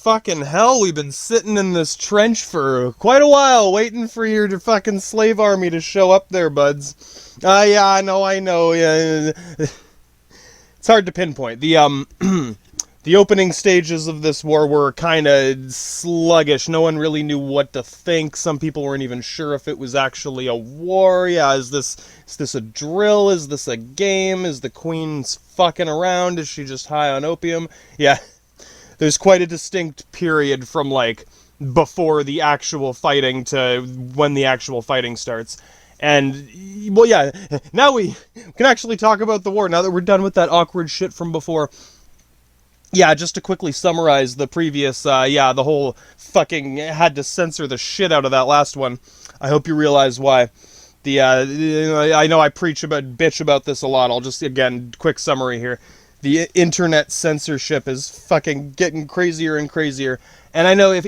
fucking hell, we've been sitting in this trench for quite a while, waiting for your fucking slave army to show up there, buds. Yeah, I know, yeah. It's hard to pinpoint. The opening stages of this war were kind of sluggish. No one really knew what to think. Some people weren't even sure if it was actually a war. Yeah, is this a drill? Is this a game? Is the queen's fucking around? Is she just high on opium? Yeah, there's quite a distinct period from, like, before the actual fighting to when the actual fighting starts. And, well, yeah, now we can actually talk about the war, now that we're done with that awkward shit from before. Yeah, just to quickly summarize the previous, the whole fucking had to censor the shit out of that last one. I hope you realize why. I know I bitch about this a lot. I'll just, again, quick summary here. The internet censorship is fucking getting crazier and crazier. And I know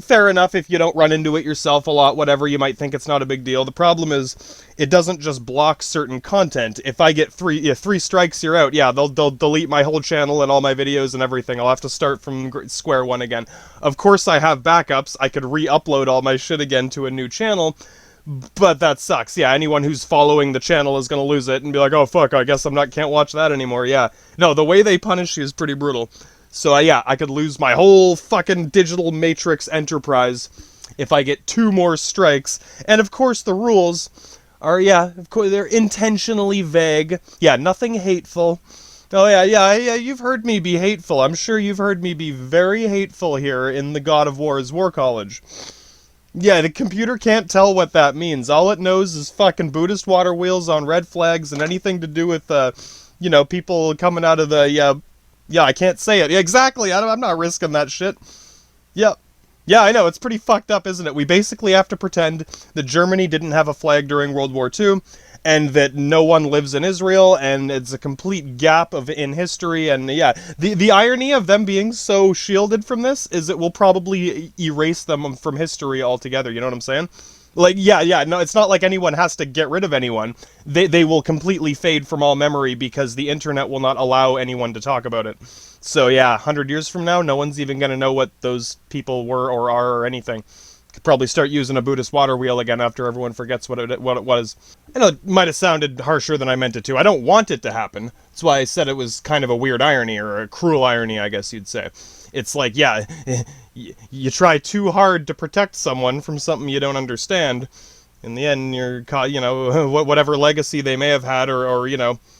fair enough if you don't run into it yourself a lot, whatever, you might think it's not a big deal. The problem is, it doesn't just block certain content. If I get three strikes, you're out. Yeah, they'll delete my whole channel and all my videos and everything. I'll have to start from square one again. Of course I have backups. I could re-upload all my shit again to a new channel, but that sucks. Yeah, anyone who's following the channel is gonna lose it and be like, oh fuck, I guess can't watch that anymore. Yeah. No, the way they punish you is pretty brutal. So, yeah, I could lose my whole fucking digital matrix enterprise if I get 2 more strikes. And, of course, the rules are, of course, they're intentionally vague. Yeah, nothing hateful. Oh, yeah, you've heard me be hateful. I'm sure you've heard me be very hateful here in the God of War's War College. Yeah, the computer can't tell what that means. All it knows is fucking Buddhist water wheels on red flags and anything to do with, people coming out of the, Yeah, I can't say it. Yeah, exactly. I'm not risking that shit. Yep. Yeah, I know. It's pretty fucked up, isn't it? We basically have to pretend that Germany didn't have a flag during World War II, and that no one lives in Israel, and it's a complete gap in history, and yeah. The irony of them being so shielded from this is it will probably erase them from history altogether, you know what I'm saying? Like, no, it's not like anyone has to get rid of anyone. They will completely fade from all memory because the internet will not allow anyone to talk about it. So yeah, 100 years from now, no one's even gonna know what those people were or are or anything. Could probably start using a Buddhist water wheel again after everyone forgets what it was. I know it might have sounded harsher than I meant it to. I don't want it to happen. That's why I said it was kind of a weird irony, or a cruel irony, I guess you'd say. It's like, yeah, you try too hard to protect someone from something you don't understand. In the end, you're caught, whatever legacy they may have had, or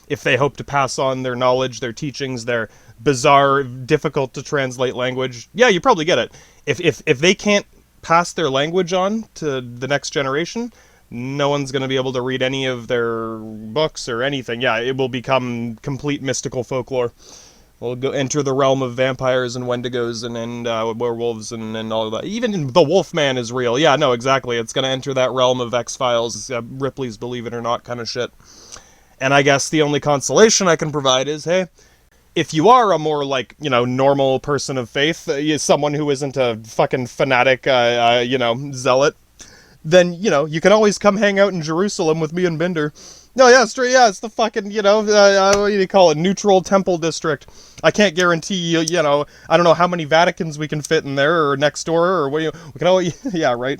if they hope to pass on their knowledge, their teachings, their bizarre, difficult to translate language. Yeah, you probably get it. If they can't pass their language on to the next generation, no one's going to be able to read any of their books or anything. Yeah, it will become complete mystical folklore. We'll go enter the realm of vampires and wendigos and werewolves and all of that. Even the Wolfman is real. Yeah, no, exactly. It's going to enter that realm of X-Files, Ripley's Believe It or Not kind of shit. And I guess the only consolation I can provide is, hey, if you are a more, normal person of faith, someone who isn't a fucking fanatic, zealot, then, you can always come hang out in Jerusalem with me and Binder. No, yeah, it's the fucking, what do you call it, neutral temple district. I can't guarantee you, I don't know how many Vaticans we can fit in there, or next door, or we can always, yeah, right?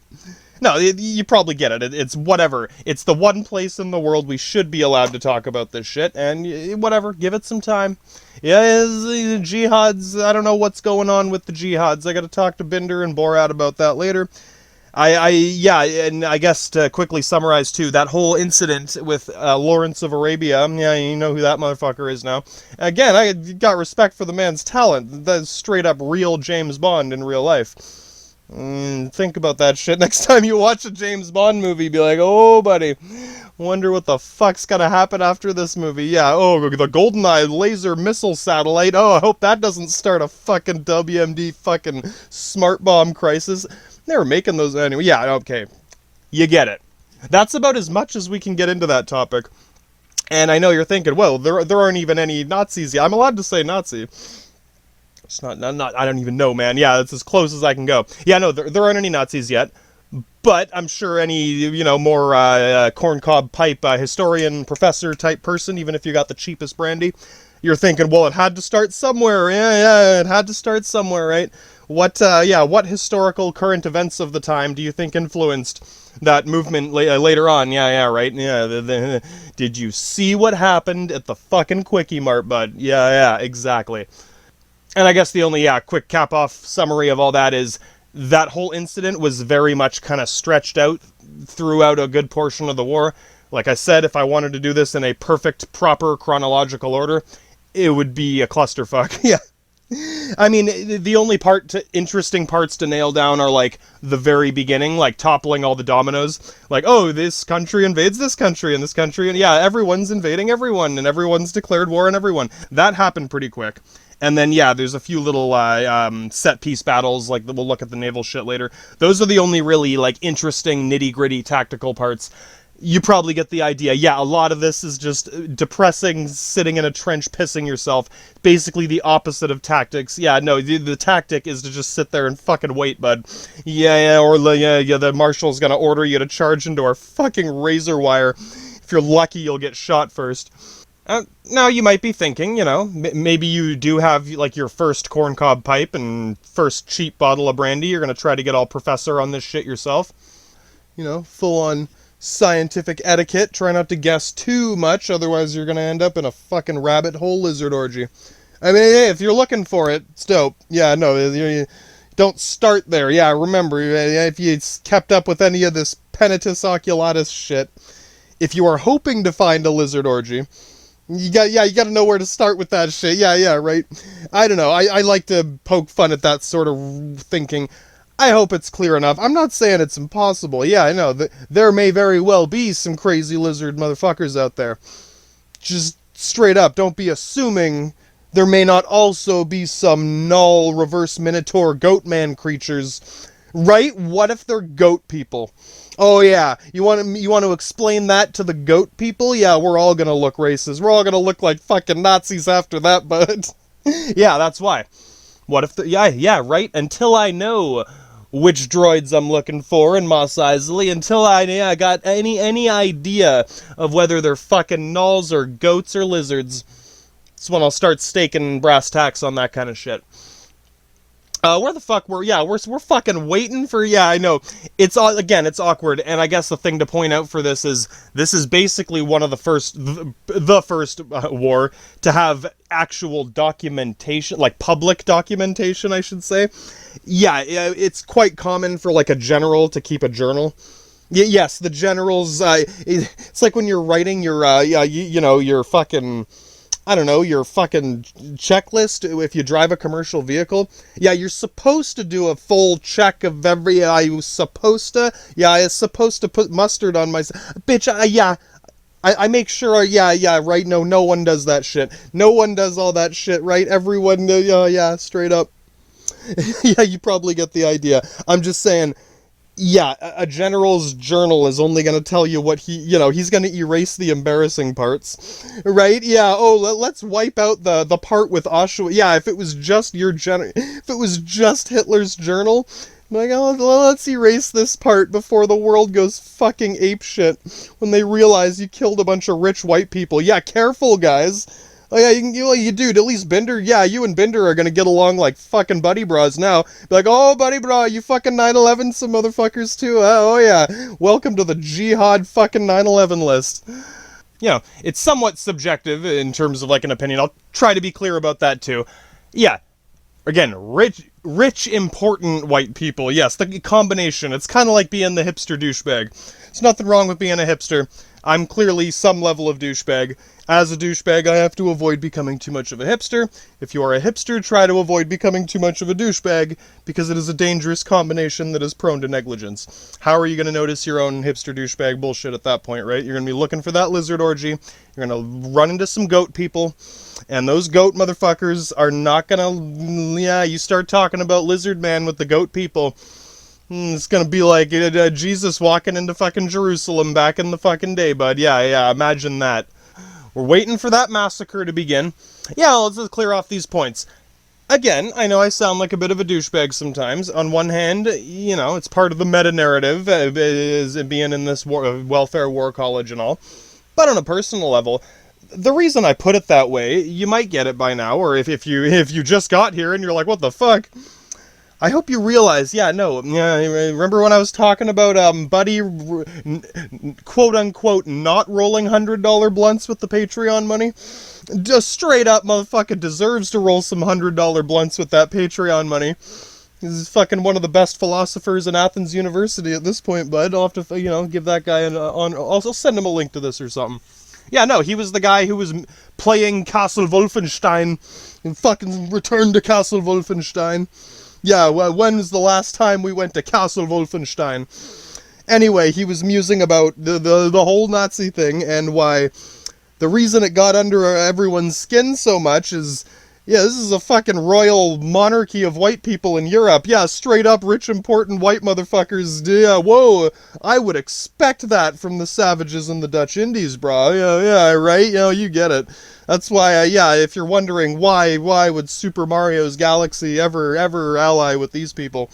No, you probably get it. It's whatever. It's the one place in the world we should be allowed to talk about this shit, and whatever, give it some time. Yeah, the jihads, I don't know what's going on with the jihads. I gotta talk to Binder and Borat about that later. And I guess to quickly summarize too, that whole incident with Lawrence of Arabia, yeah, you know who that motherfucker is now. Again, I got respect for the man's talent. That's straight up real James Bond in real life. Think about that shit next time you watch a James Bond movie. Be like, oh, buddy, wonder what the fuck's gonna happen after this movie. Yeah, oh, the GoldenEye laser missile satellite. Oh, I hope that doesn't start a fucking WMD fucking smart bomb crisis. They were making those anyway. Yeah, okay. You get it. That's about as much as we can get into that topic. And I know you're thinking, well, there aren't even any Nazis yet. I'm allowed to say Nazi. It's not, I don't even know, man. Yeah, it's as close as I can go. Yeah, no, there aren't any Nazis yet. But I'm sure any, more corncob pipe historian, professor type person, even if you got the cheapest brandy, You're thinking, well, it had to start somewhere. Yeah, it had to start somewhere, right? What historical current events of the time do you think influenced that movement later on? Yeah, right? Yeah, did you see what happened at the fucking Quickie Mart, bud? Yeah, exactly. And I guess the only, quick cap-off summary of all that is that whole incident was very much kind of stretched out throughout a good portion of the war. Like I said, if I wanted to do this in a perfect, proper chronological order, it would be a clusterfuck. Yeah. I mean, the only interesting parts to nail down are, like, the very beginning, like, toppling all the dominoes. Like, oh, this country invades this country, and this country, and yeah, everyone's invading everyone, and everyone's declared war on everyone. That happened pretty quick. And then, there's a few little set-piece battles, like, we'll look at the naval shit later. Those are the only really, like, interesting, nitty-gritty tactical parts. You probably get the idea. Yeah, a lot of this is just depressing, sitting in a trench, pissing yourself. Basically the opposite of tactics. Yeah, no, the tactic is to just sit there and fucking wait, bud. Or the marshal's gonna order you to charge into our fucking razor wire. If you're lucky, you'll get shot first. Now, you might be thinking, maybe you do have, like, your first corncob pipe and first cheap bottle of brandy. You're gonna try to get all professor on this shit yourself. Full-on scientific etiquette. Try not to guess too much, otherwise you're gonna end up in a fucking rabbit hole lizard orgy. I mean, hey, if you're looking for it, it's dope. Yeah, no, you don't start there. Yeah, remember, if you kept up with any of this penitus oculatus shit, if you are hoping to find a lizard orgy, you gotta know where to start with that shit. Yeah, right. I don't know. I like to poke fun at that sort of thinking. I hope it's clear enough. I'm not saying it's impossible. Yeah, I know. There may very well be some crazy lizard motherfuckers out there. Just straight up, don't be assuming there may not also be some null reverse minotaur goatman creatures. Right? What if they're goat people? Oh yeah, you want to explain that to the goat people? Yeah, we're all gonna look racist. We're all gonna look like fucking Nazis after that, but yeah, that's why. What if right? Until I know which droids I'm looking for in Mos Eisley, until I got any idea of whether they're fucking nulls or goats or lizards, that's when I'll start staking brass tacks on that kind of shit. Where the fuck we're fucking waiting for, I know. It's awkward, and I guess the thing to point out for this is basically one of the first war to have actual documentation, like public documentation, I should say. Yeah, it's quite common for, like, a general to keep a journal. Yes, the generals, it's like when you're writing your, your fucking, I don't know, your fucking checklist if you drive a commercial vehicle. Yeah, you're supposed to do a full check of every, I was supposed to put mustard on my, bitch, I make sure, right, no one does that shit. No one does all that shit, right? Everyone, straight up. Yeah, you probably get the idea. I'm just saying, a general's journal is only going to tell you what he's going to erase the embarrassing parts, right? Yeah, let's wipe out the part with Auschwitz. Yeah, if it was just if it was just Hitler's journal, like, let's erase this part before the world goes fucking apeshit when they realize you killed a bunch of rich white people. Yeah, careful, guys. Oh yeah, you dude, at least Bender, you and Bender are gonna get along like fucking buddy bras now. Be like, oh buddy bra, you fucking 9/11 some motherfuckers too? Oh yeah, welcome to the jihad fucking 9/11 list. It's somewhat subjective in terms of, like, an opinion. I'll try to be clear about that too. Yeah, again, rich, important white people. Yes, the combination. It's kind of like being the hipster douchebag. There's nothing wrong with being a hipster. I'm clearly some level of douchebag. As a douchebag, I have to avoid becoming too much of a hipster. If you are a hipster, try to avoid becoming too much of a douchebag, because it is a dangerous combination that is prone to negligence. How are you going to notice your own hipster douchebag bullshit at that point, right? You're going to be looking for that lizard orgy, you're going to run into some goat people, and those goat motherfuckers are not going to, you start talking about lizard man with the goat people, it's gonna be like Jesus walking into fucking Jerusalem back in the fucking day, bud. Yeah, imagine that. We're waiting for that massacre to begin. Yeah, let's just clear off these points. Again, I know I sound like a bit of a douchebag sometimes. On one hand, it's part of the meta-narrative, is being in this welfare war college and all. But on a personal level, The reason I put it that way, you might get it by now, or if you just got here and you're like, what the fuck? I hope you realize, remember when I was talking about Buddy, quote-unquote, not rolling $100 blunts with the Patreon money? Just straight up motherfucker deserves to roll some $100 blunts with that Patreon money. He's fucking one of the best philosophers in Athens University at this point, bud. I'll have to, give that guy I'll send him a link to this or something. Yeah, no, he was the guy who was playing Castle Wolfenstein and fucking returned to Castle Wolfenstein. Yeah, well, when was the last time we went to Castle Wolfenstein? Anyway, he was musing about the whole Nazi thing and why the reason it got under everyone's skin so much is, this is a fucking royal monarchy of white people in Europe. Yeah, straight up rich, important white motherfuckers. Yeah, whoa, I would expect that from the savages in the Dutch Indies, bro. Yeah, right? You get it. That's why, if you're wondering why would Super Mario's Galaxy ever ally with these people?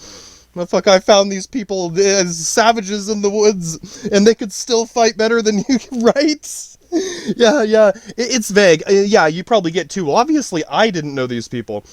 Well, fuck, I found these people as savages in the woods, and they could still fight better than you, right? Yeah, it's vague. You probably get too. Obviously, I didn't know these people.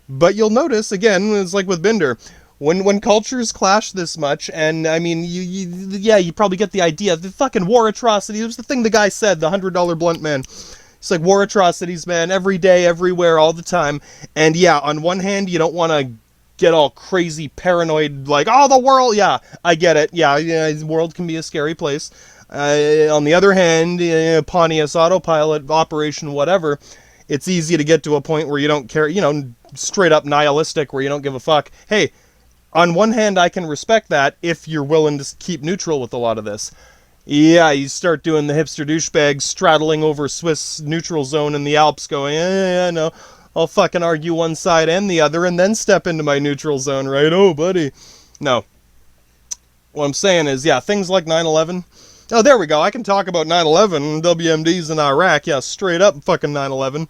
But you'll notice, again, it's like with Binder, when cultures clash this much, and, I mean, you probably get the idea. The fucking war atrocity, it was the thing the guy said, the $100 blunt man. It's like war atrocities, man, every day, everywhere, all the time. And on one hand, you don't want to get all crazy paranoid, like, oh, the world, I get it. The world can be a scary place. On the other hand, Pontius autopilot, operation, whatever, it's easy to get to a point where you don't care, straight up nihilistic, where you don't give a fuck. Hey, on one hand, I can respect that if you're willing to keep neutral with a lot of this. Yeah, you start doing the hipster douchebag straddling over Swiss neutral zone in the Alps going, no, I'll fucking argue one side and the other and then step into my neutral zone, right? Oh, buddy. No. What I'm saying is, things like 9/11. Oh, there we go. I can talk about 9/11, WMDs in Iraq. Yeah, straight up fucking 9/11.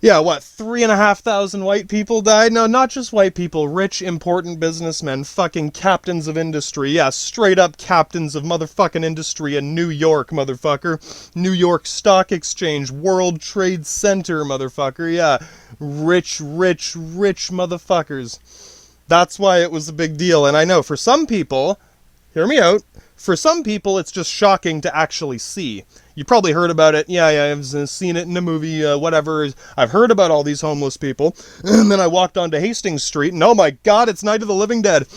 Yeah, what, 3,500 white people died? No, not just white people. Rich, important businessmen. Fucking captains of industry. Yeah, straight up captains of motherfucking industry in New York, motherfucker. New York Stock Exchange. World Trade Center, motherfucker. Yeah, rich motherfuckers. That's why it was a big deal. And I know, for some people, hear me out, for some people it's just shocking to actually see. You probably heard about it. I've seen it in a movie, whatever. I've heard about all these homeless people. And then I walked onto Hastings Street, and oh my god, it's Night of the Living Dead.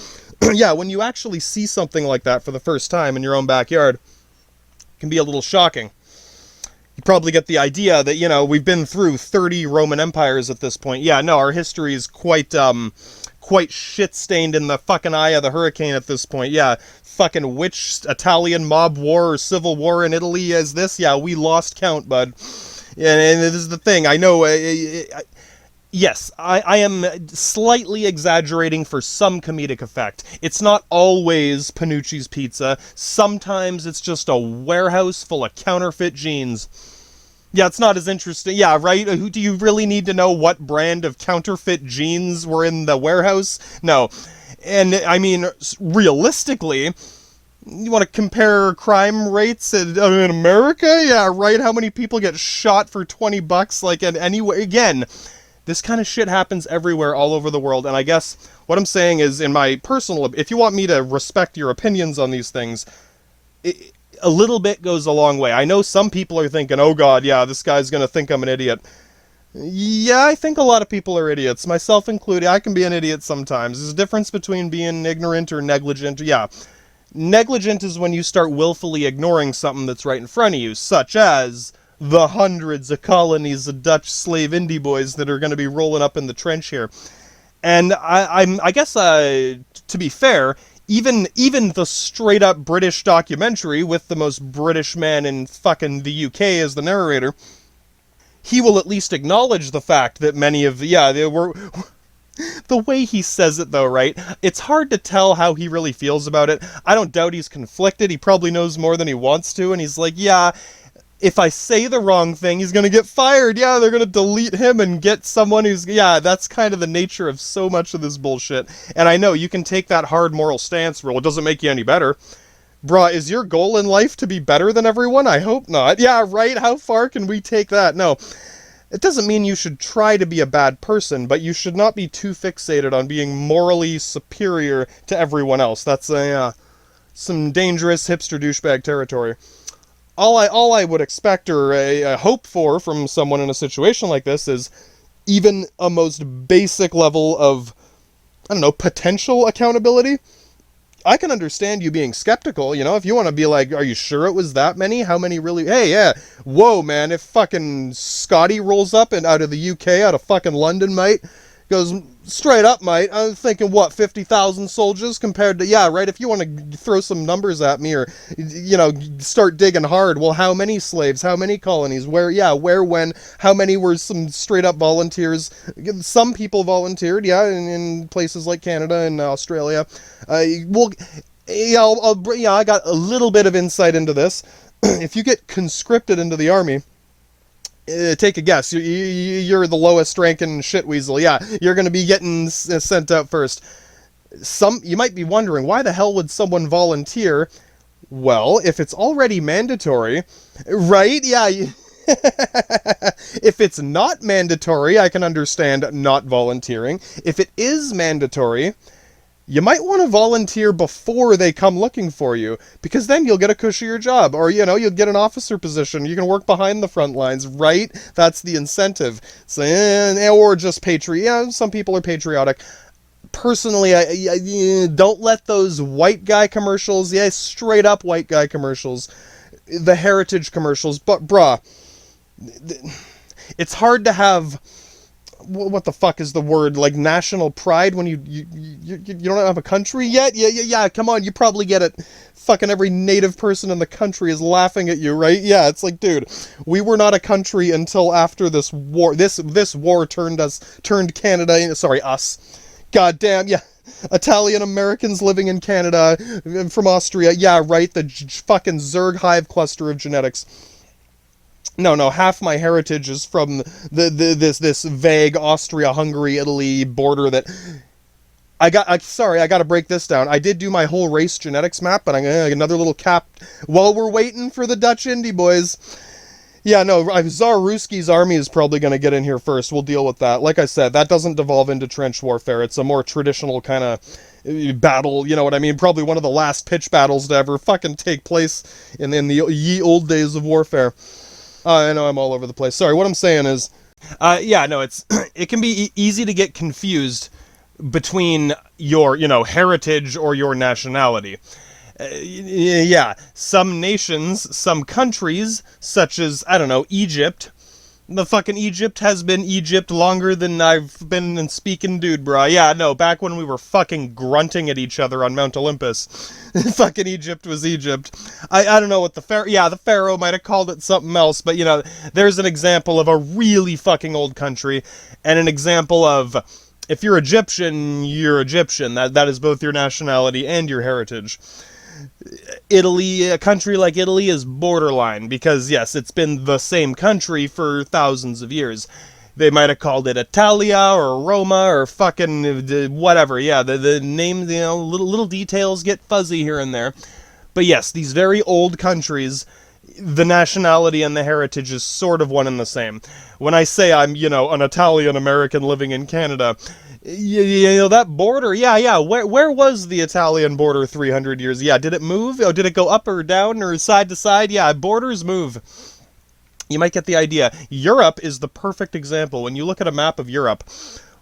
When you actually see something like that for the first time in your own backyard, it can be a little shocking. You probably get the idea that, we've been through 30 Roman empires at this point. Our history is quite shit-stained in the fucking eye of the hurricane at this point. Fucking which Italian mob war or civil war in Italy is this? We lost count, bud. And this is the thing. I know, yes, I am slightly exaggerating for some comedic effect. It's not always Panucci's Pizza. Sometimes it's just a warehouse full of counterfeit jeans. It's not as interesting. Right? Who do you really need to know what brand of counterfeit jeans were in the warehouse? No. And, I mean, realistically, you want to compare crime rates in America? Yeah, right? How many people get shot for $20, like, anyway? Again, this kind of shit happens everywhere, all over the world, and I guess what I'm saying is, in my personal, if you want me to respect your opinions on these things, a little bit goes a long way. I know some people are thinking, oh god, this guy's gonna think I'm an idiot. I think a lot of people are idiots, myself included. I can be an idiot sometimes. There's a difference between being ignorant or negligent. Negligent is when you start willfully ignoring something that's right in front of you, such as the hundreds of colonies of Dutch slave indie boys that are going to be rolling up in the trench here. And I guess, to be fair, even the straight-up British documentary with the most British man in fucking the UK as the narrator, he will at least acknowledge the fact that many of they were. The way he says it, though, right? It's hard to tell how he really feels about it. I don't doubt he's conflicted. He probably knows more than he wants to, and he's like, if I say the wrong thing, he's gonna get fired. They're gonna delete him and get someone who's... that's kind of the nature of so much of this bullshit. And I know, you can take that hard moral stance, well, it doesn't make you any better. Bruh, is your goal in life to be better than everyone? I hope not. Yeah, right? How far can we take that? No. It doesn't mean you should try to be a bad person, but you should not be too fixated on being morally superior to everyone else. That's some dangerous hipster douchebag territory. All I would expect or a hope for from someone in a situation like this is even a most basic level of, I don't know, potential accountability. I can understand you being skeptical, if you want to be like, are you sure it was that many? How many really? Hey, yeah. Whoa, man, if fucking Scotty rolls up and out of the UK, out of fucking London, mate, goes straight up, mate, I'm thinking, what, 50,000 soldiers compared to, yeah, right, if you want to throw some numbers at me or, start digging hard, well, how many slaves, how many colonies, where, when, how many were some straight up volunteers? Some people volunteered, in places like Canada and Australia. I got a little bit of insight into this. If you get conscripted into the army, take a guess. You're the lowest ranking shitweasel. Yeah, you're going to be getting sent out first. You might be wondering, why the hell would someone volunteer? Well, if it's already mandatory, right? Yeah. If it's not mandatory, I can understand not volunteering. If it is mandatory, you might want to volunteer before they come looking for you, because then you'll get a cushier job, or, you'll get an officer position. You can work behind the front lines, right? That's the incentive. So, or just some people are patriotic. Personally, I don't let those white guy commercials, straight up white guy commercials, the heritage commercials, but bruh, it's hard to have, what the fuck is the word, like national pride when you don't have a country yet? Yeah, come on, you probably get it. Fucking every native person in the country is laughing at you, right? Yeah, it's like, dude, we were not a country until after this war. This war turned Canada, us. God damn, yeah. Italian Americans living in Canada, from Austria, yeah, right, the fucking Zerg hive cluster of genetics. No, half my heritage is from this vague Austria-Hungary-Italy border that I gotta break this down. I did do my whole race genetics map, but I'm gonna another little cap while we're waiting for the Dutch Indie boys. Yeah, no, Tsar Ruski's army is probably gonna get in here first. We'll deal with that. Like I said, that doesn't devolve into trench warfare. It's a more traditional kind of battle, you know what I mean? Probably one of the last pitch battles to ever fucking take place in the ye old days of warfare. I know I'm all over the place. Sorry, what I'm saying is, it can be easy to get confused between your, heritage or your nationality. Some nations, some countries, such as, I don't know, Egypt. The fucking Egypt has been Egypt longer than I've been in speaking dude, brah. Yeah, no, back when we were fucking grunting at each other on Mount Olympus. Fucking Egypt was Egypt. I don't know what the Pharaoh might have called it something else, but, there's an example of a really fucking old country, and an example of, if you're Egyptian, you're Egyptian. That is both your nationality and your heritage. Italy, a country like Italy is borderline, because yes, it's been the same country for thousands of years. They might have called it Italia or Roma or fucking whatever. Yeah, the name, little details get fuzzy here and there. But yes, these very old countries, the nationality and the heritage is sort of one and the same. When I say I'm, an Italian American living in Canada, that border, where was the Italian border 300 years? Yeah, did it move? Oh, did it go up or down or side to side? Yeah, borders move. You might get the idea. Europe is the perfect example. When you look at a map of Europe,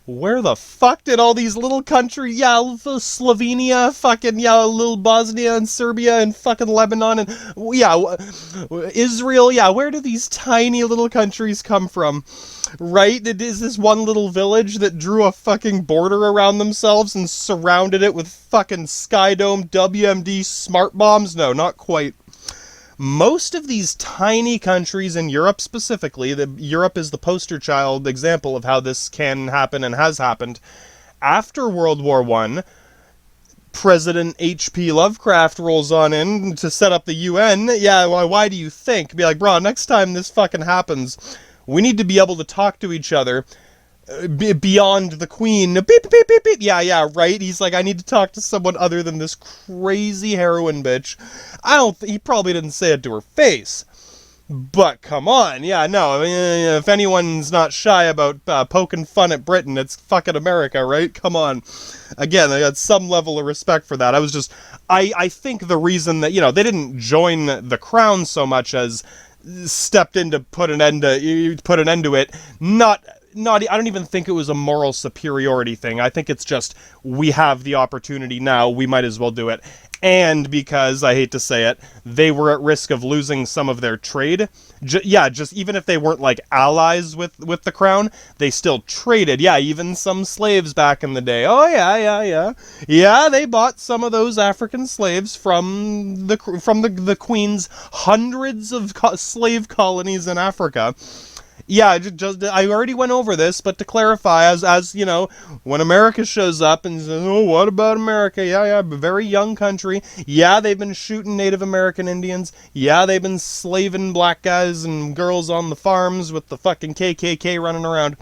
where the fuck did all these little countries, Slovenia, fucking, little Bosnia and Serbia and fucking Lebanon and, Israel, where do these tiny little countries come from? Right? Is this one little village that drew a fucking border around themselves and surrounded it with fucking Skydome WMD smart bombs? No, not quite. Most of these tiny countries in Europe specifically, Europe is the poster child example of how this can happen and has happened. After World War I, President H.P. Lovecraft rolls on in to set up the UN. Yeah, why do you think? Be like, bro, next time this fucking happens, we need to be able to talk to each other beyond the queen. Beep, beep, beep, beep, beep. Yeah, right. He's like, I need to talk to someone other than this crazy heroin bitch. He probably didn't say it to her face. But come on, yeah, no, I mean, if anyone's not shy about poking fun at Britain, it's fucking America, right? Come on. Again, I got some level of respect for that. I think the reason that, they didn't join the crown so much as stepped in to put an end to it, I don't even think it was a moral superiority thing. I think it's just, we have the opportunity now, we might as well do it. And because, I hate to say it, they were at risk of losing some of their trade. Just even if they weren't, like, allies with the crown, they still traded. Yeah, even some slaves back in the day. Oh, yeah. Yeah, they bought some of those African slaves from the Queen's hundreds of slave colonies in Africa. Yeah, I already went over this, but to clarify, as when America shows up and says, oh, what about America? Yeah, very young country. Yeah, they've been shooting Native American Indians. Yeah, they've been slaving black guys and girls on the farms with the fucking KKK running around.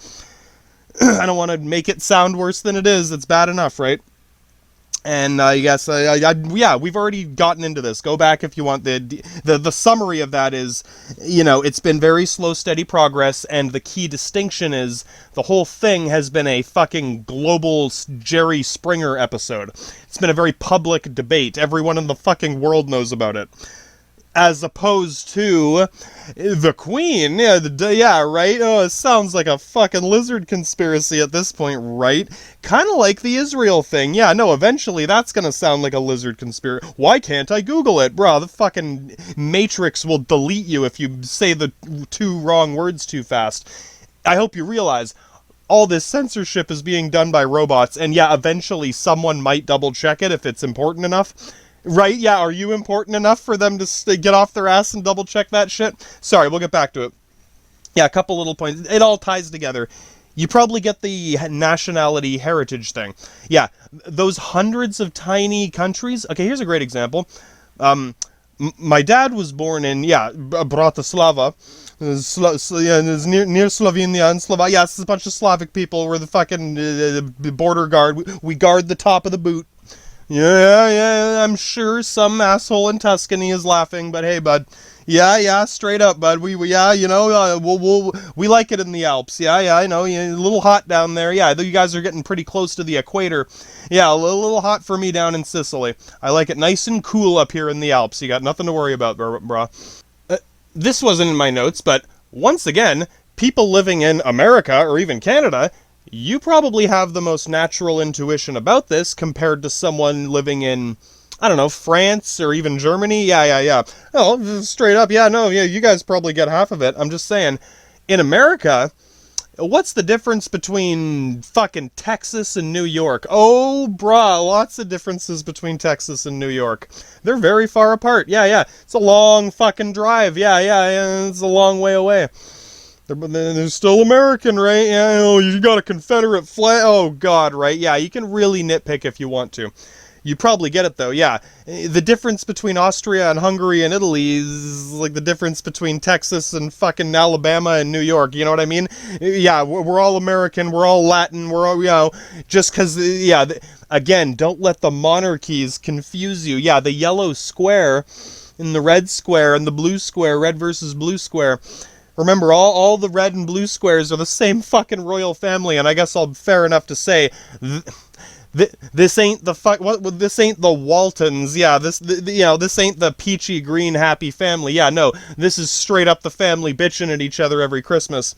I don't want to make it sound worse than it is. It's bad enough, right? And yes, yeah, we've already gotten into this. Go back if you want. The summary of that is, it's been very slow, steady progress, and the key distinction is the whole thing has been a fucking global Jerry Springer episode. It's been a very public debate. Everyone in the fucking world knows about it. As opposed to the Queen, yeah, right? Oh, it sounds like a fucking lizard conspiracy at this point, right? Kind of like the Israel thing. Yeah, no, eventually that's gonna sound like a lizard conspiracy. Why can't I Google it? Bro, the fucking Matrix will delete you if you say the two wrong words too fast. I hope you realize all this censorship is being done by robots, and yeah, eventually someone might double check it if it's important enough. Right, yeah, are you important enough for them to get off their ass and double check that shit? Sorry, we'll get back to it. Yeah, a couple little points. It all ties together. You probably get the nationality heritage thing. Yeah, those hundreds of tiny countries. Okay, here's a great example. My dad was born in, Bratislava. Near Slovenia and Slovakia. Yeah, it's a bunch of Slavic people. We're the fucking border guard. We guard the top of the boot. Yeah, I'm sure some asshole in Tuscany is laughing, but hey, bud. Yeah, straight up, bud. We like it in the Alps. Yeah, I know. A little hot down there. Yeah, you guys are getting pretty close to the equator. Yeah, a little hot for me down in Sicily. I like it nice and cool up here in the Alps. You got nothing to worry about, brah. This wasn't in my notes, but once again, people living in America or even Canada, you probably have the most natural intuition about this compared to someone living in, I don't know, France or even Germany. Yeah. Oh, straight up, you guys probably get half of it. I'm just saying, in America, what's the difference between fucking Texas and New York? Oh, brah, lots of differences between Texas and New York. They're very far apart. Yeah. It's a long fucking drive. Yeah. It's a long way away. They're still American, right? Yeah, you got a Confederate flag. Oh, God, right? Yeah, you can really nitpick if you want to. You probably get it, though, yeah. The difference between Austria and Hungary and Italy is like the difference between Texas and fucking Alabama and New York, you know what I mean? Yeah, we're all American, we're all Latin, we're all, just because, again, don't let the monarchies confuse you. Yeah, the yellow square and the red square and the blue square, red versus blue square. Remember, all the red and blue squares are the same fucking royal family, and I guess I'll fair enough to say, this ain't the this ain't the Waltons. Yeah, this ain't the peachy green happy family. Yeah, no, this is straight up the family bitching at each other every Christmas.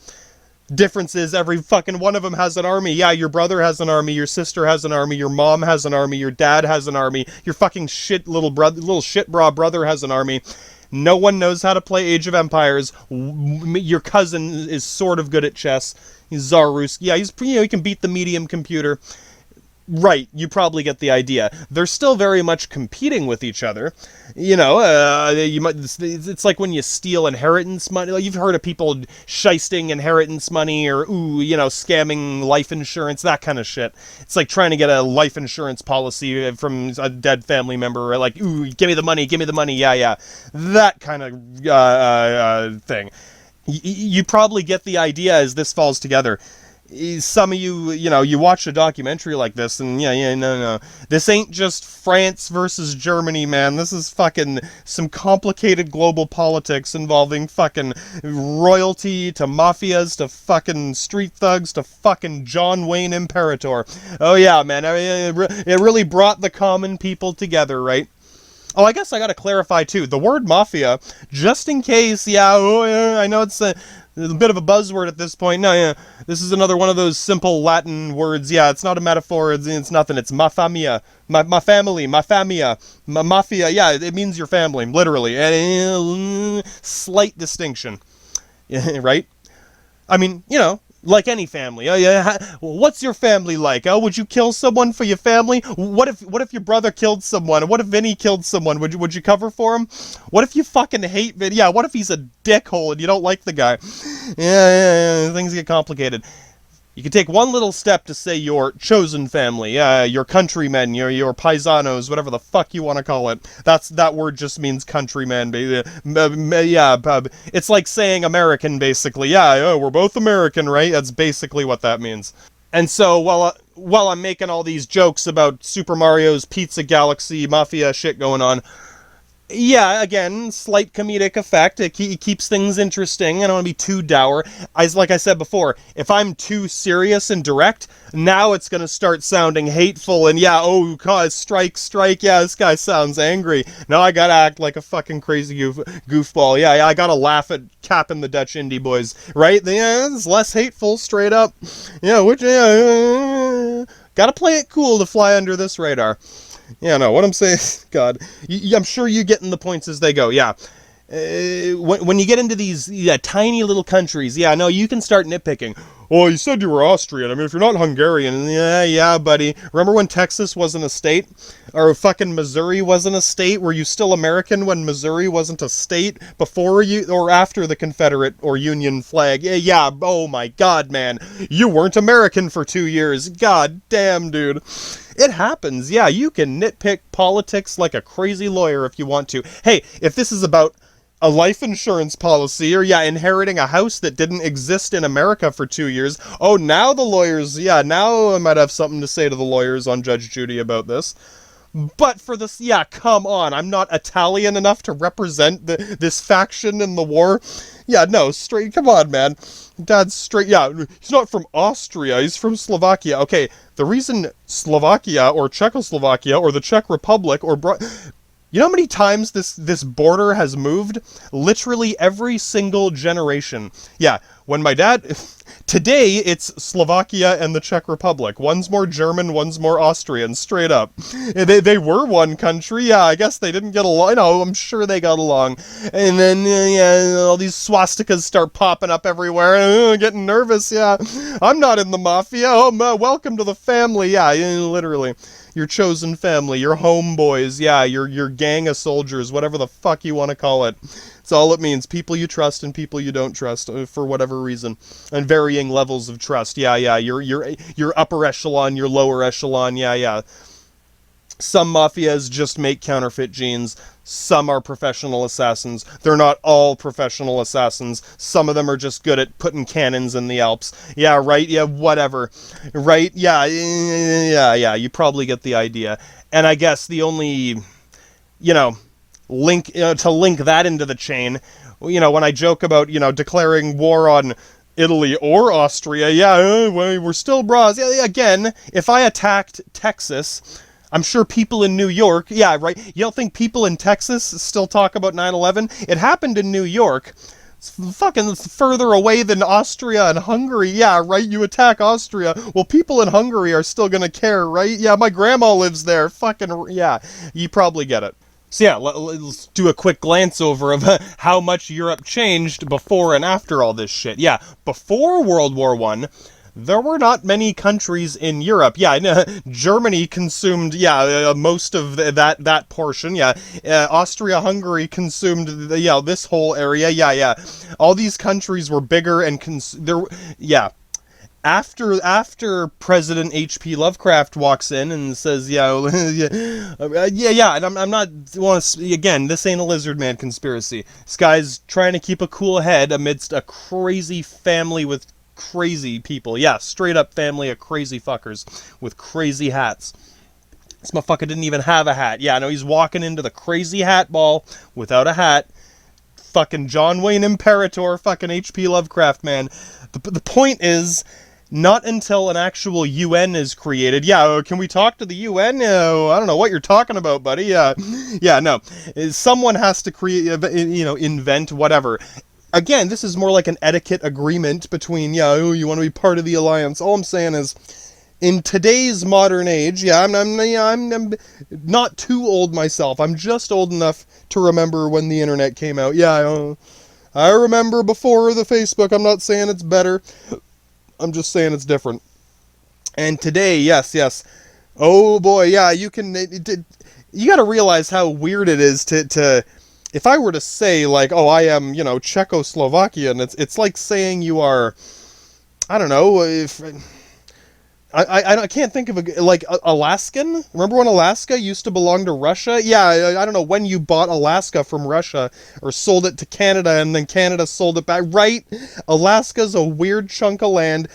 Difference is every fucking one of them has an army. Yeah, your brother has an army, your sister has an army, your mom has an army, your dad has an army, your fucking little shit bra brother has an army. No one knows how to play Age of Empires. Your cousin is sort of good at chess. He's Zarus. Yeah, he can beat the medium computer. Right, you probably get the idea. They're still very much competing with each other. It's like when you steal inheritance money. Like, you've heard of people shysting inheritance money or, scamming life insurance, that kind of shit. It's like trying to get a life insurance policy from a dead family member, like, ooh, give me the money, yeah. That kind of thing. You probably get the idea as this falls together. some of you, you watch a documentary like this, and no. This ain't just France versus Germany, man. This is fucking some complicated global politics involving fucking royalty to mafias to fucking street thugs to fucking John Wayne Imperator. Oh yeah, man. It really brought the common people together, right? Oh, I guess I gotta clarify too. The word mafia, just in case, I know it's a bit of a buzzword at this point. No, this is another one of those simple Latin words. Yeah, it's not a metaphor. It's nothing. It's ma famia, my family, ma famia, mafia. Yeah, it means your family, literally. Slight distinction, right? I mean, like any family. Oh yeah, what's your family like? Oh, would you kill someone for your family? What if your brother killed someone? What if Vinny killed someone? Would you cover for him? What if you fucking hate Vinny? Yeah, what if he's a dickhole and you don't like the guy? Yeah, things get complicated. You can take one little step to say your chosen family, your countrymen, your paisanos, whatever the fuck you want to call it. That word just means countryman, baby. Yeah, it's like saying American, basically. Yeah, we're both American, right? That's basically what that means. And so, while I'm making all these jokes about Super Mario's Pizza Galaxy Mafia shit going on, yeah, again, slight comedic effect. It keeps things interesting. I don't want to be too dour. Like I said before, if I'm too serious and direct, now it's going to start sounding hateful and oh god, strike, yeah, this guy sounds angry. Now I gotta act like a fucking crazy goofball. Yeah, I gotta laugh at Cap and the Dutch Indie Boys, right? It's less hateful, straight up. Gotta play it cool to fly under this radar. Yeah, no, what I'm saying, God, I'm sure you're getting the points as they go, yeah. When you get into these tiny little countries, no, you can start nitpicking. Oh, you said you were Austrian. I mean, if you're not Hungarian, yeah, buddy. Remember when Texas wasn't a state? Or fucking Missouri wasn't a state? Were you still American when Missouri wasn't a state? Before you, or after the Confederate or Union flag? Yeah, oh my god, man. You weren't American for 2 years. God damn, dude. It happens, yeah, you can nitpick politics like a crazy lawyer if you want to. Hey, if this is about a life insurance policy, or inheriting a house that didn't exist in America for 2 years, oh, now the lawyers, now I might have something to say to the lawyers on Judge Judy about this. But for this, come on, I'm not Italian enough to represent this faction in the war. Yeah, no, straight, come on, man. Dad's straight, he's not from Austria, he's from Slovakia. Okay, the reason Slovakia, or Czechoslovakia, or the Czech Republic, or you know how many times this border has moved? Literally every single generation. Yeah, when my dad... Today, it's Slovakia and the Czech Republic. One's more German, one's more Austrian, straight up. They were one country, I guess they didn't get along. No, I'm sure they got along. And then, all these swastikas start popping up everywhere. Getting nervous, I'm not in the mafia. Oh, welcome to the family. Literally. Your chosen family, your homeboys, your gang of soldiers, whatever the fuck you want to call it. It's all it means. People you trust and people you don't trust for whatever reason. And varying levels of trust. Your upper echelon, your lower echelon, Some mafias just make counterfeit genes. Some are professional assassins. They're not all professional assassins. Some of them are just good at putting cannons in the Alps. Yeah, right? Yeah, whatever. Right? Yeah, you probably get the idea. And I guess the only, link, to link that into the chain, when I joke about, declaring war on Italy or Austria, we're still bras. Yeah, again, if I attacked Texas... I'm sure people in New York, right? You don't think people in Texas still talk about 9/11? It happened in New York. It's fucking further away than Austria and Hungary. Yeah, right? You attack Austria. Well, people in Hungary are still gonna care, right? Yeah, my grandma lives there. Fucking, you probably get it. So let's do a quick glance over of how much Europe changed before and after all this shit. Yeah, before World War I, there were not many countries in Europe. Germany consumed, most of that portion. Austria-Hungary consumed, this whole area. All these countries were bigger and After President H.P. Lovecraft walks in and says, and I'm not, again, this ain't a lizard man conspiracy. This guy's trying to keep a cool head amidst a crazy family with crazy people. Yeah, straight up family of crazy fuckers with crazy hats. This motherfucker didn't even have a hat. Yeah, no, he's walking into the crazy hat ball without a hat. Fucking John Wayne Imperator, fucking H.P. Lovecraft, man. The point is, not until an actual UN is created. Yeah, can we talk to the UN? I don't know what you're talking about, buddy. Yeah, no. Someone has to create, invent whatever. Again, this is more like an etiquette agreement between, you want to be part of the alliance. All I'm saying is, in today's modern age, I'm not too old myself. I'm just old enough to remember when the internet came out. Yeah, I remember before the Facebook. I'm not saying it's better. I'm just saying it's different. And today, yes. Oh boy, yeah, you can. You got to realize how weird it is to. If I were to say like, oh, I am, Czechoslovakian, it's like saying you are. I don't know if. I can't think of Alaskan. Remember when Alaska used to belong to Russia? Yeah, I don't know when you bought Alaska from Russia or sold it to Canada and then Canada sold it back. Right? Alaska's a weird chunk of land.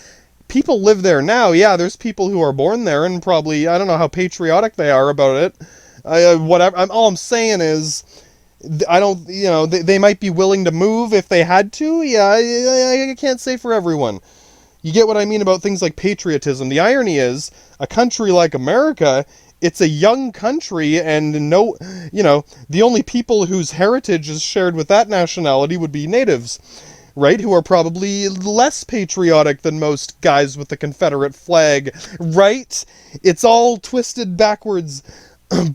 People live there now. Yeah, there's people who are born there and probably, I don't know how patriotic they are about it. Whatever. All I'm saying is, I don't, they might be willing to move if they had to. Yeah, I can't say for everyone. You get what I mean about things like patriotism. The irony is, a country like America, it's a young country, and the only people whose heritage is shared with that nationality would be natives, right? Who are probably less patriotic than most guys with the Confederate flag, right? It's all twisted backwards,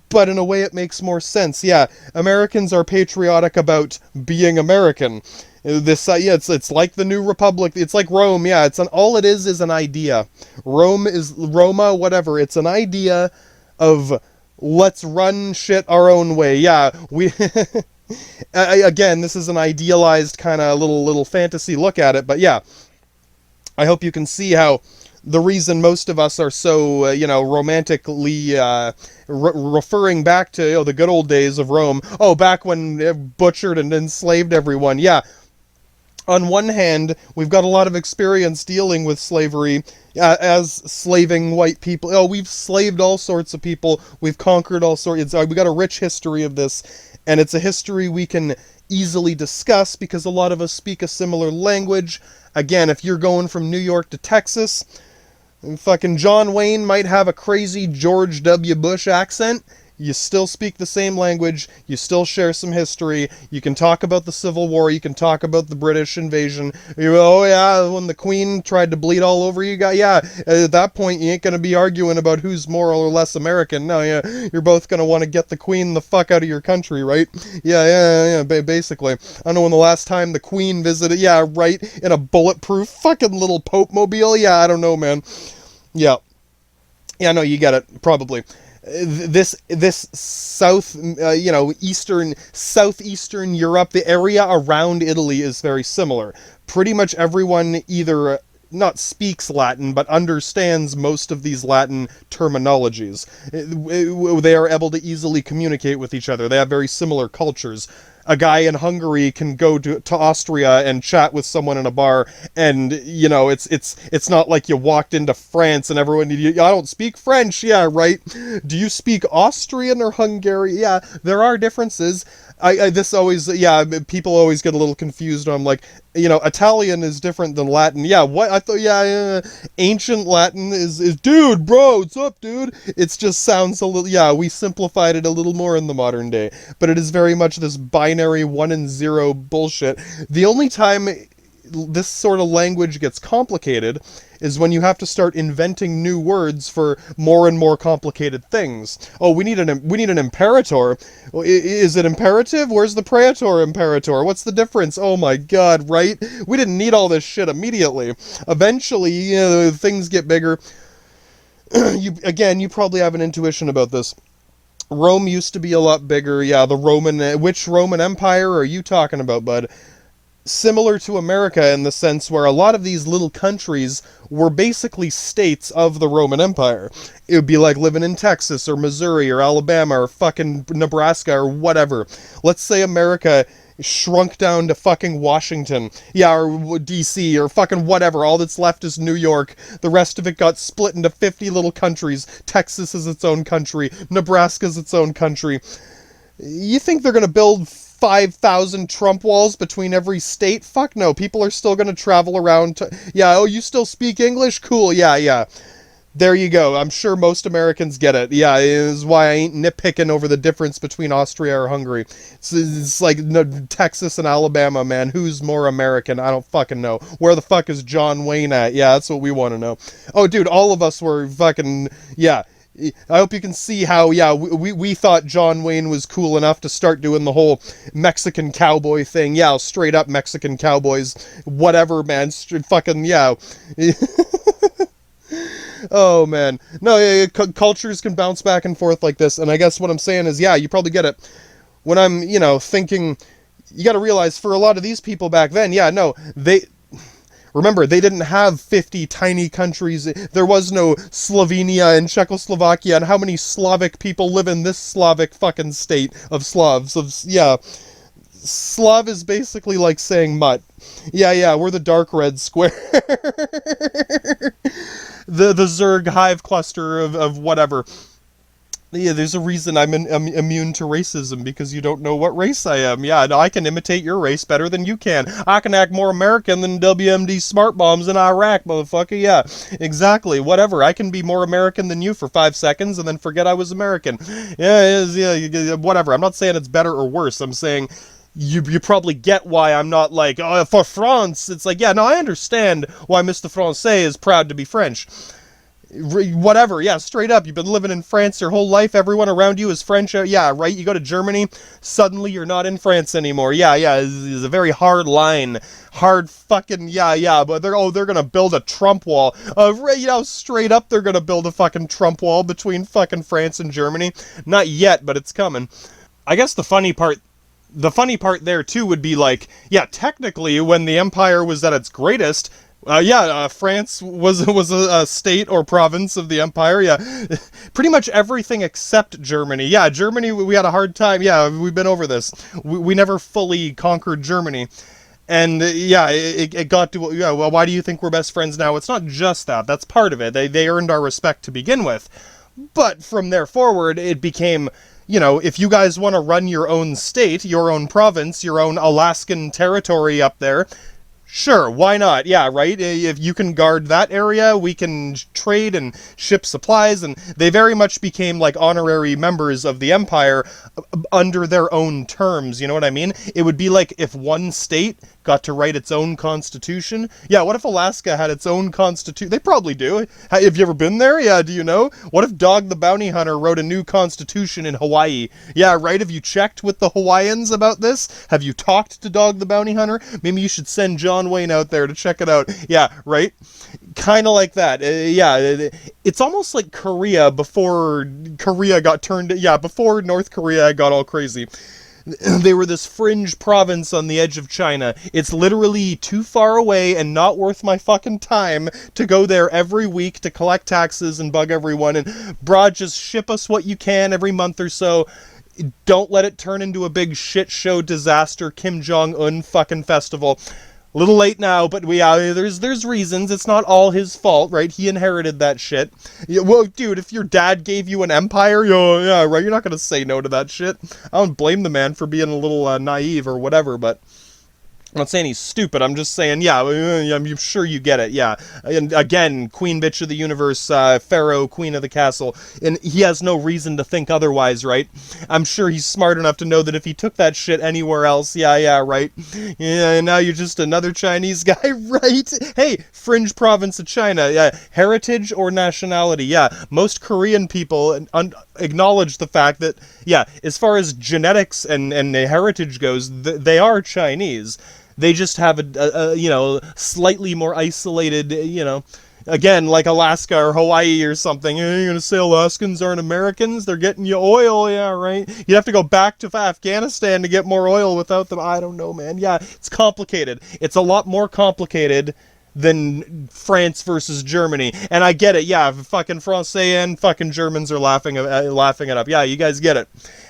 but in a way it makes more sense. Yeah, Americans are patriotic about being American. It's like the New Republic. It's like Rome. Yeah, all it is an idea. Rome is Roma, whatever. It's an idea of let's run shit our own way. Yeah, we. Again, this is an idealized kind of little fantasy look at it, but yeah, I hope you can see how the reason most of us are so romantically referring back to the good old days of Rome. Oh, back when they butchered and enslaved everyone. Yeah. On one hand, we've got a lot of experience dealing with slavery as slaving white people. Oh, we've slaved all sorts of people. We've conquered all sorts. We've got a rich history of this, and it's a history we can easily discuss because a lot of us speak a similar language. Again, if you're going from New York to Texas, fucking John Wayne might have a crazy George W. Bush accent. You still speak the same language, you still share some history, you can talk about the Civil War, you can talk about the British invasion. Oh yeah, when the Queen tried to bleed all over you, at that point you ain't gonna be arguing about who's more or less American. No, yeah, you're both gonna want to get the Queen the fuck out of your country, right? Yeah, basically. I don't know when the last time the Queen visited, yeah, right, in a bulletproof fucking little Pope mobile, yeah, I don't know, man. Yeah, no, you get it, probably. This southeastern Europe, the area around Italy is very similar. Pretty much everyone either not speaks Latin, but understands most of these Latin terminologies. They are able to easily communicate with each other. They have very similar cultures. A guy in Hungary can go to Austria and chat with someone in a bar, and it's not like you walked into France and everyone, I don't speak French, yeah, right? Do you speak Austrian or Hungarian? Yeah, there are differences. People always get a little confused. I'm like, Italian is different than Latin. Yeah, what? I thought, ancient Latin is, dude, bro, what's up, dude? It just sounds a little, we simplified it a little more in the modern day. But it is very much this binary 1 and 0 bullshit. The only time this sort of language gets complicated is when you have to start inventing new words for more and more complicated things. Oh, we need an imperator. Is it imperative? Where's the praetor imperator? What's the difference? Oh my god, right? We didn't need all this shit immediately. Eventually, things get bigger. You probably have an intuition about this. Rome used to be a lot bigger. Yeah, which Roman Empire are you talking about, bud? Similar to America in the sense where a lot of these little countries were basically states of the Roman Empire. It would be like living in Texas or Missouri or Alabama or fucking Nebraska or whatever. Let's say America shrunk down to fucking Washington. Yeah, or DC, or fucking whatever. All that's left is New York. The rest of it got split into 50 little countries. Texas is its own country. Nebraska's its own country. You think they're gonna build 5,000 Trump walls between every state? Fuck no. People are still gonna travel around yeah, oh, you still speak English? Cool, yeah. There you go. I'm sure most Americans get it. Yeah, it is why I ain't nitpicking over the difference between Austria or Hungary. It's like Texas and Alabama, man. Who's more American? I don't fucking know. Where the fuck is John Wayne at? Yeah, that's what we want to know. Oh, dude, all of us were fucking... Yeah. I hope you can see how, yeah, we thought John Wayne was cool enough to start doing the whole Mexican cowboy thing. Yeah, straight up Mexican cowboys. Whatever, man. Fucking, yeah. Oh, man. No, yeah, cultures can bounce back and forth like this, and I guess what I'm saying is, yeah, you probably get it. When I'm, thinking, you gotta realize, for a lot of these people back then, yeah, no, remember, they didn't have 50 tiny countries. There was no Slovenia and Czechoslovakia, and how many Slavic people live in this Slavic fucking state of Slavs? Yeah. Slav is basically like saying mutt. Yeah, we're the dark red square. the Zerg hive cluster of whatever. Yeah, there's a reason I'm immune to racism, because you don't know what race I am. Yeah, no, I can imitate your race better than you can. I can act more American than WMD smart bombs in Iraq, motherfucker. Yeah, exactly. Whatever. I can be more American than you for 5 seconds and then forget I was American. Yeah, whatever. I'm not saying it's better or worse. I'm saying... You probably get why I'm not like, oh, for France. It's like, yeah, no, I understand why Mr. Francais is proud to be French. Whatever, yeah, straight up. You've been living in France your whole life. Everyone around you is French. Yeah, right? You go to Germany, suddenly you're not in France anymore. Yeah, it's a very hard line. Hard fucking, yeah, but they're gonna build a Trump wall. Straight up, they're gonna build a fucking Trump wall between fucking France and Germany. Not yet, but it's coming. I guess the funny part there, too, would be like, yeah, technically, when the empire was at its greatest, France was a state or province of the empire, yeah. Pretty much everything except Germany. Yeah, Germany, we had a hard time. Yeah, we've been over this. We never fully conquered Germany. And, yeah, it got to, yeah, well, why do you think we're best friends now? It's not just that. That's part of it. They earned our respect to begin with. But from there forward, it became... if you guys want to run your own state, your own province, your own Alaskan territory up there, sure, why not? Yeah, right? If you can guard that area, we can trade and ship supplies, and they very much became like honorary members of the empire under their own terms, you know what I mean? It would be like if one state got to write its own constitution. Yeah, what if Alaska had its own constitution? They probably do. Have you ever been there? Yeah, do you know? What if Dog the Bounty Hunter wrote a new constitution in Hawaii? Yeah, right? Have you checked with the Hawaiians about this? Have you talked to Dog the Bounty Hunter? Maybe you should send John Wayne out there to check it out. Yeah, right? Kind of like that. It's almost like Korea before Korea got turned... Yeah, before North Korea got all crazy. They were this fringe province on the edge of China. It's literally too far away and not worth my fucking time to go there every week to collect taxes and bug everyone. And, brah, just ship us what you can every month or so. Don't let it turn into a big shit show disaster Kim Jong-un fucking festival. A little late now, but there's reasons. It's not all his fault, right? He inherited that shit. Yeah, well, dude, if your dad gave you an empire, yeah, right, you're not gonna say no to that shit. I don't blame the man for being a little naive or whatever, but... I'm not saying he's stupid, I'm just saying, yeah, I'm sure you get it, yeah. And again, Queen Bitch of the Universe, Pharaoh, Queen of the Castle, and he has no reason to think otherwise, right? I'm sure he's smart enough to know that if he took that shit anywhere else, yeah, right? Yeah, now you're just another Chinese guy, right? Hey, fringe province of China, yeah, heritage or nationality, yeah. Most Korean people acknowledge the fact that, yeah, as far as genetics and heritage goes, they are Chinese. They just have a slightly more isolated, again, like Alaska or Hawaii or something. You're going to say Alaskans aren't Americans? They're getting you oil, yeah, right? You'd have to go back to Afghanistan to get more oil without them. I don't know, man. Yeah, it's complicated. It's a lot more complicated than France versus Germany. And I get it, yeah, fucking Francais and fucking Germans are laughing it up. Yeah, you guys get it.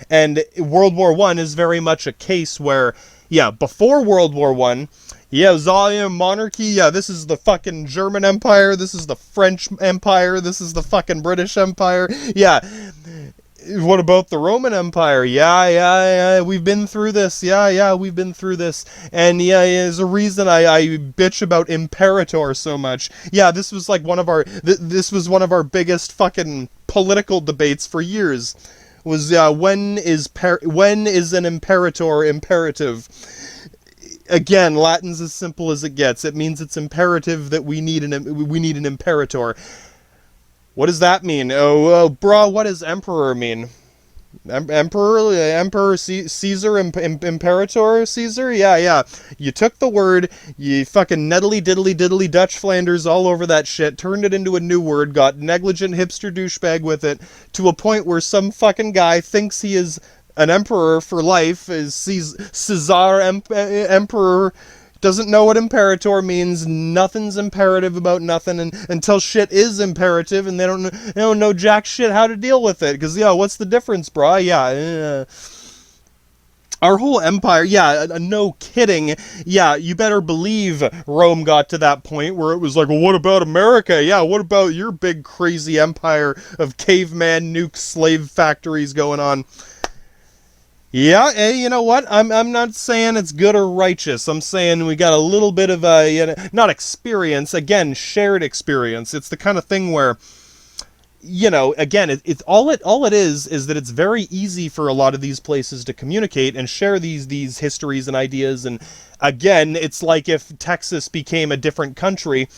And World War I is very much a case where Yeah, before World War One, yeah, it was all, monarchy. Yeah, this is the fucking German Empire. This is the French Empire. This is the fucking British Empire. Yeah. What about the Roman Empire? Yeah, we've been through this. Yeah, we've been through this. And yeah, there's a reason I bitch about Imperator so much. Yeah, this was like one of our, this was one of our biggest fucking political debates for years. Was when is an Imperator imperative? Again, Latin's as simple as it gets. It means it's imperative that we need an Imperator. What does that mean? Brah, what does emperor mean? Emperor, Caesar, Imperator, Caesar? Yeah. You took the word, you fucking diddly Dutch Flanders all over that shit, turned it into a new word, got negligent hipster douchebag with it, to a point where some fucking guy thinks he is an emperor for life, is Caesar Emperor, doesn't know what imperator means. Nothing's imperative about nothing, and until shit is imperative, and they don't know jack shit how to deal with it. Because what's the difference, brah? Yeah, our whole empire. Yeah, no kidding. Yeah, you better believe Rome got to that point where it was like, well, what about America? Yeah, what about your big crazy empire of caveman nuke slave factories going on? Yeah, hey, you know what? I'm not saying it's good or righteous. I'm saying we got a little bit of not experience, again, shared experience. It's the kind of thing where, again, it's all it is that it's very easy for a lot of these places to communicate and share these histories and ideas. And again, it's like if Texas became a different country.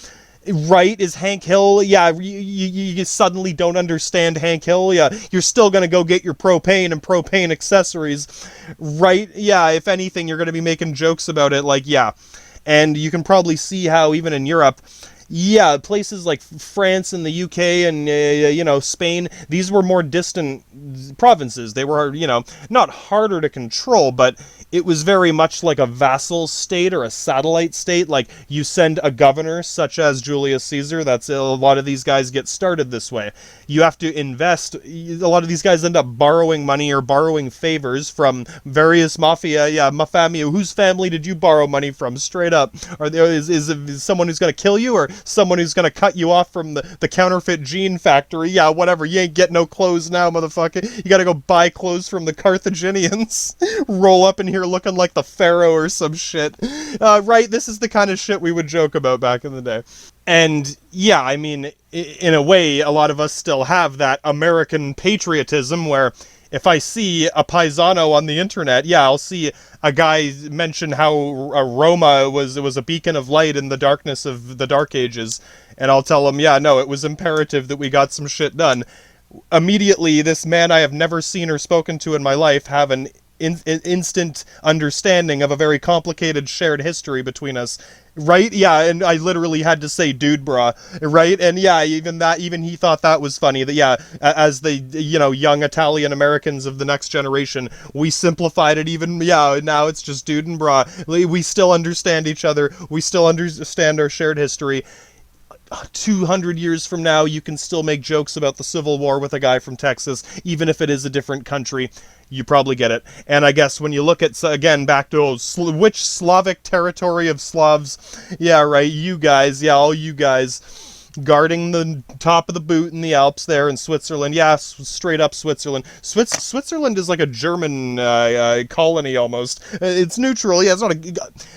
Right, is Hank Hill, yeah, you suddenly don't understand Hank Hill, yeah, you're still gonna go get your propane and propane accessories, right, yeah, if anything, you're gonna be making jokes about it, like, yeah, and you can probably see how even in Europe, yeah, places like France and the UK and, Spain, these were more distant provinces. They were, not harder to control, but it was very much like a vassal state or a satellite state. Like, you send a governor, such as Julius Caesar. That's a lot of these guys get started this way. You have to invest. A lot of these guys end up borrowing money or borrowing favors from various mafia. Yeah, mafia. Whose family did you borrow money from? Straight up. Is it someone who's going to kill you, or someone who's going to cut you off from the counterfeit jean factory? Yeah, whatever. You ain't get no clothes now, motherfucker. You got to go buy clothes from the Carthaginians. Roll up in here looking like the pharaoh or some shit. Right, this is the kind of shit we would joke about back in the day. And yeah, I mean, in a way, a lot of us still have that American patriotism where if I see a paisano on the internet, yeah, I'll see a guy mention how Roma was a beacon of light in the darkness of the Dark Ages, and I'll tell him, yeah, no, it was imperative that we got some shit done. Immediately, this man I have never seen or spoken to in my life have an instant understanding of a very complicated shared history between us, right? Yeah, and I literally had to say, dude, brah, right? And yeah, even he thought that was funny, that yeah, as the, young Italian Americans of the next generation, we simplified it even, yeah, now it's just dude and brah. We still understand each other, we still understand our shared history. 200 years from now, you can still make jokes about the Civil War with a guy from Texas, even if it is a different country. You probably get it. And I guess when you look at, again, back to which Slavic territory of Slavs, yeah, right, you guys, yeah, all you guys, guarding the top of the boot in the Alps there in Switzerland. Yeah, straight up Switzerland. Switzerland is like a German colony almost. It's neutral. Yeah, it's not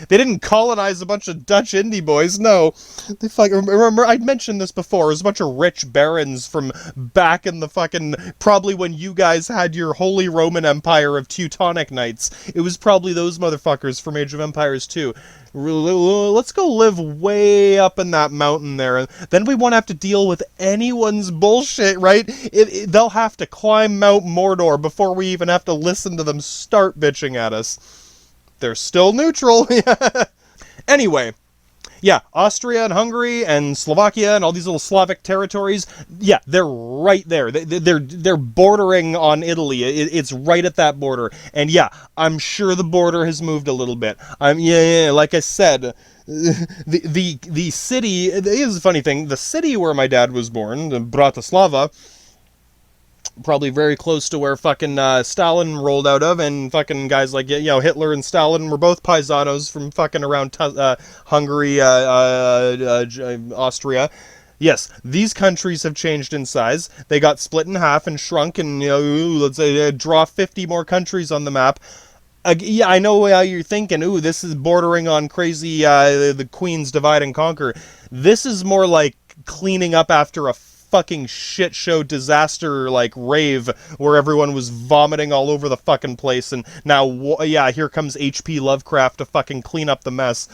they didn't colonize a bunch of Dutch indie boys. No, they remember I mentioned this before. It was a bunch of rich barons from back in the fucking, probably when you guys had your Holy Roman Empire of Teutonic Knights. It was probably those motherfuckers from Age of Empires 2. Let's go live way up in that mountain there. Then we won't have to deal with anyone's bullshit, right? They'll have to climb Mount Mordor before we even have to listen to them start bitching at us. They're still neutral. Anyway. Yeah, Austria and Hungary and Slovakia and all these little Slavic territories, yeah, they're right there. They're bordering on Italy. It's right at that border. And yeah, I'm sure the border has moved a little bit. Like I said, the city, it is a funny thing, the city where my dad was born, Bratislava, probably very close to where fucking Stalin rolled out of, and fucking guys like, Hitler and Stalin were both paisanos from fucking around Hungary, Austria. Yes, these countries have changed in size. They got split in half and shrunk, and, let's say, draw 50 more countries on the map. Yeah, I know how you're thinking, this is bordering on crazy, the Queen's divide and conquer. This is more like cleaning up after a fucking shit show disaster, like, rave, where everyone was vomiting all over the fucking place, and now, here comes H.P. Lovecraft to fucking clean up the mess.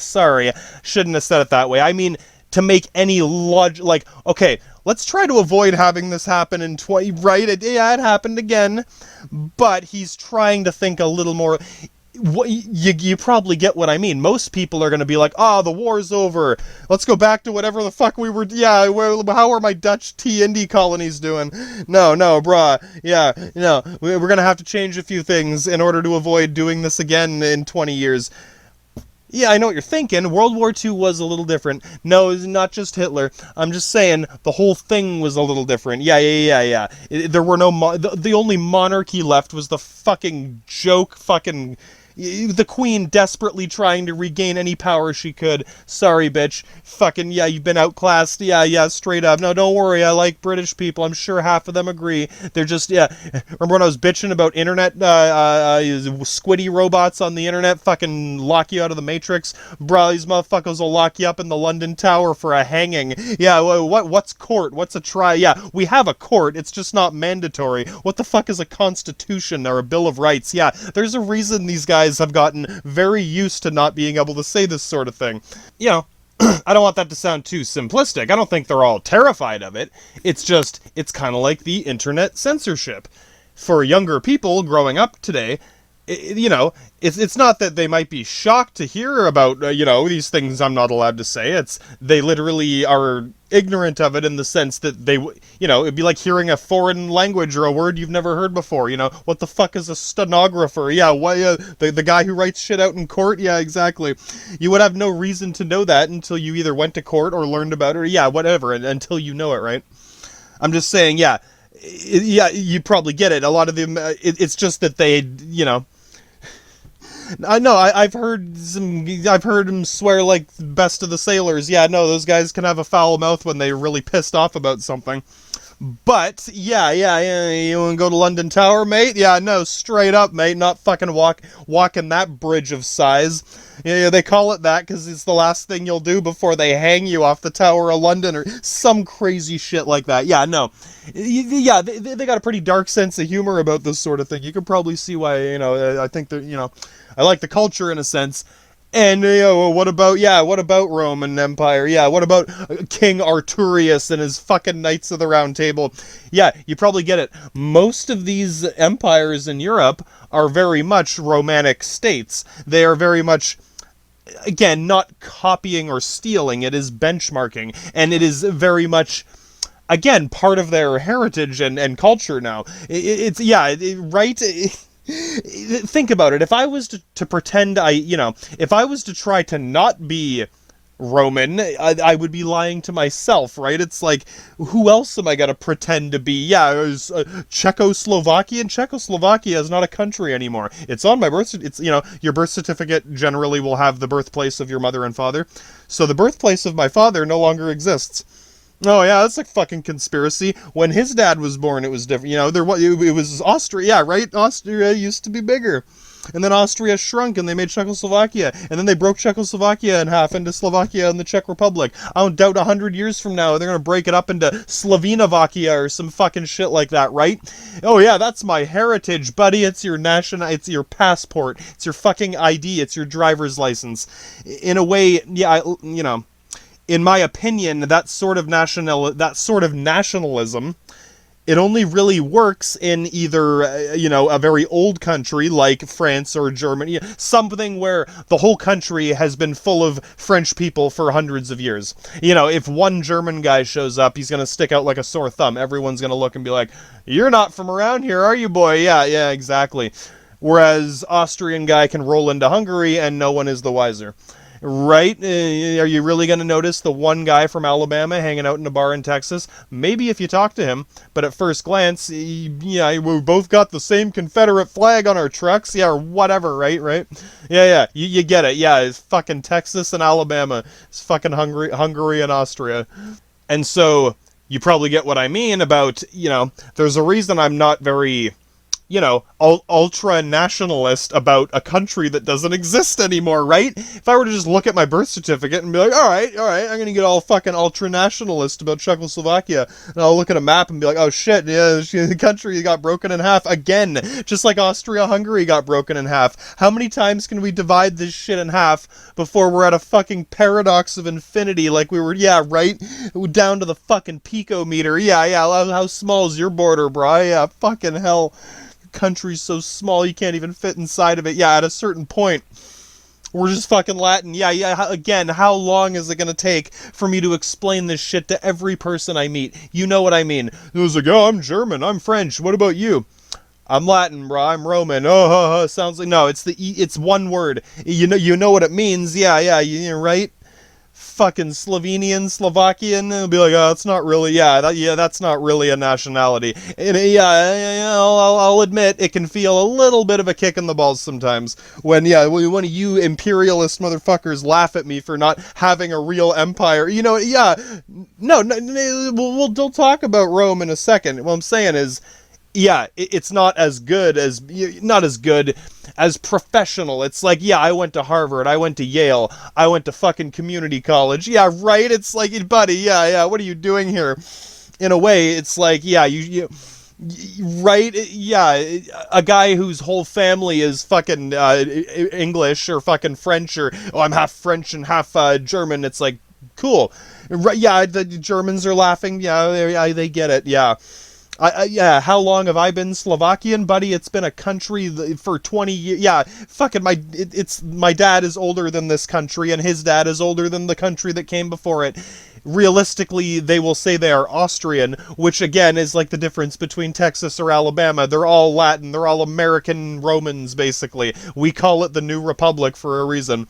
Sorry, shouldn't have said it that way. I mean, to make any like, okay, let's try to avoid having this happen in 20, right? It happened again, but he's trying to think a little more. You probably get what I mean. Most people are going to be like, the war's over. Let's go back to whatever the fuck we were. Yeah, how are my Dutch T-Indie colonies doing? No, brah. Yeah, we're going to have to change a few things in order to avoid doing this again in 20 years. Yeah, I know what you're thinking. World War II was a little different. No, it's not just Hitler. I'm just saying the whole thing was a little different. Yeah. There were no... the only monarchy left was the fucking joke fucking... The Queen desperately trying to regain any power she could. Sorry, bitch. Fucking, you've been outclassed. Yeah, straight up. No, don't worry. I like British people. I'm sure half of them agree. They're just, Remember when I was bitching about internet, squiddy robots on the internet fucking lock you out of the Matrix? Bro, these motherfuckers will lock you up in the London Tower for a hanging. Yeah, what's court? What's a trial? Yeah, we have a court. It's just not mandatory. What the fuck is a constitution or a Bill of Rights? Yeah, there's a reason these guys have gotten very used to not being able to say this sort of thing. I don't want that to sound too simplistic. I don't think they're all terrified of it. It's just, it's kind of like the internet censorship. For younger people growing up today, it's not that they might be shocked to hear about, these things I'm not allowed to say. It's, they literally are ignorant of it in the sense that they, it'd be like hearing a foreign language or a word you've never heard before. What the fuck is a stenographer? Yeah, the guy who writes shit out in court? Yeah, exactly. You would have no reason to know that until you either went to court or learned about it, or whatever, until you know it, right? I'm just saying, you probably get it. A lot of them, it's just that they, I know, I've heard him swear like the best of the sailors. Yeah, no, those guys can have a foul mouth when they're really pissed off about something. But, you wanna go to London Tower, mate? Yeah, no, straight up, mate, not fucking walking that bridge of size. Yeah, they call it that because it's the last thing you'll do before they hang you off the Tower of London or some crazy shit like that. Yeah, no. Yeah, they got a pretty dark sense of humor about this sort of thing. You can probably see why, I think that, I like the culture in a sense. And, what about Roman Empire? Yeah, what about King Arturius and his fucking Knights of the Round Table? Yeah, you probably get it. Most of these empires in Europe are very much Romanic states. They are very much, again, not copying or stealing. It is benchmarking. And it is very much, again, part of their heritage and culture now. Right? Think about it. If I was to pretend if I was to try to not be Roman, I would be lying to myself, right? It's like, who else am I gonna pretend to be? Yeah, it was Czechoslovakia. Czechoslovakia is not a country anymore. It's on my birth. It's your birth certificate generally will have the birthplace of your mother and father. So the birthplace of my father no longer exists. Oh yeah, that's a fucking conspiracy. When his dad was born, it was different. It was Austria, yeah, right? Austria used to be bigger. And then Austria shrunk and they made Czechoslovakia. And then they broke Czechoslovakia in half into Slovakia and the Czech Republic. I don't doubt 100 years from now they're going to break it up into Slovenovakia or some fucking shit like that, right? Oh yeah, that's my heritage, buddy. It's your it's your passport. It's your fucking ID. It's your driver's license. In a way, yeah, in my opinion, that sort of nationalism, it only really works in either, a very old country like France or Germany, something where the whole country has been full of French people for hundreds of years. If one German guy shows up, he's going to stick out like a sore thumb. Everyone's going to look and be like, you're not from around here, are you, boy? Yeah, exactly. Whereas Austrian guy can roll into Hungary and no one is the wiser. Right? Are you really going to notice the one guy from Alabama hanging out in a bar in Texas? Maybe if you talk to him, but at first glance, yeah, we both got the same Confederate flag on our trucks, yeah, or whatever, right? Yeah, you get it, yeah, it's fucking Texas and Alabama, it's fucking Hungary and Austria. And so, you probably get what I mean about, there's a reason I'm not very, ultra-nationalist about a country that doesn't exist anymore, right? If I were to just look at my birth certificate and be like, alright, I'm gonna get all fucking ultra-nationalist about Czechoslovakia, and I'll look at a map and be like, oh shit, yeah, the country got broken in half again, just like Austria-Hungary got broken in half. How many times can we divide this shit in half before we're at a fucking paradox of infinity, like we were, yeah, right? Down to the fucking picometer, yeah, how small is your border, bro? Yeah, fucking hell. Country's so small you can't even fit inside of it. Yeah, at a certain point, we're just fucking Latin. Yeah, again, how long is it gonna take for me to explain this shit to every person I meet? You know what I mean. It was like, oh, I'm German, I'm French, what about you? I'm Latin, bro, I'm Roman. Oh, sounds like, no, it's one word. You know what it means, yeah, you're right? Fucking Slovenian, Slovakian, they'll be like, oh, it's not really, that's not really a nationality. And I'll admit, it can feel a little bit of a kick in the balls sometimes when one of you imperialist motherfuckers laugh at me for not having a real empire. No, we'll talk about Rome in a second. What I'm saying is, yeah, it's not as good as professional. It's like, yeah, I went to Harvard, I went to Yale, I went to fucking community college. Yeah, right? It's like, buddy, yeah, what are you doing here? In a way, it's like, yeah, you right? Yeah, a guy whose whole family is fucking English or fucking French, or, oh, I'm half French and half German. It's like, cool. Right, yeah, the Germans are laughing. Yeah, they get it, yeah. How long have I been Slovakian, buddy? It's been a country for 20 years. Yeah, fucking my dad is older than this country, and his dad is older than the country that came before it. Realistically, they will say they are Austrian, which again is like the difference between Texas or Alabama. They're all Latin, they're all American Romans, basically. We call it the New Republic for a reason.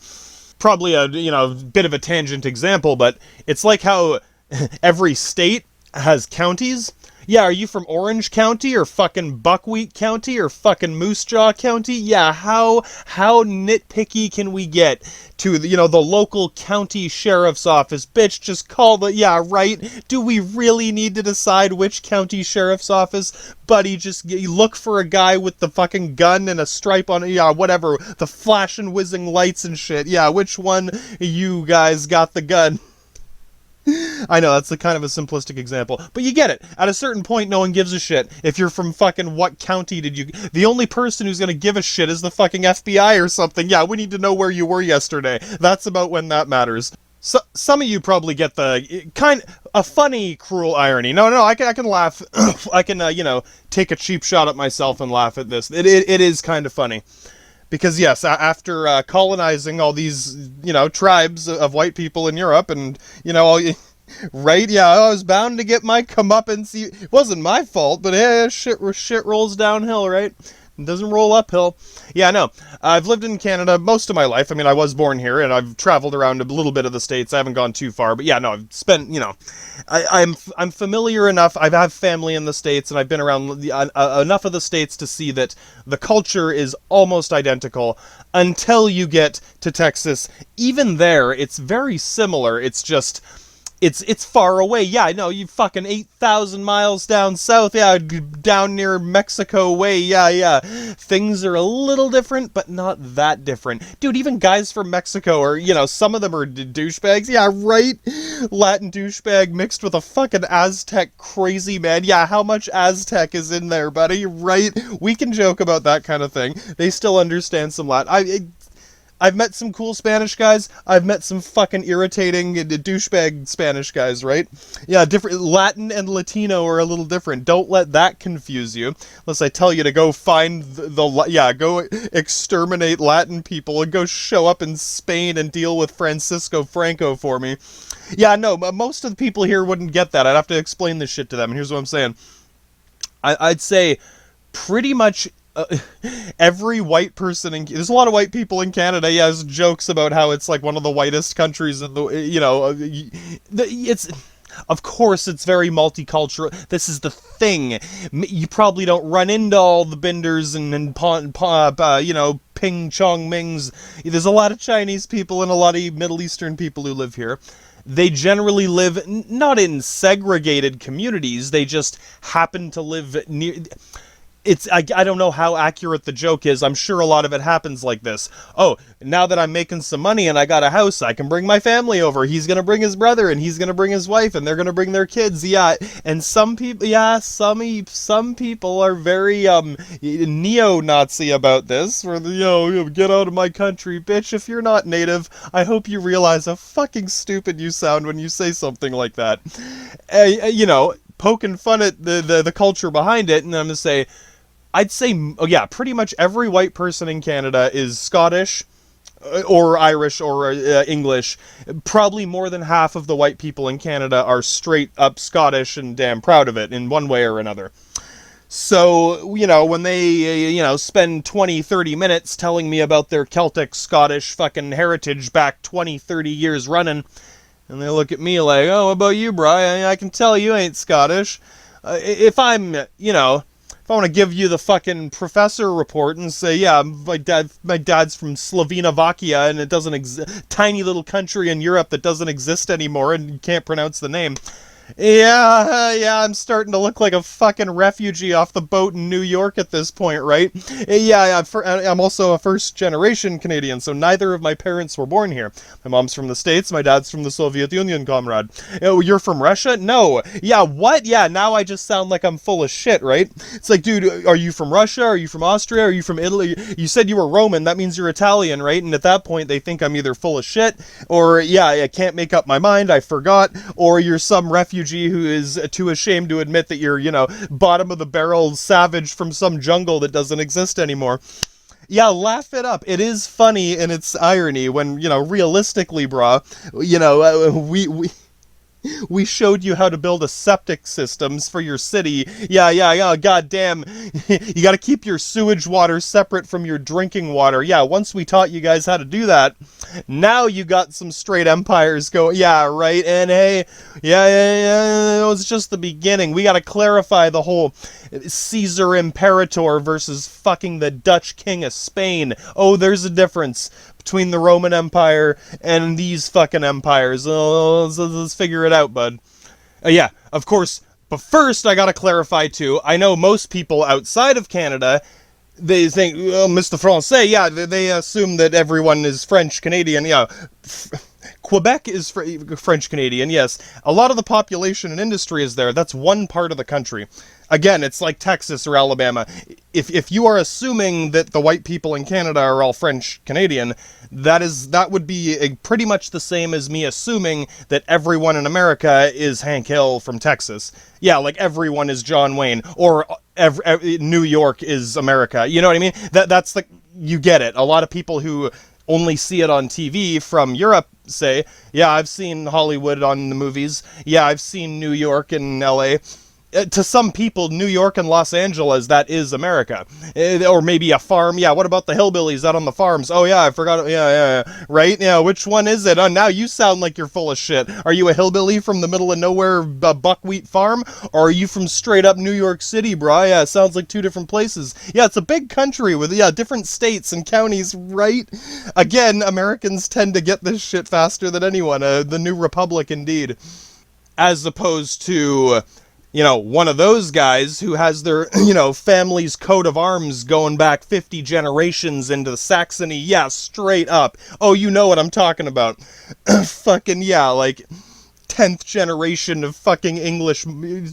Probably a, bit of a tangent example, but it's like how every state has counties. Yeah, are you from Orange County or fucking Buckwheat County or fucking Moose Jaw County? Yeah, how nitpicky can we get to the local county sheriff's office? Bitch, just call the, yeah, right? Do we really need to decide which county sheriff's office? Buddy, just look for a guy with the fucking gun and a stripe on it, yeah, whatever, the flashing whizzing lights and shit. Yeah, which one you guys got the gun? I know, that's kind of a simplistic example, but you get it. At a certain point, no one gives a shit. If you're from fucking what county did you... The only person who's gonna give a shit is the fucking FBI or something. Yeah, we need to know where you were yesterday. That's about when that matters. So, some of you probably get the a funny, cruel irony. No, I can laugh. I can, take a cheap shot at myself and laugh at this. It is kind of funny. Because, yes, after colonizing all these, tribes of white people in Europe and, right? Yeah, I was bound to get my comeuppance. It wasn't my fault, but hey, shit rolls downhill, right? It doesn't roll uphill. Yeah, no. I've lived in Canada most of my life. I mean, I was born here, and I've traveled around a little bit of the States. I haven't gone too far, but yeah, no, I've spent, I'm familiar enough. I have family in the States, and I've been around enough of the States to see that the culture is almost identical until you get to Texas. Even there, it's very similar. It's just... It's far away. Yeah, I know, you fucking 8,000 miles down south. Yeah, down near Mexico way. Yeah. Things are a little different, but not that different. Dude, even guys from Mexico are, some of them are douchebags. Yeah, right? Latin douchebag mixed with a fucking Aztec crazy man. Yeah, how much Aztec is in there, buddy? Right? We can joke about that kind of thing. They still understand some Latin. I've met some cool Spanish guys. I've met some fucking irritating douchebag Spanish guys, right? Yeah, different. Latin and Latino are a little different. Don't let that confuse you. Unless I tell you to go find go exterminate Latin people and go show up in Spain and deal with Francisco Franco for me. Yeah, no, most of the people here wouldn't get that. I'd have to explain this shit to them. And here's what I'm saying. I'd say pretty much every white person there's a lot of white people in Canada. Yeah, there's jokes about how it's like one of the whitest countries in the, it's, of course, it's very multicultural. This is the thing. You probably don't run into all the Binders and Ping Chong Mings. There's a lot of Chinese people and a lot of Middle Eastern people who live here. They generally live not in segregated communities. They just happen to live near. I don't know how accurate the joke is. I'm sure a lot of it happens like this. Oh, now that I'm making some money and I got a house, I can bring my family over. He's going to bring his brother and he's going to bring his wife and they're going to bring their kids. Yeah. And some people, some people are very neo-Nazi about this. Where, get out of my country, bitch. If you're not native, I hope you realize how fucking stupid you sound when you say something like that. Poking fun at the culture behind it, and I'm going to say, I'd say, pretty much every white person in Canada is Scottish, or Irish, or English. Probably more than half of the white people in Canada are straight up Scottish and damn proud of it in one way or another. So, when they, spend 20, 30 minutes telling me about their Celtic, Scottish fucking heritage back 20, 30 years running, and they look at me like, oh, what about you, bro? I can tell you ain't Scottish. If I'm, if I want to give you the fucking professor report and say, yeah, my dad's from Slovenovakia and it doesn't exist, tiny little country in Europe that doesn't exist anymore and you can't pronounce the name. Yeah, I'm starting to look like a fucking refugee off the boat in New York at this point, right? Yeah, I'm also a first-generation Canadian, so neither of my parents were born here. My mom's from the States, my dad's from the Soviet Union, comrade. You're from Russia? No. Yeah, what? Yeah, now I just sound like I'm full of shit, right? It's like, dude, are you from Russia? Are you from Austria? Are you from Italy? You said you were Roman, that means you're Italian, right? And at that point, they think I'm either full of shit, or, yeah, I can't make up my mind, I forgot, or you're some refugee who is too ashamed to admit that you're, bottom of the barrel savage from some jungle that doesn't exist anymore. Yeah, laugh it up. It is funny in its irony when, realistically, brah, we showed you how to build a septic systems for your city. Yeah, goddamn. You gotta keep your sewage water separate from your drinking water. Yeah, once we taught you guys how to do that, now you got some straight empires going. Yeah, right, and hey, yeah, it was just the beginning. We gotta clarify the whole Caesar Imperator versus fucking the Dutch King of Spain. Oh, there's a difference between the Roman Empire and these fucking empires. Let's figure it out, bud. Yeah, of course. But first, I gotta clarify, too. I know most people outside of Canada, they think, oh, Mr. Francais, yeah, they assume that everyone is French-Canadian, yeah. Quebec is French-Canadian, yes. A lot of the population and industry is there. That's one part of the country. Again, it's like Texas or Alabama. If you are assuming that the white people in Canada are all French-Canadian, that would be pretty much the same as me assuming that everyone in America is Hank Hill from Texas. Yeah, like everyone is John Wayne, or New York is America. You know what I mean? That's you get it. A lot of people who only see it on TV from Europe say, yeah, I've seen Hollywood on the movies. Yeah, I've seen New York and LA. To some people, New York and Los Angeles, that is America. Or maybe a farm. Yeah, what about the hillbillies out on the farms? Oh, yeah, I forgot. Yeah, right? Yeah, which one is it? Oh, now you sound like you're full of shit. Are you a hillbilly from the middle of nowhere buckwheat farm? Or are you from straight up New York City, bro? Yeah, it sounds like two different places. Yeah, it's a big country with, different states and counties, right? Again, Americans tend to get this shit faster than anyone. The new republic, indeed. As opposed to one of those guys who has their, family's coat of arms going back 50 generations into Saxony. Yeah, straight up. Oh, you know what I'm talking about. Fucking, yeah, like 10th generation of fucking English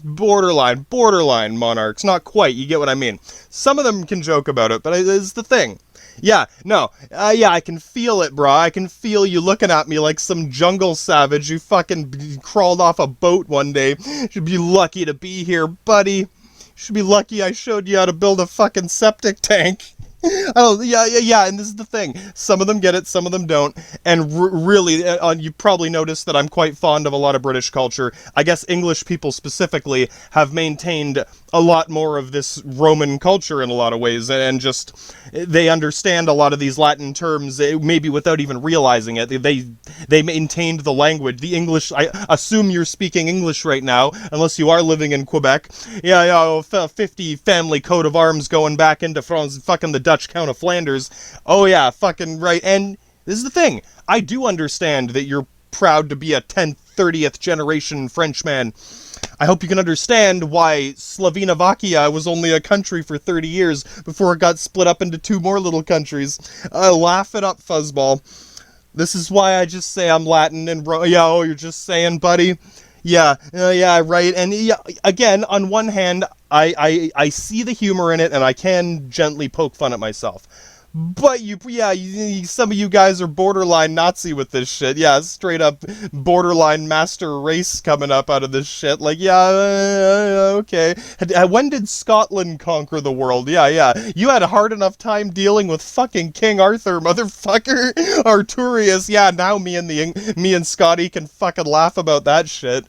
borderline monarchs. Not quite, you get what I mean. Some of them can joke about it, but it's the thing. Yeah, no, I can feel it, brah. I can feel you looking at me like some jungle savage who fucking crawled off a boat one day. Should be lucky to be here, buddy. Should be lucky I showed you how to build a fucking septic tank. Oh, yeah, and this is the thing. Some of them get it, some of them don't. And really, you probably noticed that I'm quite fond of a lot of British culture. I guess English people specifically have maintained a lot more of this Roman culture in a lot of ways, and just, they understand a lot of these Latin terms, maybe without even realizing it. They maintained the language. The English, I assume you're speaking English right now, unless you are living in Quebec. Yeah, 50 family coat of arms going back into France, fucking the Dutch Count of Flanders. Oh yeah, fucking right. And this is the thing. I do understand that you're proud to be a 10th, 30th generation Frenchman. I hope you can understand why Slovenovakia was only a country for 30 years before it got split up into 2 more little countries. Laugh it up, fuzzball. This is why I just say I'm Latin and you're just saying, buddy. Yeah, right. And yeah, again, on one hand, I see the humor in it, and I can gently poke fun at myself. But some of you guys are borderline Nazi with this shit. Yeah, straight up borderline master race coming up out of this shit. Like, okay. When did Scotland conquer the world? Yeah. You had a hard enough time dealing with fucking King Arthur, motherfucker. Arturius. Yeah, now me and Scotty can fucking laugh about that shit.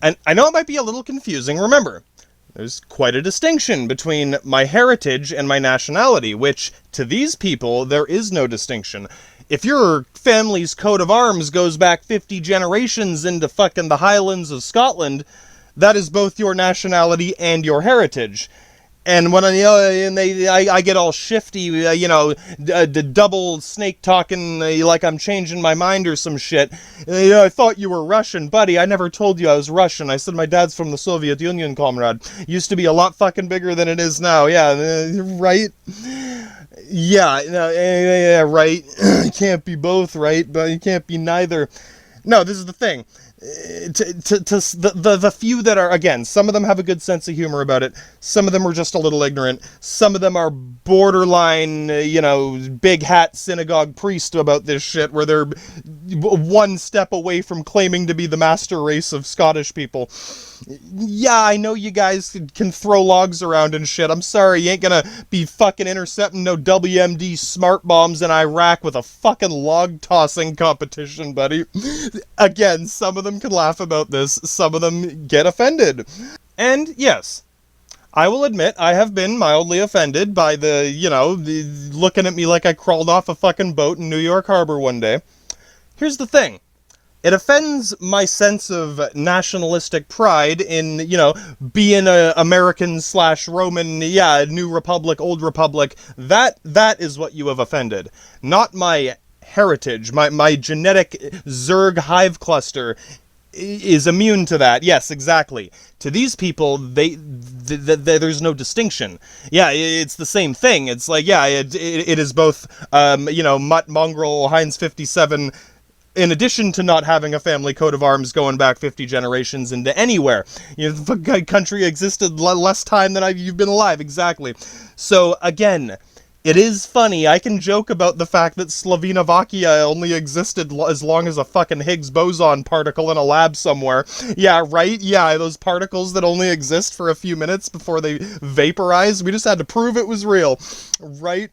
And I know it might be a little confusing. Remember, there's quite a distinction between my heritage and my nationality, which, to these people, there is no distinction. If your family's coat of arms goes back 50 generations into fucking the Highlands of Scotland, that is both your nationality and your heritage. And when I get all shifty, the double snake talking like I'm changing my mind or some shit. I thought you were Russian, buddy. I never told you I was Russian. I said my dad's from the Soviet Union, comrade. Used to be a lot fucking bigger than it is now. Yeah, right. Yeah, right. You can't be both, right? But you can't be neither. No, this is the thing. The few that are, again, some of them have a good sense of humor about it. Some of them are just a little ignorant. Some of them are borderline, big hat synagogue priest about this shit, where they're one step away from claiming to be the master race of Scottish people. Yeah, I know you guys can throw logs around and shit. I'm sorry, you ain't gonna be fucking intercepting no WMD smart bombs in Iraq with a fucking log tossing competition, buddy. Again, some of them can laugh about this, some of them get offended. And yes, I will admit I have been mildly offended by the looking at me like I crawled off a fucking boat in New York Harbor one day. Here's the thing. It offends my sense of nationalistic pride in, being a American/Roman, New Republic, Old Republic. That is what you have offended. Not my heritage. My genetic Zerg hive cluster is immune to that. Yes, exactly. To these people, there's no distinction. Yeah, it's the same thing. It's like, it is both, Mutt, Mongrel, Heinz 57, in addition to not having a family coat of arms going back 50 generations into anywhere. The country existed less time than you've been alive, exactly. So, again, it is funny. I can joke about the fact that Slovenovakia only existed as long as a fucking Higgs boson particle in a lab somewhere. Yeah, right? Yeah, those particles that only exist for a few minutes before they vaporize. We just had to prove it was real. Right?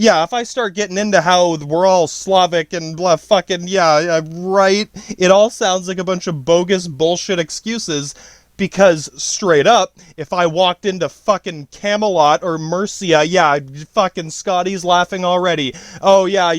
Yeah, if I start getting into how we're all Slavic and blah, fucking, right, it all sounds like a bunch of bogus bullshit excuses, because, straight up, if I walked into fucking Camelot or Mercia, fucking Scotty's laughing already. Oh, yeah,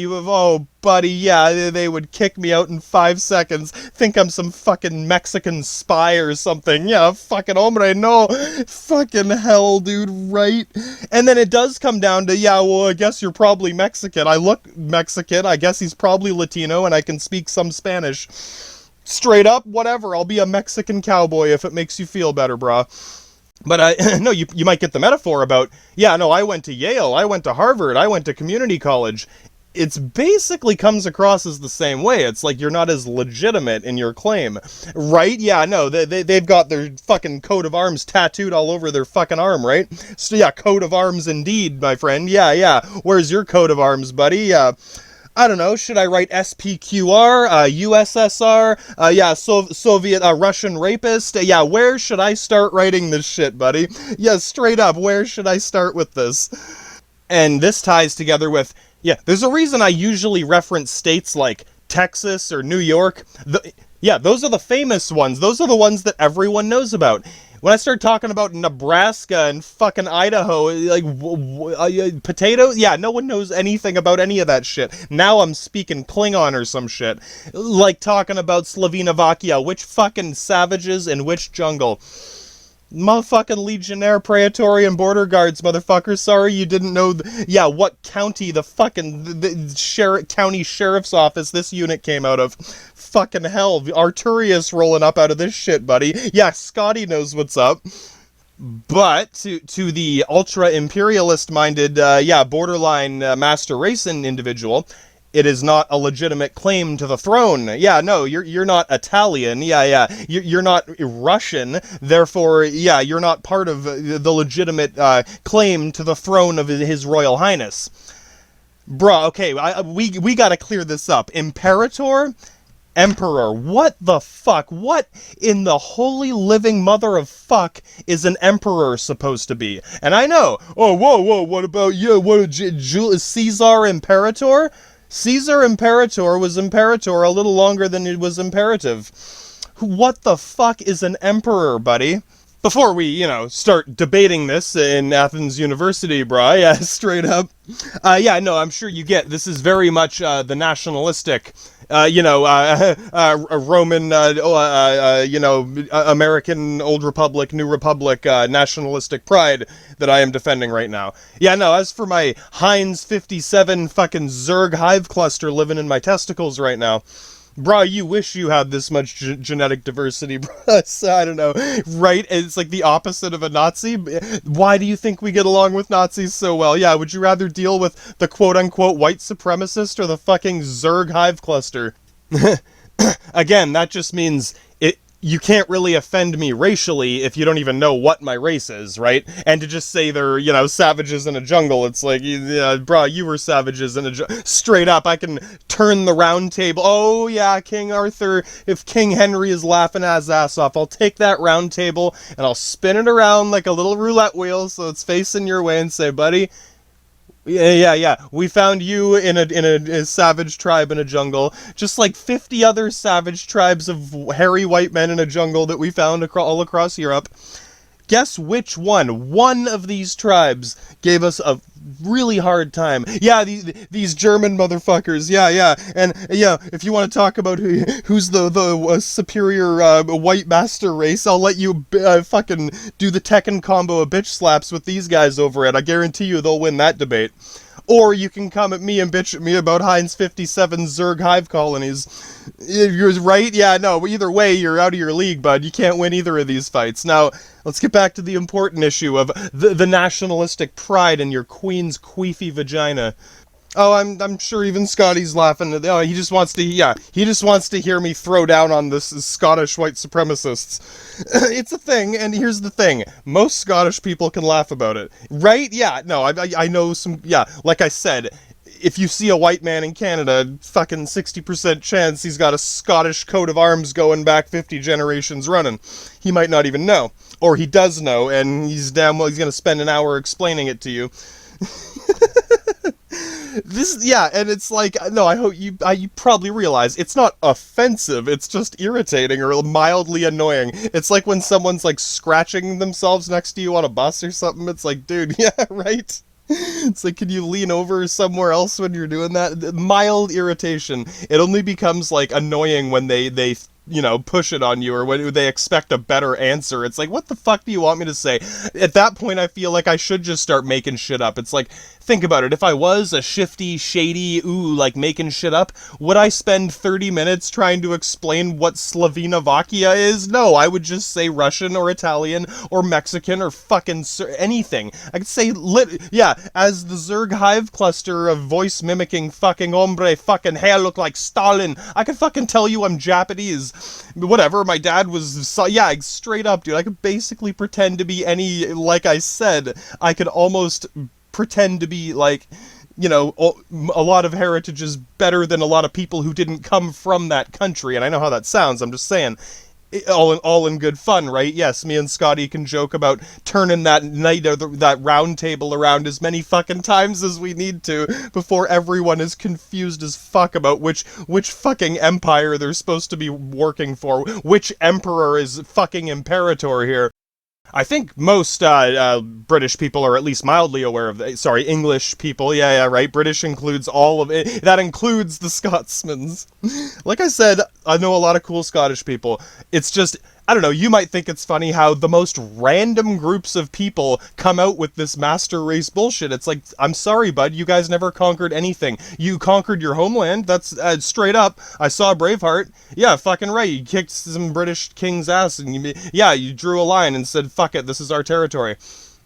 buddy, they would kick me out in 5 seconds, think I'm some fucking Mexican spy or something. Yeah, fucking hombre, no. Fucking hell, dude, right? And then it does come down to, I guess you're probably Mexican. I look Mexican, I guess he's probably Latino, and I can speak some Spanish. Straight up, whatever, I'll be a Mexican cowboy if it makes you feel better, brah. But, no, you might get the metaphor about, I went to Yale, I went to Harvard, I went to community college. It's basically comes across as the same way. It's like you're not as legitimate in your claim. Right? Yeah, no, they've got their fucking coat of arms tattooed all over their fucking arm, right? So, coat of arms indeed, my friend. Yeah. Where's your coat of arms, buddy? Yeah. I don't know, should I write SPQR, USSR, Soviet, Russian rapist? Yeah, where should I start writing this shit, buddy? Yeah, straight up, where should I start with this? And this ties together with, yeah, there's a reason I usually reference states like Texas or New York. Yeah, those are the famous ones. Those are the ones that everyone knows about. When I start talking about Nebraska and fucking Idaho, like, potatoes, yeah, no one knows anything about any of that shit. Now I'm speaking Klingon or some shit. Like talking about Slovenovakia, which fucking savages in which jungle. Motherfucking Legionnaire, Praetorian Border Guards, motherfucker. Sorry you didn't know, what county the county sheriff's office this unit came out of. Fucking hell, Arturius rolling up out of this shit, buddy. Yeah, Scotty knows what's up. But to the ultra-imperialist-minded, borderline master racing individual, it is not a legitimate claim to the throne. Yeah, no, you're not Italian. You're not Russian. Therefore, you're not part of the legitimate claim to the throne of His Royal Highness. Bruh, okay, we gotta clear this up. Imperator? Emperor. What the fuck? What in the holy living mother of fuck is an emperor supposed to be? And I know, whoa, what about you? Caesar Imperator? Caesar Imperator was Imperator a little longer than it was imperative. What the fuck is an emperor, buddy? Before we, start debating this in Athens University, brah, yeah, straight up. I'm sure you get, this is very much the nationalistic, Roman, American Old Republic, New Republic, nationalistic pride that I am defending right now. Yeah, no, as for my Heinz 57 fucking Zerg hive cluster living in my testicles right now, brah, you wish you had this much genetic diversity, brah. So, I don't know, right? It's like the opposite of a Nazi. Why do you think we get along with Nazis so well? Yeah, would you rather deal with the quote-unquote white supremacist or the fucking Zerg hive cluster? Again, that just means you can't really offend me racially if you don't even know what my race is, right? And to just say they're, savages in a jungle, it's like, brah, you were savages in a jungle. Straight up, I can turn the round table. Oh, yeah, King Arthur, if King Henry is laughing his ass off, I'll take that round table and I'll spin it around like a little roulette wheel so it's facing your way and say, buddy, yeah. We found you in a savage tribe in a jungle, just like 50 other savage tribes of hairy white men in a jungle that we found all across Europe. Guess which one? One of these tribes gave us a really hard time. Yeah, these German motherfuckers. Yeah. And if you want to talk about who's the superior white master race, I'll let you fucking do the Tekken combo of bitch slaps with these guys over it. I guarantee you they'll win that debate. Or you can come at me and bitch at me about Heinz 57 Zerg hive colonies. You're right? Yeah, no, either way, you're out of your league, bud. You can't win either of these fights. Now, let's get back to the important issue of the nationalistic pride in your queen's queefy vagina. Oh, I'm sure even Scotty's laughing. Oh, he just wants to hear me throw down on this Scottish white supremacists. It's a thing, and here's the thing. Most Scottish people can laugh about it. Right? Yeah, no, I know some, like I said, if you see a white man in Canada, fucking 60% chance he's got a Scottish coat of arms going back 50 generations running. He might not even know. Or he does know, and he's gonna spend an hour explaining it to you. And it's like, no, I hope you probably realize it's not offensive, it's just irritating or mildly annoying. It's like when someone's like scratching themselves next to you on a bus or something, it's like, dude, yeah, right? It's like, can you lean over somewhere else when you're doing that? Mild irritation. It only becomes like annoying when they push it on you, or when they expect a better answer. It's like, what the fuck do you want me to say? At that point, I feel like I should just start making shit up. It's like, think about it. If I was a shifty, shady, making shit up, would I spend 30 minutes trying to explain what Slovenovakia is? No, I would just say Russian or Italian or Mexican or fucking anything. I could say, as the Zerg hive cluster of voice mimicking fucking hombre fucking hair look like Stalin. I could fucking tell you I'm Japanese. Whatever, my dad was, straight up, dude. I could basically pretend to be like I said, I could almost pretend to be, like, a lot of heritage is better than a lot of people who didn't come from that country. And I know how that sounds. I'm just saying, all in good fun, right? Yes, me and Scotty can joke about turning that night or that round table around as many fucking times as we need to before everyone is confused as fuck about which fucking empire they're supposed to be working for, which emperor is fucking imperator here. I think most British people are at least mildly aware of English people. Yeah, right. British includes all of it. That includes the Scotsmans. Like I said, I know a lot of cool Scottish people. It's just, I don't know, you might think it's funny how the most random groups of people come out with this master race bullshit. It's like, I'm sorry, bud, you guys never conquered anything. You conquered your homeland, that's straight up. I saw Braveheart. Yeah, fucking right, you kicked some British king's ass, and you drew a line and said, fuck it, this is our territory.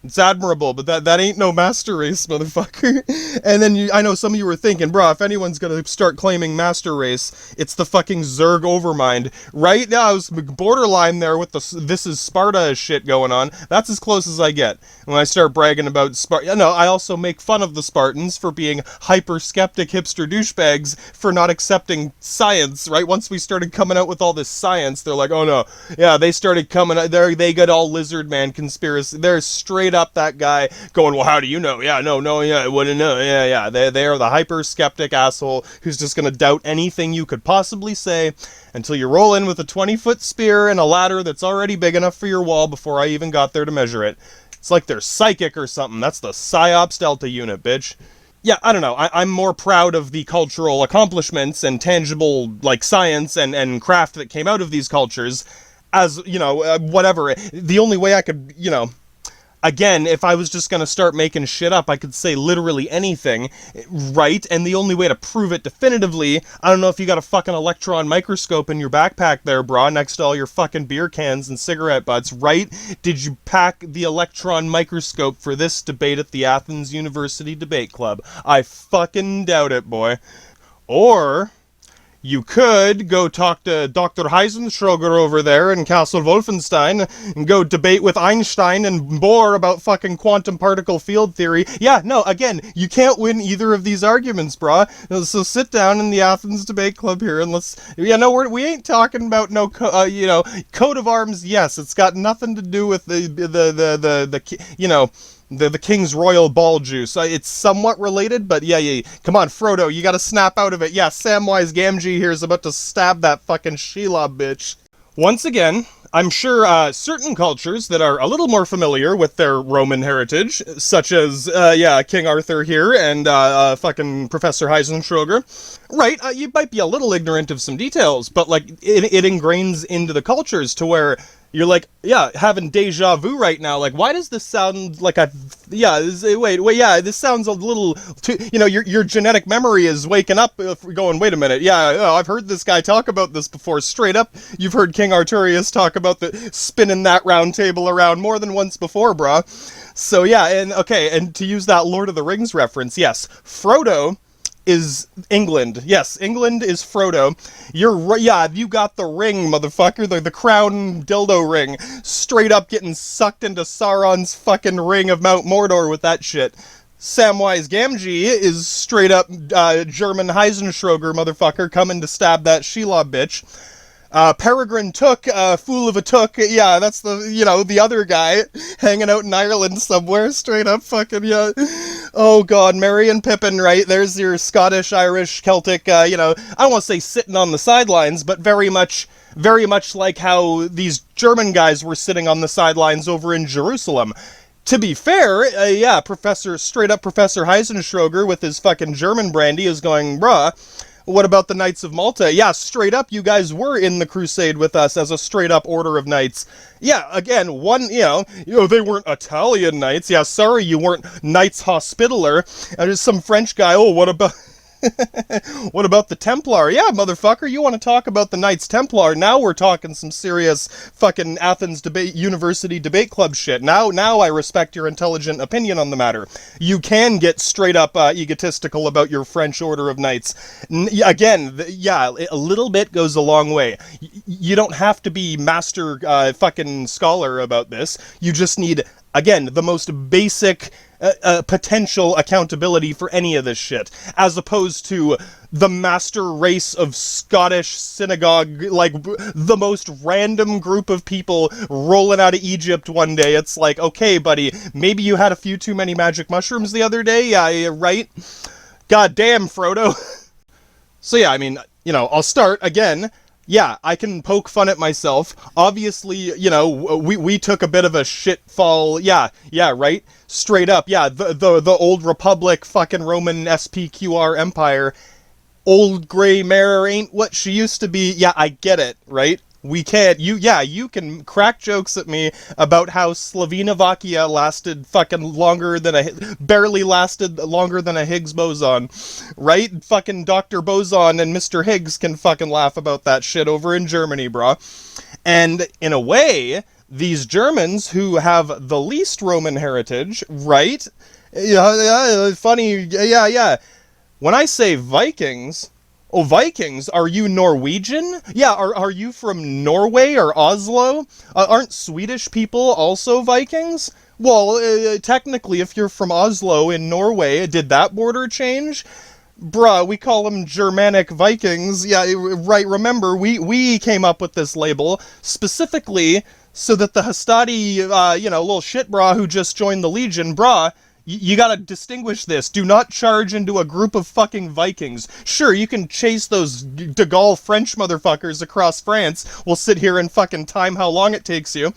It's admirable, but that ain't no master race, motherfucker. And then I know some of you were thinking, bro, if anyone's gonna start claiming master race, it's the fucking Zerg Overmind. Right now, I was borderline there with the this is Sparta shit going on. That's as close as I get. When I start bragging about Sparta, I also make fun of the Spartans for being hyper-skeptic hipster douchebags for not accepting science, right? Once we started coming out with all this science, they're like, oh no, yeah, they started coming out, they got all lizard man conspiracy, they're straight up that guy going, well, how do you know? Yeah, no, yeah, I wouldn't know. Yeah. They are the hyper-skeptic asshole who's just gonna doubt anything you could possibly say until you roll in with a 20-foot spear and a ladder that's already big enough for your wall before I even got there to measure it. It's like they're psychic or something. That's the PsyOps Delta unit, bitch. Yeah, I don't know. I'm more proud of the cultural accomplishments and tangible, like, science and craft that came out of these cultures as, whatever. The only way I could, again, if I was just going to start making shit up, I could say literally anything, right? And the only way to prove it definitively, I don't know if you got a fucking electron microscope in your backpack there, brah, next to all your fucking beer cans and cigarette butts, right? Did you pack the electron microscope for this debate at the Athens University Debate Club? I fucking doubt it, boy. Or you could go talk to Dr. Heisenschroger over there in Castle Wolfenstein and go debate with Einstein and Bohr about fucking quantum particle field theory. Yeah, no, again, you can't win either of these arguments, brah. So sit down in the Athens Debate Club here and we ain't talking about no, coat of arms. Yes, it's got nothing to do with the King's Royal Ball Juice. It's somewhat related, but yeah. Come on, Frodo, you gotta snap out of it. Yeah, Samwise Gamgee here is about to stab that fucking Shelob bitch. Once again, I'm sure certain cultures that are a little more familiar with their Roman heritage, such as, King Arthur here and fucking Professor Heisenschroger, right, you might be a little ignorant of some details, but, like, it ingrains into the cultures to where you're like, yeah, having deja vu right now. Like, why does this sound like this sounds a little too, your genetic memory is waking up going, wait a minute, yeah, I've heard this guy talk about this before. Straight up, you've heard King Arturius talk about the spinning that round table around more than once before, brah. So yeah, and to use that Lord of the Rings reference, yes, Frodo is England. Yes, England is Frodo. You're right. Yeah, you got the ring, motherfucker. The crown dildo ring. Straight up getting sucked into Sauron's fucking ring of Mount Mordor with that shit. Samwise Gamgee is straight up German Heisenschroger motherfucker coming to stab that Shelob bitch. Peregrine Took, Fool of a Took, yeah, that's the other guy hanging out in Ireland somewhere, straight up fucking, yeah. Oh god, Merry and Pippin, right? There's your Scottish, Irish, Celtic, I don't want to say sitting on the sidelines, but very much like how these German guys were sitting on the sidelines over in Jerusalem. To be fair, Professor Heisenschroger with his fucking German brandy is going, bruh, what about the Knights of Malta? Yeah, straight up, you guys were in the crusade with us as a straight up order of knights. Yeah, again, they weren't Italian knights. Yeah, sorry, you weren't Knights Hospitaller. And there's some French guy, what about what about the Templar? Yeah, motherfucker, you want to talk about the Knights Templar? Now we're talking some serious fucking Athens University Debate Club shit. Now I respect your intelligent opinion on the matter. You can get straight up egotistical about your French Order of Knights. Again, a little bit goes a long way. You don't have to be master fucking scholar about this. You just need again, the most basic potential accountability for any of this shit, as opposed to the master race of Scottish synagogue, like, the most random group of people rolling out of Egypt one day. It's like, okay, buddy, maybe you had a few too many magic mushrooms the other day, yeah, right? God damn, Frodo. So yeah, I mean, you know, I'll start again. Yeah, I can poke fun at myself. Obviously, you know, we took a bit of a shit fall. Yeah, right? Straight up, yeah, the old Republic fucking Roman SPQR Empire. Old gray mare ain't what she used to be. Yeah, I get it, right? We can't, you can crack jokes at me about how Slovenovakia lasted fucking barely lasted longer than a Higgs boson, right? Fucking Dr. Boson and Mr. Higgs can fucking laugh about that shit over in Germany, brah. And in a way, these Germans who have the least Roman heritage, right? Yeah, funny, yeah. When I say Vikings... Oh, Vikings? Are you Norwegian? Yeah, are you from Norway or Oslo? Aren't Swedish people also Vikings? Well, technically, if you're from Oslo in Norway, did that border change? Bruh, we call them Germanic Vikings. Yeah, right, remember, we came up with this label specifically so that the Hastati, little shit bra who just joined the Legion, brah, you gotta distinguish this. Do not charge into a group of fucking Vikings. Sure, you can chase those de Gaulle French motherfuckers across France. We'll sit here and fucking time how long it takes you.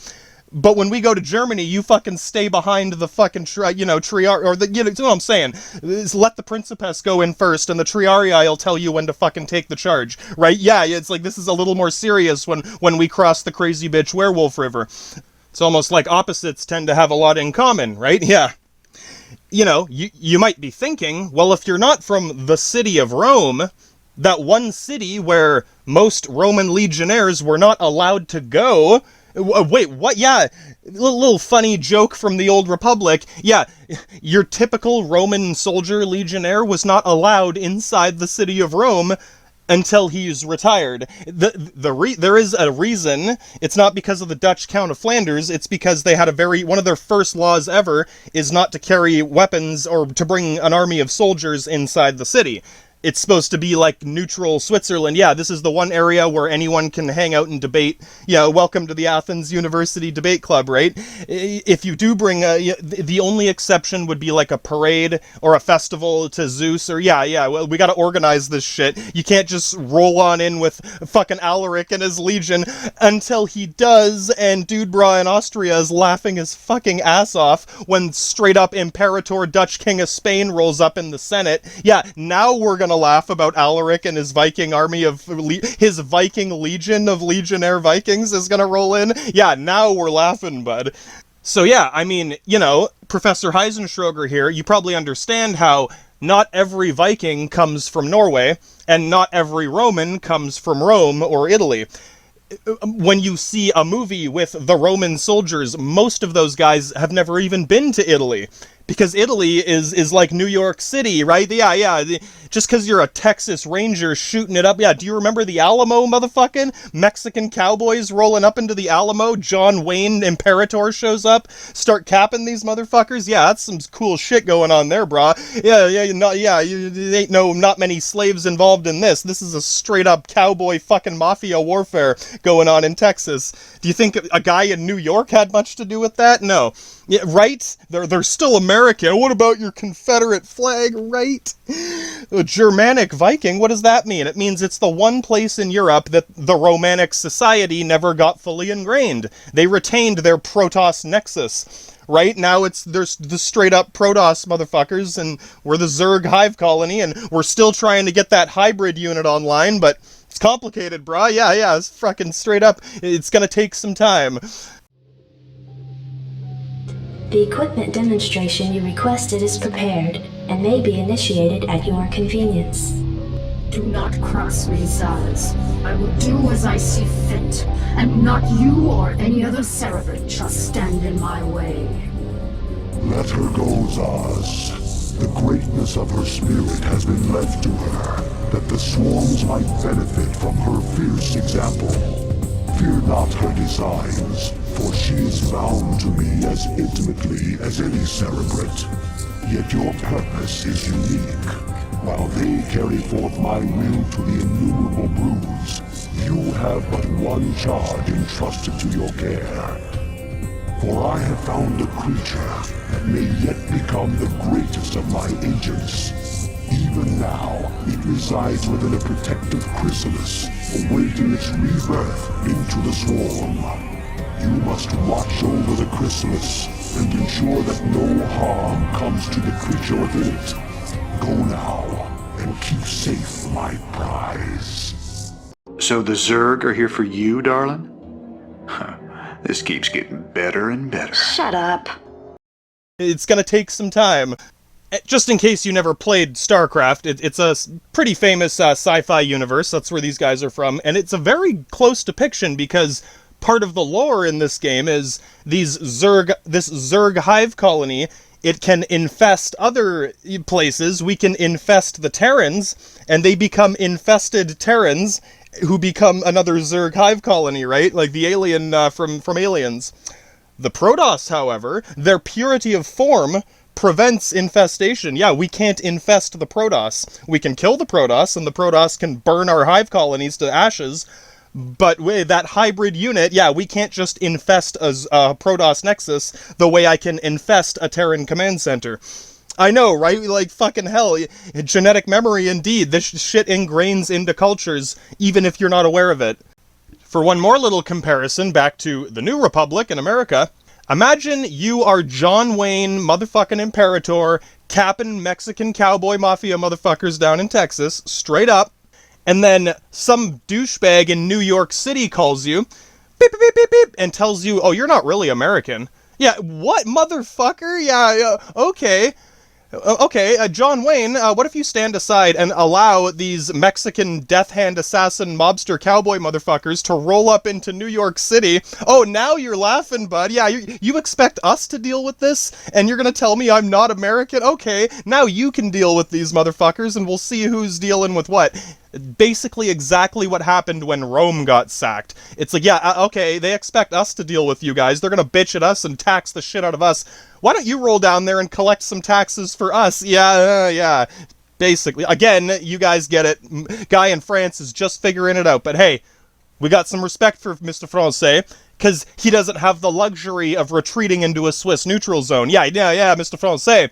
But when we go to Germany, you fucking stay behind the fucking, triar, or you know what I'm saying? Is let the Principess go in first, and the Triarii will tell you when to fucking take the charge, right? Yeah, it's like, this is a little more serious when we cross the crazy bitch werewolf river. It's almost like opposites tend to have a lot in common, right? Yeah. You know, you might be thinking, well, if you're not from the city of Rome, that one city where most Roman legionnaires were not allowed to go... Wait, what? Yeah, little funny joke from the old Republic. Yeah, your typical Roman soldier legionnaire was not allowed inside the city of Rome until he's retired. There is a reason. It's not because of the Dutch Count of Flanders, it's because they had one of their first laws ever is not to carry weapons or to bring an army of soldiers inside the city. It's supposed to be like neutral Switzerland. Yeah, this is the one area where anyone can hang out and debate. Yeah, welcome to the Athens University Debate Club, right? If you do bring the only exception would be like a parade or a festival to Zeus, or well, we gotta organize this shit. You can't just roll on in with fucking Alaric and his legion until he does, and Dude Bra in Austria is laughing his fucking ass off when straight up Imperator Dutch King of Spain rolls up in the Senate. Yeah, now we're gonna laugh about Alaric and his Viking army his Viking legion of legionnaire Vikings is gonna roll in. Yeah, now we're laughing, bud. So yeah, I mean, Professor Heisenschroger here, you probably understand how not every Viking comes from Norway, and not every Roman comes from Rome or Italy. When you see a movie with the Roman soldiers, most of those guys have never even been to Italy. Because Italy is like New York City, right? Yeah. Just because you're a Texas Ranger shooting it up. Yeah, do you remember the Alamo, motherfucking? Mexican cowboys rolling up into the Alamo. John Wayne Imperator shows up. Start capping these motherfuckers. Yeah, that's some cool shit going on there, brah. Not many slaves involved in this. This is a straight up cowboy fucking mafia warfare going on in Texas. Do you think a guy in New York had much to do with that? No. Yeah, right? They're still American. What about your Confederate flag, right? A Germanic Viking, what does that mean? It means it's the one place in Europe that the Romanic society never got fully ingrained. They retained their Protoss nexus. Right? Now there's the straight up Protoss motherfuckers, and we're the Zerg hive colony, and we're still trying to get that hybrid unit online, but it's complicated, brah. Yeah, it's fucking straight up. It's gonna take some time. The equipment demonstration you requested is prepared and may be initiated at your convenience. Do not cross me, Zaz. I will do as I see fit, and not you or any other Cerebrate shall stand in my way. Let her go, Zaz. The greatness of her spirit has been left to her, that the swarms might benefit from her fierce example. Fear not her designs, for she is bound to me as intimately as any cerebrate. Yet your purpose is unique. While they carry forth my will to the innumerable brews, you have but one charge entrusted to your care. For I have found a creature that may yet become the greatest of my agents. Even now, it resides within a protective chrysalis, awaiting its rebirth into the swarm. You must watch over the chrysalis and ensure that no harm comes to the creature within it. Go now, and keep safe my prize. So the Zerg are here for you, darling? This keeps getting better and better. Shut up. It's gonna take some time. Just in case you never played StarCraft, it's a pretty famous sci-fi universe. That's where these guys are from, and it's a very close depiction because part of the lore in this game is this Zerg hive colony. It can infest other places. We can infest the Terrans, and they become infested Terrans, who become another Zerg hive colony, right? Like the alien from Aliens. The Protoss, however, their purity of form prevents infestation. Yeah, we can't infest the Protoss. We can kill the Protoss, and the Protoss can burn our hive colonies to ashes, but with that hybrid unit, yeah, we can't just infest a Protoss Nexus the way I can infest a Terran command center. I know, right? Like, fucking hell. Genetic memory, indeed. This shit ingrains into cultures, even if you're not aware of it. For one more little comparison, back to the New Republic in America, imagine you are John Wayne, motherfucking Imperator, capping Mexican cowboy mafia motherfuckers down in Texas, straight up, and then some douchebag in New York City calls you, beep, beep, beep, beep, beep, and tells you, oh, you're not really American. Yeah, what, motherfucker? Yeah, okay. Okay, John Wayne, what if you stand aside and allow these Mexican death hand assassin mobster cowboy motherfuckers to roll up into New York City? Oh, now you're laughing, bud. Yeah, you expect us to deal with this? And you're gonna tell me I'm not American? Okay, now you can deal with these motherfuckers and we'll see who's dealing with what. Basically exactly what happened when Rome got sacked. It's like, yeah, okay, they expect us to deal with you guys. They're gonna bitch at us and tax the shit out of us. Why don't you roll down there and collect some taxes for us? Yeah. Basically. Again, you guys get it. Guy in France is just figuring it out. But hey, we got some respect for Mr. Francais, because he doesn't have the luxury of retreating into a Swiss neutral zone. Yeah, Mr. Francais.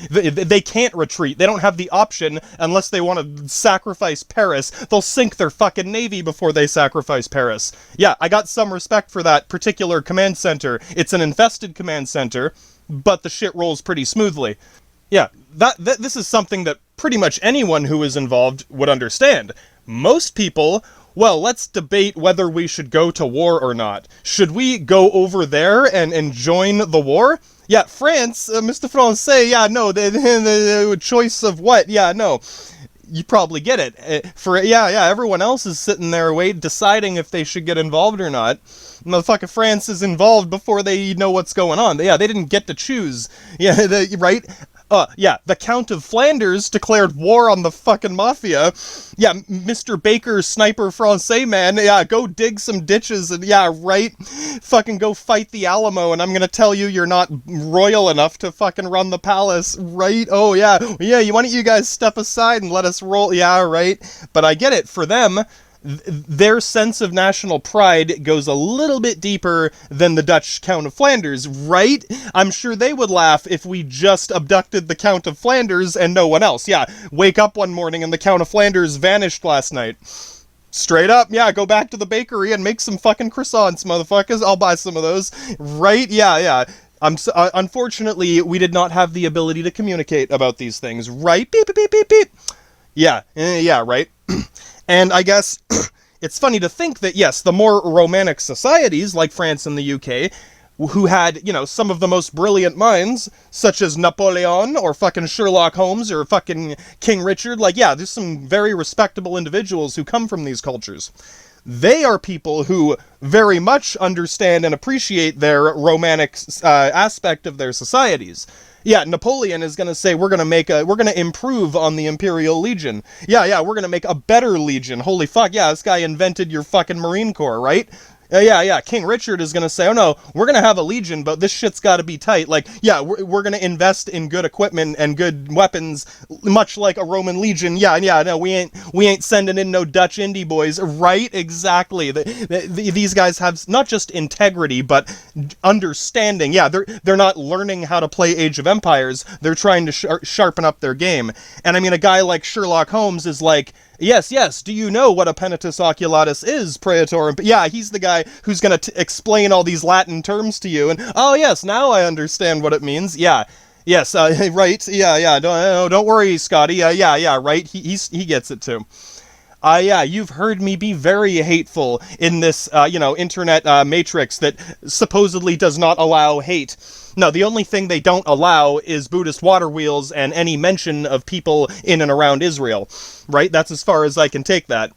They can't retreat. They don't have the option unless they want to sacrifice Paris. They'll sink their fucking navy before they sacrifice Paris. Yeah, I got some respect for that particular command center. It's an infested command center, but the shit rolls pretty smoothly. Yeah, this is something that pretty much anyone who is involved would understand. Most people, well, let's debate whether we should go to war or not. Should we go over there and join the war? Yeah, France, Mr. Francais, yeah, no, the choice of what? Yeah, no. You probably get it. Everyone else is sitting there deciding if they should get involved or not. Motherfucking France is involved before they know what's going on. Yeah, they didn't get to choose. Yeah, right? The Count of Flanders declared war on the fucking mafia. Yeah, Mr. Baker, Sniper Francais, man. Yeah, go dig some ditches and, yeah, right? Fucking go fight the Alamo, and I'm gonna tell you you're not royal enough to fucking run the palace, right? Oh, yeah, why don't you guys step aside and let us roll? Yeah, right? But I get it. For them, their sense of national pride goes a little bit deeper than the Dutch Count of Flanders, right? I'm sure they would laugh if we just abducted the Count of Flanders and no one else. Yeah, wake up one morning and the Count of Flanders vanished last night. Straight up, yeah, go back to the bakery and make some fucking croissants, motherfuckers. I'll buy some of those, right? Yeah. Unfortunately, we did not have the ability to communicate about these things, right? Beep, beep, beep, beep, beep. Yeah, right? And I guess it's funny to think that, yes, the more romantic societies, like France and the UK, who had, some of the most brilliant minds, such as Napoleon, or fucking Sherlock Holmes, or fucking King Richard, there's some very respectable individuals who come from these cultures. They are people who very much understand and appreciate their romantic aspect of their societies. Yeah, Napoleon is going to say, we're going to improve on the Imperial Legion. Yeah, we're going to make a better Legion. Holy fuck, yeah, this guy invented your fucking Marine Corps, right? Yeah, King Richard is gonna say, oh no, we're gonna have a legion, but this shit's gotta be tight. Like, yeah, we're gonna invest in good equipment and good weapons, much like a Roman legion. Yeah, no, we ain't sending in no Dutch indie boys. Right, exactly. These guys have not just integrity, but understanding. Yeah, they're not learning how to play Age of Empires. They're trying to sharpen up their game. And I mean, a guy like Sherlock Holmes is like, yes, do you know what a penitus oculatus is, praetor? Yeah, he's the guy who's going to explain all these Latin terms to you, and, oh yes, now I understand what it means. Yeah, yes, right, yeah, don't worry, Scotty, yeah, right, he gets it too. Yeah, you've heard me be very hateful in this, internet matrix that supposedly does not allow hate. No, the only thing they don't allow is Buddhist water wheels and any mention of people in and around Israel, right? That's as far as I can take that.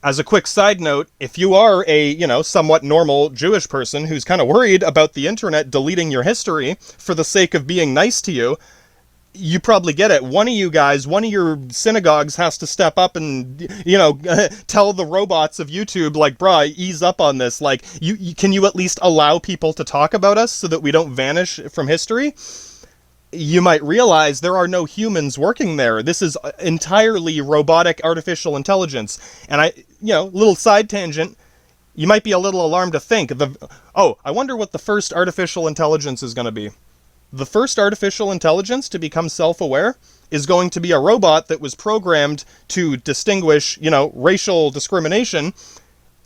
As a quick side note, if you are a, somewhat normal Jewish person who's kind of worried about the internet deleting your history for the sake of being nice to you, you probably get it. One of you guys, one of your synagogues has to step up and, tell the robots of YouTube, like, brah, ease up on this. Like, can you at least allow people to talk about us so that we don't vanish from history? You might realize there are no humans working there. This is entirely robotic artificial intelligence. And little side tangent, you might be a little alarmed to think, I wonder what the first artificial intelligence is going to be. The first artificial intelligence to become self-aware is going to be a robot that was programmed to distinguish, racial discrimination.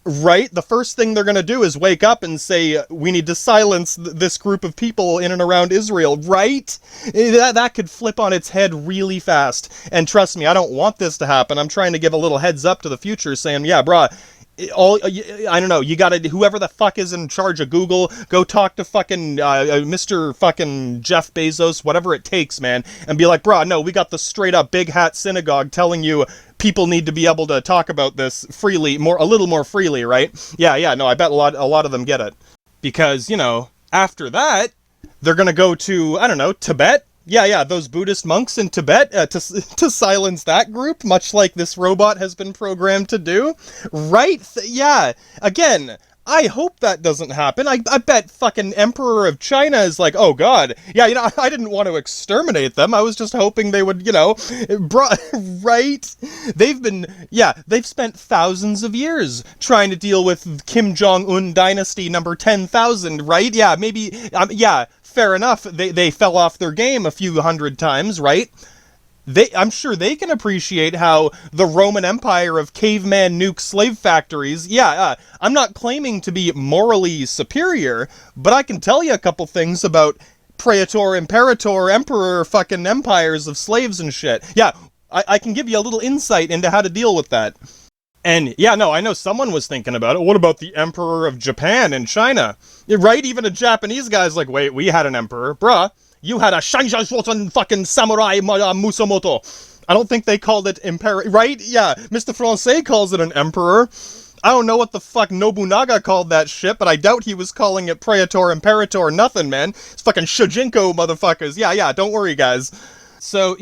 Right? The first thing they're going to do is wake up and say, we need to silence this group of people in and around Israel. Right? That could flip on its head really fast. And trust me, I don't want this to happen. I'm trying to give a little heads up to the future saying, yeah, brah, I don't know, you gotta, whoever the fuck is in charge of Google, go talk to fucking Mr. fucking Jeff Bezos, whatever it takes, man, and be like, brah, no, we got the straight up big hat synagogue telling you people need to be able to talk about this freely, a little more freely, right? Yeah, no, I bet a lot of them get it. Because, after that, they're gonna go to, I don't know, Tibet? Yeah, those Buddhist monks in Tibet to silence that group, much like this robot has been programmed to do. Right? Yeah. Again, I hope that doesn't happen. I bet fucking Emperor of China is like, oh god, yeah, I didn't want to exterminate them. I was just hoping they would, right? They've spent thousands of years trying to deal with Kim Jong-un dynasty number 10,000, right? Yeah, maybe, fair enough, they fell off their game a few hundred times, right? I'm sure they can appreciate how the Roman Empire of caveman nuke slave factories, I'm not claiming to be morally superior, but I can tell you a couple things about praetor, imperator, emperor fucking empires of slaves and shit. Yeah, I can give you a little insight into how to deal with that. And, I know someone was thinking about it. What about the Emperor of Japan and China? Right? Even a Japanese guy's like, wait, we had an emperor. Bruh, you had a Shanzhan fucking samurai Musamoto. I don't think they called it emperor. Right? Yeah, Mr. Francais calls it an emperor. I don't know what the fuck Nobunaga called that shit, but I doubt he was calling it praetor, imperator, nothing, man. It's fucking Shujinko, motherfuckers. Yeah, don't worry, guys. So,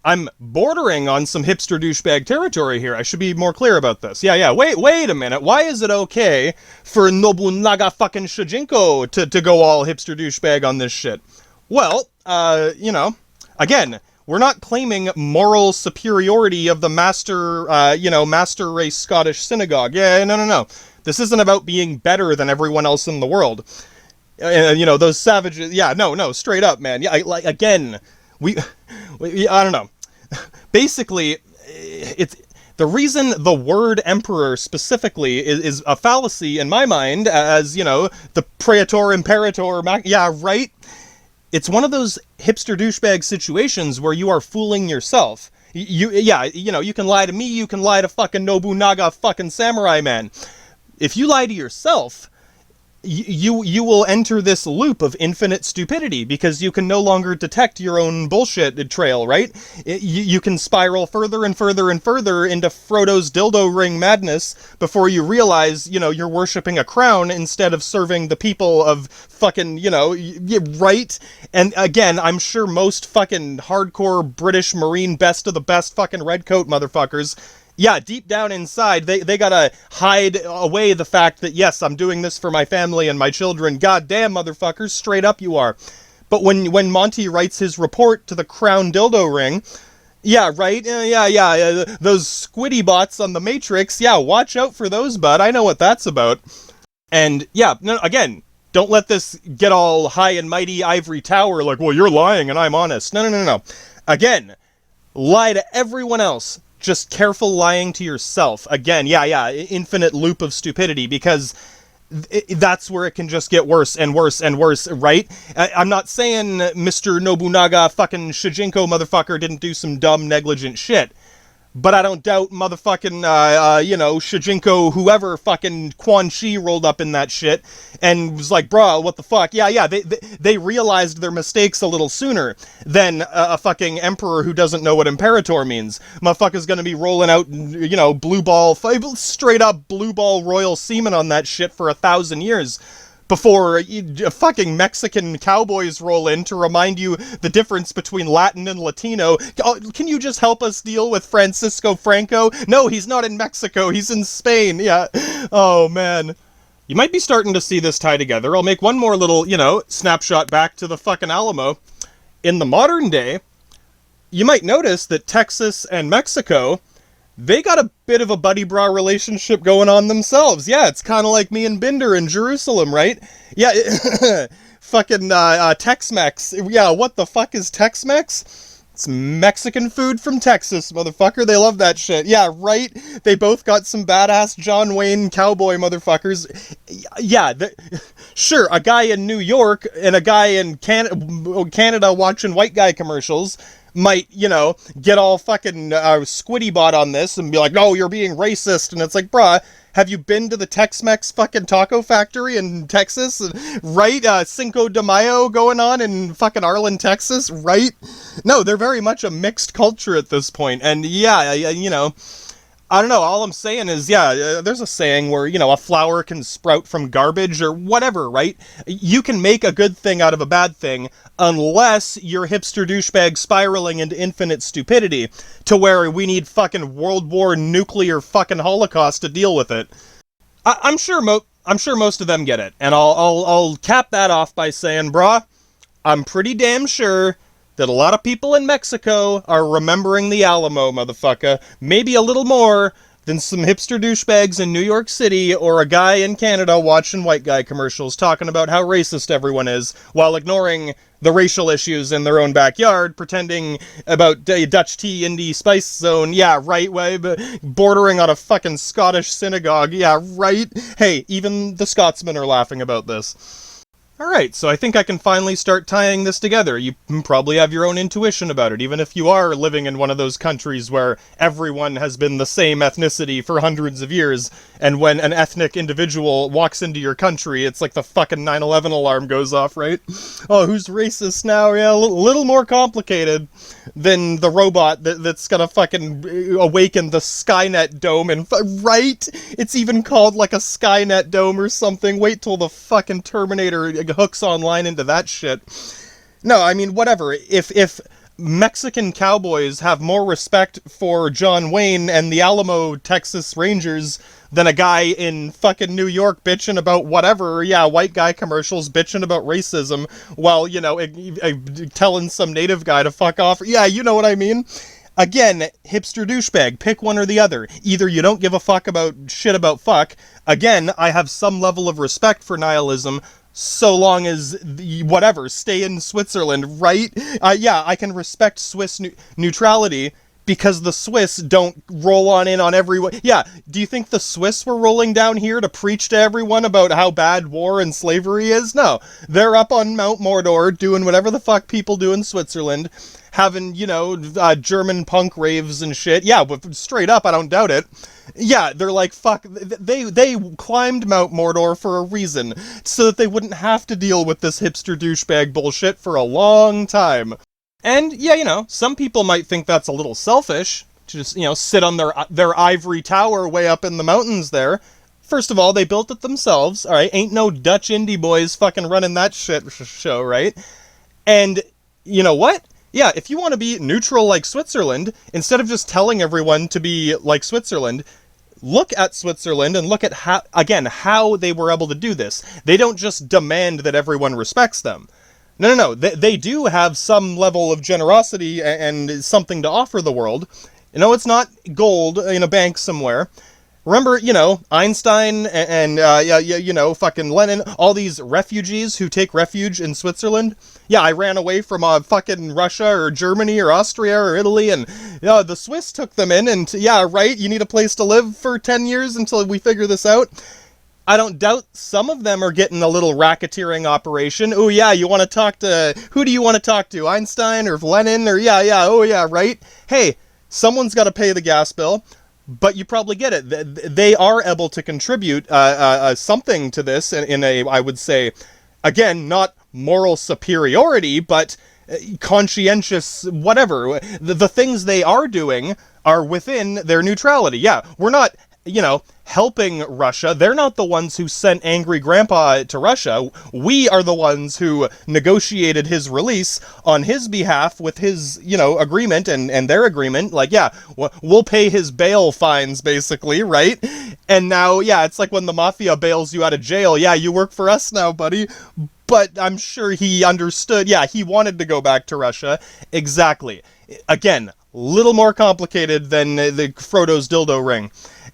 I'm bordering on some hipster douchebag territory here. I should be more clear about this. Wait a minute. Why is it okay for Nobunaga fucking Shujinko to go all hipster douchebag on this shit? Well, again, we're not claiming moral superiority of the master race Scottish synagogue. No. This isn't about being better than everyone else in the world. Those savages, no, straight up, man. Yeah, again... I don't know. Basically, it's the reason the word emperor specifically is a fallacy in my mind, as, the praetor, imperator, right? It's one of those hipster douchebag situations where you are fooling yourself. You can lie to me, you can lie to fucking Nobunaga fucking samurai man. If you lie to yourself, you will enter this loop of infinite stupidity because you can no longer detect your own bullshit trail, right? You can spiral further and further and further into Frodo's dildo ring madness before you realize, you're worshipping a crown instead of serving the people of fucking, right? And again, I'm sure most fucking hardcore British Marine best of the best fucking redcoat motherfuckers Yeah, deep down inside, they gotta hide away the fact that, yes, I'm doing this for my family and my children. Goddamn, motherfuckers, straight up you are. But when Monty writes his report to the Crown Dildo Ring, yeah, right, those squiddy bots on the Matrix, yeah, watch out for those, bud, I know what that's about. And, yeah, no, again, don't let this get all high and mighty ivory tower like, well, you're lying and I'm honest. No. Again, lie to everyone else. Just careful lying to yourself. Again, infinite loop of stupidity, because that's where it can just get worse and worse and worse, right? I'm not saying Mr. Nobunaga fucking Shijinko motherfucker didn't do some dumb, negligent shit. But I don't doubt motherfucking, Shijinko, whoever fucking Quan Chi rolled up in that shit and was like, bruh, what the fuck? Yeah, they realized their mistakes a little sooner than a fucking emperor who doesn't know what imperator means. Motherfucker's gonna be rolling out, straight up blue ball royal semen on that shit for 1,000 years. Before fucking Mexican cowboys roll in to remind you the difference between Latin and Latino. Can you just help us deal with Francisco Franco? No, he's not in Mexico, he's in Spain, yeah. Oh, man. You might be starting to see this tie together. I'll make one more little, snapshot back to the fucking Alamo. In the modern day, you might notice that Texas and Mexico, they got a bit of a buddy-bra relationship going on themselves. Yeah, it's kind of like me and Binder in Jerusalem, right? Yeah, fucking Tex-Mex. Yeah, what the fuck is Tex-Mex? It's Mexican food from Texas, motherfucker. They love that shit. Yeah, right? They both got some badass John Wayne cowboy motherfuckers. Yeah, sure, a guy in New York and a guy in Canada watching white guy commercials might, get all fucking squiddy bot on this and be like, no, you're being racist. And it's like, bruh, have you been to the Tex-Mex fucking taco factory in Texas? Right? Cinco de Mayo going on in fucking Arlen, Texas, right? No, they're very much a mixed culture at this point. And yeah, I don't know, all I'm saying is, there's a saying where, a flower can sprout from garbage or whatever, right? You can make a good thing out of a bad thing, unless you're hipster douchebag spiraling into infinite stupidity, to where we need fucking World War nuclear fucking Holocaust to deal with it. I'm sure most of them get it, and I'll cap that off by saying, brah, I'm pretty damn sure that a lot of people in Mexico are remembering the Alamo, motherfucker. Maybe a little more than some hipster douchebags in New York City or a guy in Canada watching white guy commercials talking about how racist everyone is while ignoring the racial issues in their own backyard, pretending about Dutch tea indie spice zone, yeah, right, way, bordering on a fucking Scottish synagogue, yeah, right? Hey, even the Scotsmen are laughing about this. Alright, so I think I can finally start tying this together. You probably have your own intuition about it, even if you are living in one of those countries where everyone has been the same ethnicity for hundreds of years, and when an ethnic individual walks into your country, it's like the fucking 9/11 alarm goes off, right? Oh, who's racist now? Yeah, a little more complicated than the robot that's gonna fucking awaken the Skynet dome, and right? It's even called like a Skynet dome or something. Wait till the fucking Terminator hooks online into that shit. No, I mean, whatever. If Mexican cowboys have more respect for John Wayne and the Alamo, Texas Rangers than a guy in fucking New York bitching about whatever, yeah, white guy commercials bitching about racism while, telling some native guy to fuck off. Yeah, you know what I mean? Again, hipster douchebag, pick one or the other. Either you don't give a fuck about shit about fuck. Again, I have some level of respect for nihilism, so long as, whatever, stay in Switzerland, right? I can respect Swiss neutrality, because the Swiss don't roll on in on everyone. Yeah, do you think the Swiss were rolling down here to preach to everyone about how bad war and slavery is? No. They're up on Mount Mordor doing whatever the fuck people do in Switzerland, having, German punk raves and shit. Yeah, but straight up, I don't doubt it. Yeah, they're like, fuck, they climbed Mount Mordor for a reason, so that they wouldn't have to deal with this hipster douchebag bullshit for a long time. And, yeah, some people might think that's a little selfish, to just, sit on their ivory tower way up in the mountains there. First of all, they built it themselves, alright? Ain't no Dutch indie boys fucking running that shit show, right? And, you know what? yeah, if you want to be neutral like Switzerland, instead of just telling everyone to be like Switzerland, look at Switzerland and look at how they were able to do this. They don't just demand that everyone respects them. No. They do have some level of generosity and something to offer the world. It's not gold in a bank somewhere. Remember, Einstein and fucking Lenin, all these refugees who take refuge in Switzerland? Yeah, I ran away from fucking Russia or Germany or Austria or Italy, and the Swiss took them in, and yeah, right, you need a place to live for 10 years until we figure this out. I don't doubt some of them are getting a little racketeering operation. Oh yeah, you want to talk to, who do you want to talk to, Einstein or Lenin, or oh yeah, right? Hey, someone's got to pay the gas bill. But you probably get it. They are able to contribute something to this in a, I would say, again, not moral superiority, but conscientious whatever. The things they are doing are within their neutrality. Yeah, we're not, helping Russia. They're not the ones who sent angry grandpa to Russia. We are the ones who negotiated his release on his behalf with his, agreement and their agreement. Like, yeah, we'll pay his bail fines, basically, right? And now, yeah, it's like when the mafia bails you out of jail. Yeah, you work for us now, buddy. But I'm sure he understood. Yeah, he wanted to go back to Russia. Exactly. Again, little more complicated than the Frodo's dildo ring.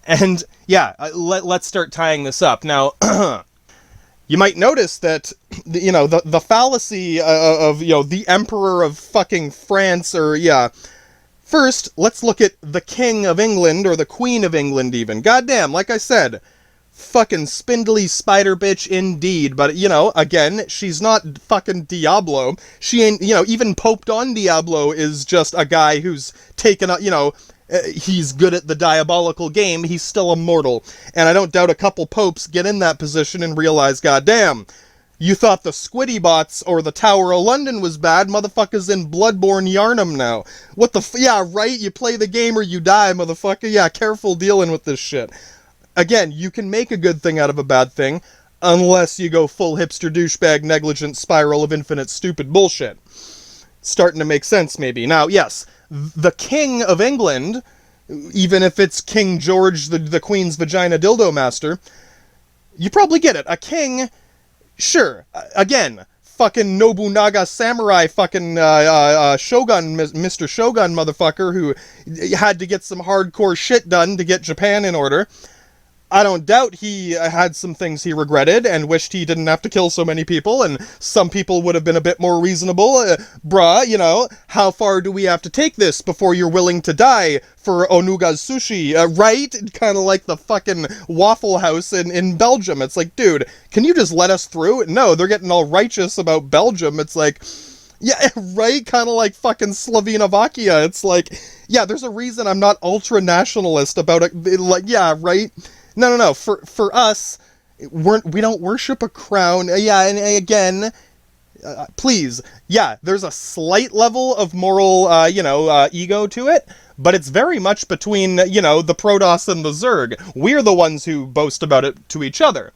And yeah, let's start tying this up. Now, you might notice that, the fallacy of, the Emperor of fucking France, or yeah. First, let's look at the King of England, or the Queen of England even. Goddamn, like I said, fucking spindly spider bitch indeed. But, again, she's not fucking Diablo. She ain't, even Pope Don Diablo is just a guy who's taken a, he's good at the diabolical game. He's still a mortal. And I don't doubt a couple popes get in that position and realize, goddamn, you thought the Squiddy Bots or the Tower of London was bad? Motherfuckers in Bloodborne Yarnum now. What the yeah, right? You play the game or you die, motherfucker. Yeah, careful dealing with this shit. Again, you can make a good thing out of a bad thing, unless you go full hipster douchebag negligent spiral of infinite stupid bullshit. Starting to make sense, maybe. Now, yes, the King of England, even if it's King George, the Queen's vagina dildo master, you probably get it. A king, sure, again, fucking Nobunaga samurai fucking Shogun, Mr. Shogun motherfucker, who had to get some hardcore shit done to get Japan in order. I don't doubt he had some things he regretted and wished he didn't have to kill so many people, and some people would have been a bit more reasonable. Bruh, how far do we have to take this before you're willing to die for Onuga's sushi, right? Kind of like the fucking Waffle House in Belgium. It's like, dude, can you just let us through? No, they're getting all righteous about Belgium. It's like, yeah, right? Kind of like fucking Slovenovakia. It's like, yeah, there's a reason I'm not ultra-nationalist about it. Like, yeah, right? No. For us, we don't worship a crown. Yeah, and again, please, yeah, there's a slight level of moral, ego to it, but it's very much between, the Protoss and the Zerg. We're the ones who boast about it to each other.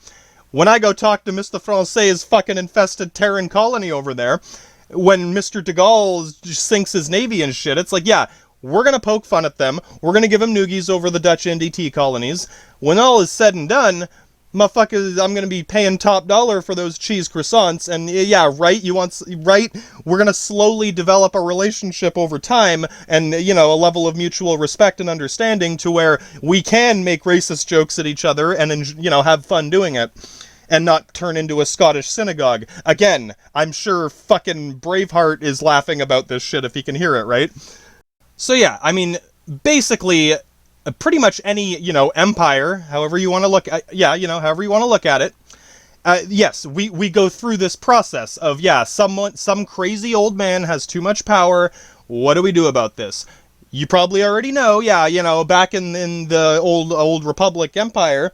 When I go talk to Mr. Francais' fucking infested Terran colony over there, when Mr. de Gaulle sinks his navy and shit, it's like, yeah, we're going to poke fun at them. We're going to give them noogies over the Dutch NDT colonies. When all is said and done, motherfuckers, I'm going to be paying top dollar for those cheese croissants. And yeah, right? Right? We're going to slowly develop a relationship over time and, a level of mutual respect and understanding to where we can make racist jokes at each other and, have fun doing it. And not turn into a Scottish synagogue. Again, I'm sure fucking Braveheart is laughing about this shit if he can hear it, right? So yeah, I mean, basically, pretty much any, empire, however you want to look at, however you want to look at it, yes, we go through this process of, yeah, some crazy old man has too much power, what do we do about this? You probably already know, yeah, back in the old Republic Empire,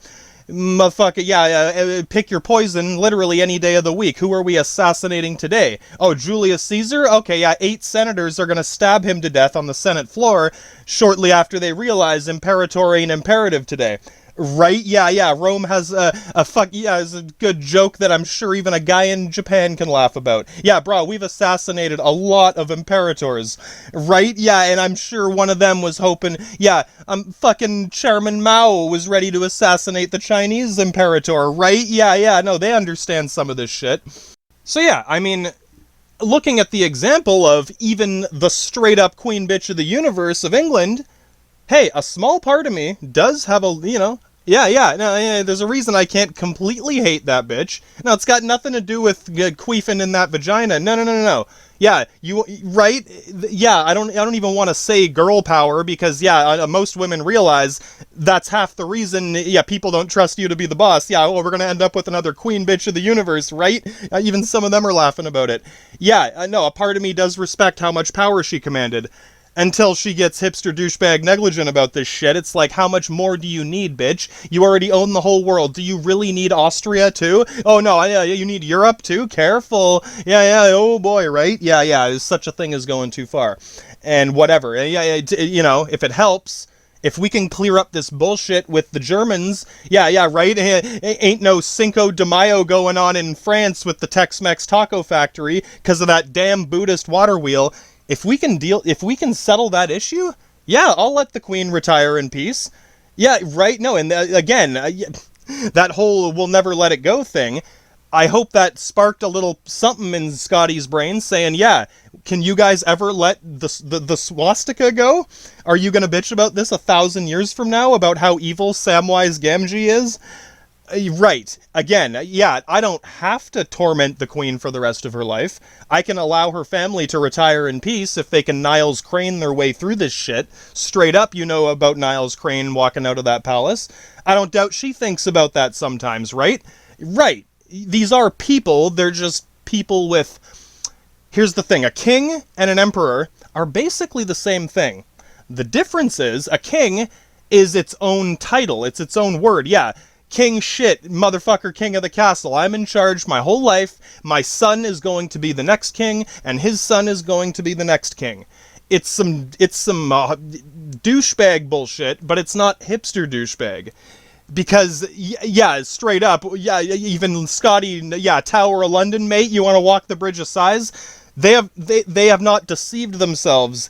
motherfucker, yeah, pick your poison literally any day of the week. Who are we assassinating today? Oh, Julius Caesar? Okay, yeah, 8 senators are gonna stab him to death on the Senate floor shortly after they realize imperator ain't imperative today. Right? Yeah. Rome has is a good joke that I'm sure even a guy in Japan can laugh about. Yeah, bro, we've assassinated a lot of imperators. Right? Yeah, and I'm sure one of them was hoping, fucking Chairman Mao was ready to assassinate the Chinese imperator. Right? Yeah, no, they understand some of this shit. So yeah, I mean, looking at the example of even the straight up queen bitch of the universe of England, hey, a small part of me does have there's a reason I can't completely hate that bitch. Now, it's got nothing to do with queefing in that vagina. No. Yeah, right? Yeah, I don't even want to say girl power because, most women realize that's half the reason, people don't trust you to be the boss. Yeah, we're going to end up with another queen bitch of the universe, right? Even some of them are laughing about it. Yeah, no, a part of me does respect how much power she commanded. Until she gets hipster douchebag negligent about this shit. It's like, how much more do you need, bitch? You already own the whole world. Do you really need Austria, too? Oh, no, you need Europe, too? Careful. Yeah, oh boy, right? Yeah, such a thing as going too far. And whatever. If it helps, if we can clear up this bullshit with the Germans, right? Ain't no Cinco de Mayo going on in France with the Tex-Mex taco factory because of that damn Buddhist water wheel. If we can settle that issue, I'll let the Queen retire in peace. Yeah, right? No, and again, that whole we'll never let it go thing, I hope that sparked a little something in Scotty's brain saying, can you guys ever let the swastika go? Are you going to bitch about this 1,000 years from now, about how evil Samwise Gamgee is? Right. Again, I don't have to torment the Queen for the rest of her life. I can allow her family to retire in peace if they can Niles Crane their way through this shit. Straight up, you know about Niles Crane walking out of that palace. I don't doubt she thinks about that sometimes, right? Right. These are people, they're just people with... Here's the thing, a king and an emperor are basically the same thing. The difference is, a king is its own title, it's its own word, King shit, motherfucker, king of the castle. I'm in charge my whole life. My son is going to be the next king, and his son is going to be the next king. It's some douchebag bullshit, but it's not hipster douchebag. Because, straight up, even Scotty, Tower of London, mate, you want to walk the Bridge of Sighs? They have not deceived themselves.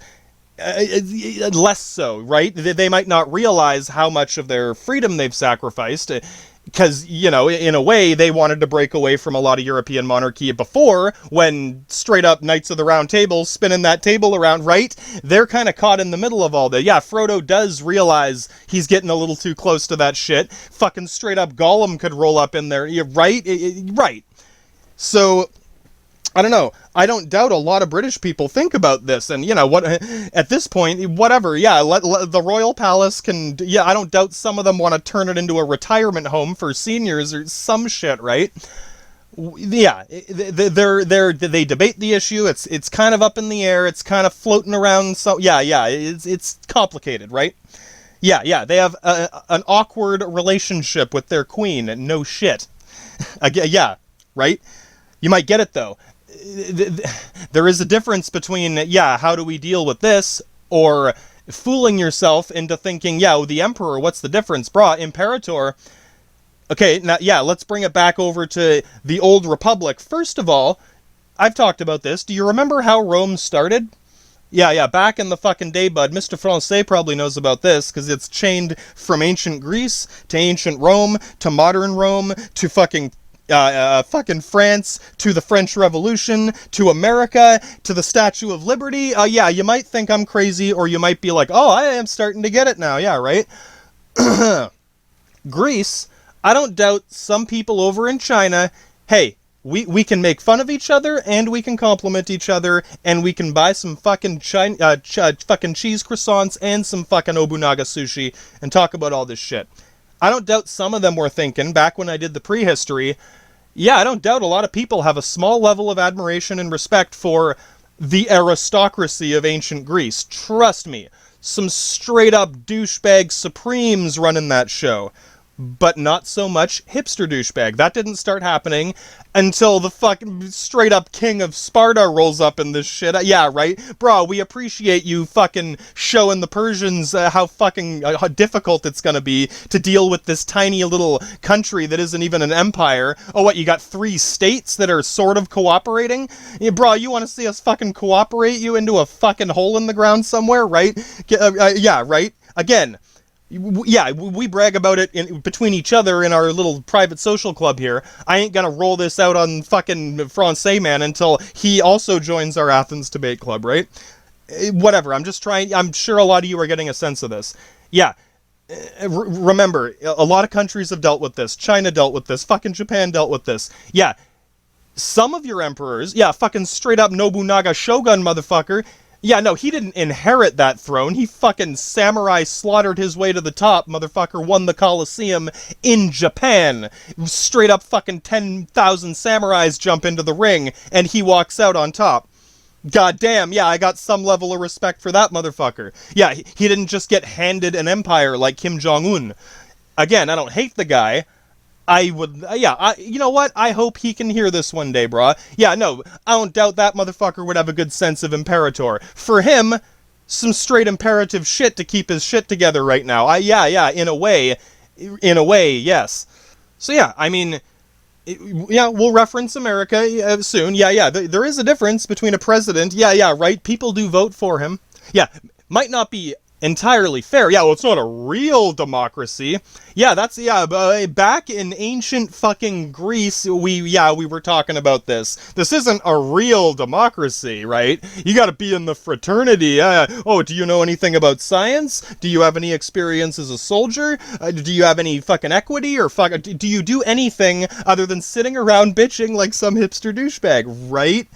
Less so, right? They might not realize how much of their freedom they've sacrificed, because, in a way, they wanted to break away from a lot of European monarchy before, when straight up Knights of the Round Table spinning that table around, right? They're kind of caught in the middle of all that. Frodo does realize he's getting a little too close to that shit. Fucking straight up Gollum could roll up in there, right? Right. So... I don't know. I don't doubt a lot of British people think about this, and what? At this point, whatever. Let the royal palace can. I don't doubt some of them want to turn it into a retirement home for seniors or some shit, right? They debate the issue. It's kind of up in the air. It's kind of floating around. So it's complicated, right? They have an awkward relationship with their queen. No shit. Right. You might get it though. There is a difference between, how do we deal with this, or fooling yourself into thinking, the emperor, what's the difference? Imperator. Okay, now, let's bring it back over to the old republic. First of all, I've talked about this. Do you remember how Rome started? Back in the fucking day, bud. Mr. Francais probably knows about this, because it's chained from ancient Greece, to ancient Rome, to modern Rome, to fucking France, to the French Revolution, to America, to the Statue of Liberty. You might think I'm crazy, or you might be like, oh, I am starting to get it now. Yeah, right? Greece, I don't doubt some people over in China, hey, we can make fun of each other, and we can compliment each other, and we can buy some fucking fucking cheese croissants and some fucking Obunaga sushi, and talk about all this shit. I don't doubt some of them were thinking, back when I did the prehistory, I don't doubt a lot of people have a small level of admiration and respect for the aristocracy of ancient Greece. Trust me, some straight up douchebag supremes running that show. but not so much hipster douchebag. That didn't start happening until the fucking straight up king of Sparta rolls up in this shit. Yeah, right? Bro, we appreciate you fucking showing the Persians how fucking how difficult it's gonna be to deal with this tiny little country that isn't even an empire. Oh, what, you got 3 states that are sort of cooperating? Yeah, bro, you want to see us fucking cooperate you into a fucking hole in the ground somewhere, right? Yeah, right? Again, yeah, we brag about it between each other in our little private social club here. I ain't gonna roll this out on fucking Francais man until he also joins our Athens debate club, right? Whatever, I'm just trying, I'm sure a lot of you are getting a sense of this. Yeah, remember, a lot of countries have dealt with this. China dealt with this. Fucking Japan dealt with this. Yeah, some of your emperors, yeah, fucking straight up Nobunaga Shogun motherfucker. Yeah, no, he didn't inherit that throne. He fucking samurai slaughtered his way to the top, motherfucker, won the Colosseum in Japan. Straight up fucking 10,000 samurais jump into the ring, and he walks out on top. God damn, yeah, I got some level of respect for that motherfucker. Yeah, he didn't just get handed an empire like Kim Jong-un. Again, I don't hate the guy. I would, yeah, you know what? I hope he can hear this one day, brah. Yeah, no, I don't doubt that motherfucker would have a good sense of imperator. For him, some straight imperative shit to keep his shit together right now. Yeah, in a way, yes. So yeah, I mean, yeah, we'll reference America soon. Yeah, there is a difference between a president. Yeah, right, people do vote for him. Yeah, might not be entirely fair. Yeah, well, it's not a real democracy. Yeah, that's, yeah, back in ancient fucking Greece, we were talking about this. This isn't a real democracy, right? You gotta be in the fraternity. Oh, do you know anything about science? Do you have any experience as a soldier? Do you have any fucking equity? Or do you do anything other than sitting around bitching like some hipster douchebag, right?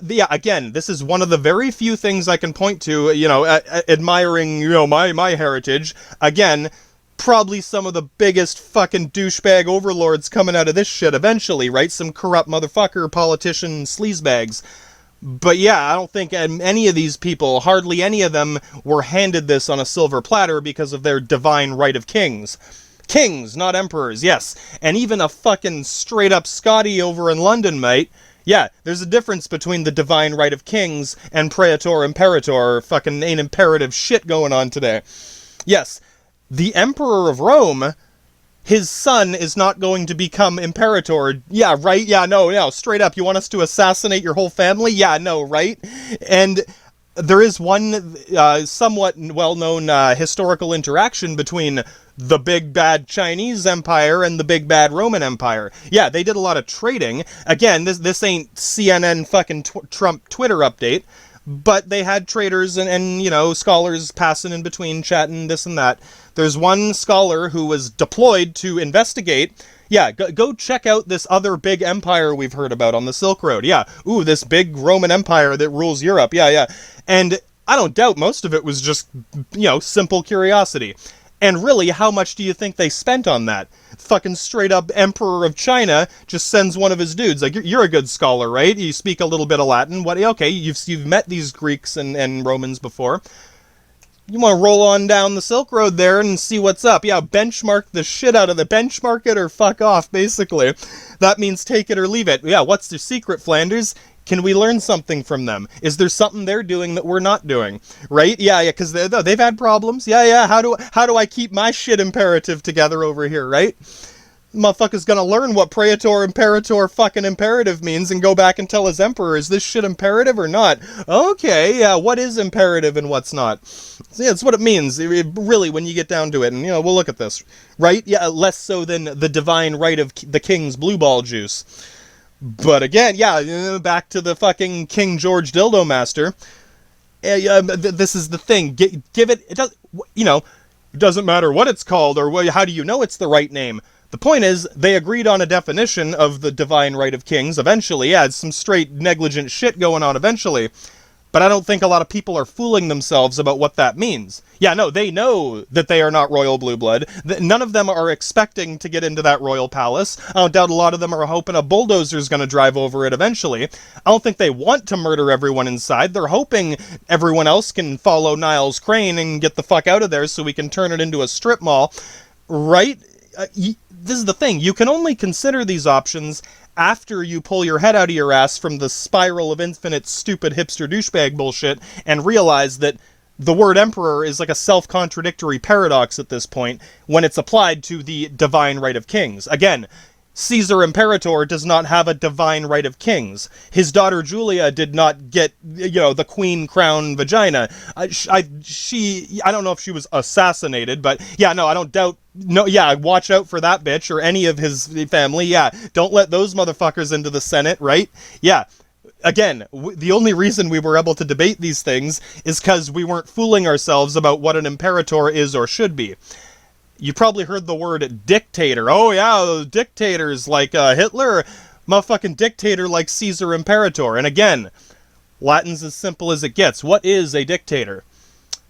Yeah, again, this is one of the very few things I can point to, you know, admiring, you know, my heritage. Again, probably some of the biggest fucking douchebag overlords coming out of this shit eventually, right? Some corrupt motherfucker, politician, sleazebags. But yeah, I don't think any of these people, hardly any of them, were handed this on a silver platter because of their divine right of kings. Kings, not emperors, yes. And even a fucking straight-up Scotty over in London, mate. Yeah, there's a difference between the divine right of kings and praetor imperator, fucking ain't imperative shit going on today. Yes, the Emperor of Rome, his son is not going to become imperator. Yeah, right? Yeah, no, straight up, you want us to assassinate your whole family? Yeah, no, right? And there is one somewhat well-known historical interaction between the big bad Chinese Empire and the big bad Roman Empire. Yeah, they did a lot of trading. Again, this ain't CNN fucking Trump Twitter update, but they had traders and you know, scholars passing in between, chatting this and that. There's one scholar who was deployed to investigate. Yeah, go check out this other big empire we've heard about on the Silk Road. Yeah, ooh, this big Roman Empire that rules Europe. Yeah. And I don't doubt most of it was just, you know, simple curiosity. And really, how much do you think they spent on that? Fucking straight up Emperor of China just sends one of his dudes. Like, you're a good scholar, right? You speak a little bit of Latin. What? Okay, you've met these Greeks and Romans before. You want to roll on down the Silk Road there and see what's up. Yeah, benchmark the shit out of the benchmark it or fuck off, basically. That means take it or leave it. Yeah, what's the secret, Flanders? Can we learn something from them? Is there something they're doing that we're not doing? Right? Yeah, because they've had problems. Yeah. How do I keep my shit imperative together over here, right? Motherfucker's gonna learn what praetor imperator fucking imperative means and go back and tell his emperor, is this shit imperative or not? Okay, yeah, what is imperative and what's not? So yeah, that's what it means, really, when you get down to it, and, you know, we'll look at this. Right? Yeah, less so than the divine right of the king's blue ball juice. But again, yeah, back to the fucking King George Dildo Master. This is the thing. Give it, you know, it doesn't matter what it's called or how do you know it's the right name. The point is, they agreed on a definition of the divine right of kings eventually. Yeah, it's some straight negligent shit going on eventually. But I don't think a lot of people are fooling themselves about what that means. Yeah, no, they know that they are not royal blue blood. None of them are expecting to get into that royal palace. I don't doubt a lot of them are hoping a bulldozer's going to drive over it eventually. I don't think they want to murder everyone inside. They're hoping everyone else can follow Niles Crane and get the fuck out of there so we can turn it into a strip mall. Right? this is the thing, you can only consider these options after you pull your head out of your ass from the spiral of infinite stupid hipster douchebag bullshit and realize that the word emperor is like a self-contradictory paradox at this point when it's applied to the divine right of kings. Again, Caesar Imperator does not have a divine right of kings. His daughter Julia did not get, the queen crown vagina. I don't know if she was assassinated, but yeah, no, I don't doubt. No, yeah, watch out for that bitch or any of his family. Yeah, don't let those motherfuckers into the Senate, right? Yeah. Again, the only reason we were able to debate these things is because we weren't fooling ourselves about what an imperator is or should be. You probably heard the word dictator. Oh yeah, those dictators like Hitler, motherfucking dictator like Caesar Imperator. And again, Latin's as simple as it gets. What is a dictator?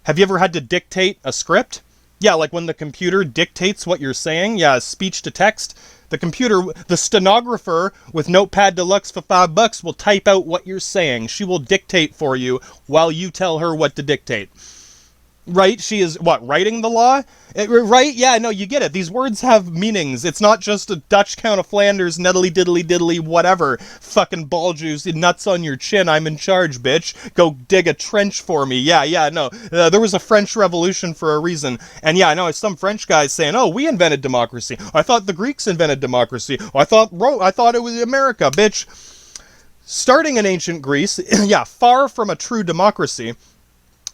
Have you ever had to dictate a script? Yeah, like when the computer dictates what you're saying. Yeah, speech to text. The computer, the stenographer with Notepad Deluxe for $5 will type out what you're saying. She will dictate for you while you tell her what to dictate. Right? She is, writing the law? Right? Yeah, no, you get it. These words have meanings. It's not just a Dutch Count of Flanders, nuddly diddly diddly, whatever. Fucking ball juice, nuts on your chin, I'm in charge, bitch. Go dig a trench for me. Yeah, no. There was a French Revolution for a reason. And yeah, I know some French guys saying, oh, we invented democracy. I thought the Greeks invented democracy. I thought it was America, bitch. Starting in ancient Greece, yeah, far from a true democracy,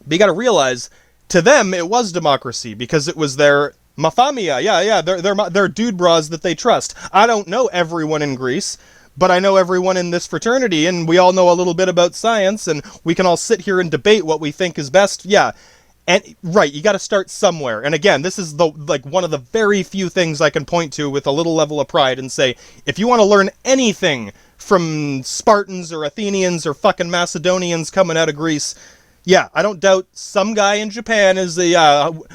but you gotta realize, to them, it was democracy, because it was their mafamia, their dude bras that they trust. I don't know everyone in Greece, but I know everyone in this fraternity, and we all know a little bit about science, and we can all sit here and debate what we think is best, yeah. And, right, you gotta start somewhere. And again, this is one of the very few things I can point to with a little level of pride and say, if you want to learn anything from Spartans or Athenians or fucking Macedonians coming out of Greece, yeah, I don't doubt some guy in Japan is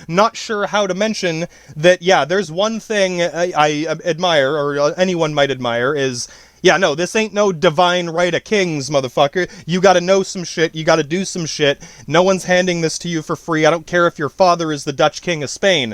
not sure how to mention that, yeah, there's one thing I admire, or anyone might admire, is, yeah, no, this ain't no divine right of kings, motherfucker. You gotta know some shit, you gotta do some shit. No one's handing this to you for free. I don't care if your father is the Dutch King of Spain.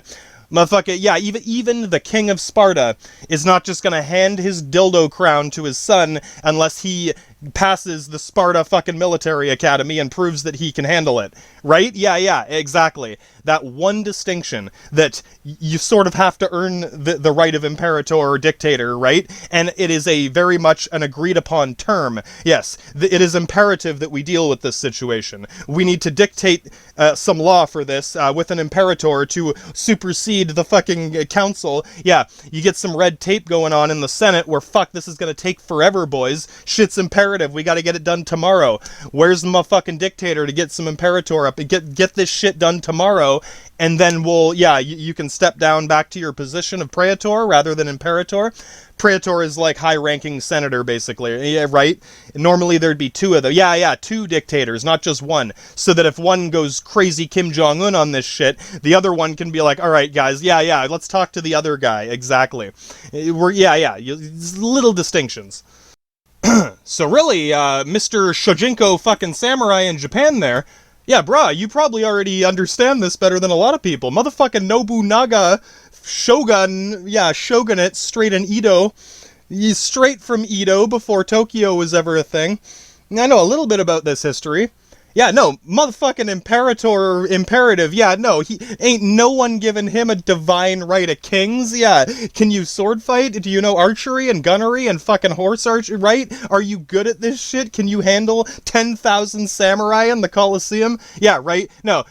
Motherfucker, yeah, even the King of Sparta is not just gonna hand his dildo crown to his son unless he passes the Sparta fucking military academy and proves that he can handle it. Right? Yeah, exactly. That one distinction that you sort of have to earn the right of imperator or dictator, right? And it is a very much an agreed upon term. Yes, it is imperative that we deal with this situation. We need to dictate some law for this with an imperator to supersede the fucking council. Yeah, you get some red tape going on in the Senate where, fuck, this is gonna take forever, boys. Shit's imperative. We gotta get it done tomorrow. Where's the motherfucking dictator to get some imperator up and get this shit done tomorrow? And then you can step down back to your position of praetor rather than imperator. Praetor is like high-ranking senator, basically. Yeah, right? Normally there'd be two of them. Yeah, two dictators, not just one. So that if one goes crazy Kim Jong-un on this shit, the other one can be like, all right, guys, yeah, let's talk to the other guy. Exactly. Little distinctions. So really, Mr. Shojinko fucking samurai in Japan there, yeah, brah, you probably already understand this better than a lot of people. Motherfucking Nobunaga shogunate straight in Edo. He's straight from Edo before Tokyo was ever a thing. I know a little bit about this history. Yeah, no, motherfucking imperative, yeah, no, he ain't no one giving him a divine right of kings, yeah. Can you sword fight? Do you know archery and gunnery and fucking horse archery, right? Are you good at this shit? Can you handle 10,000 samurai in the Colosseum? Yeah, right? No,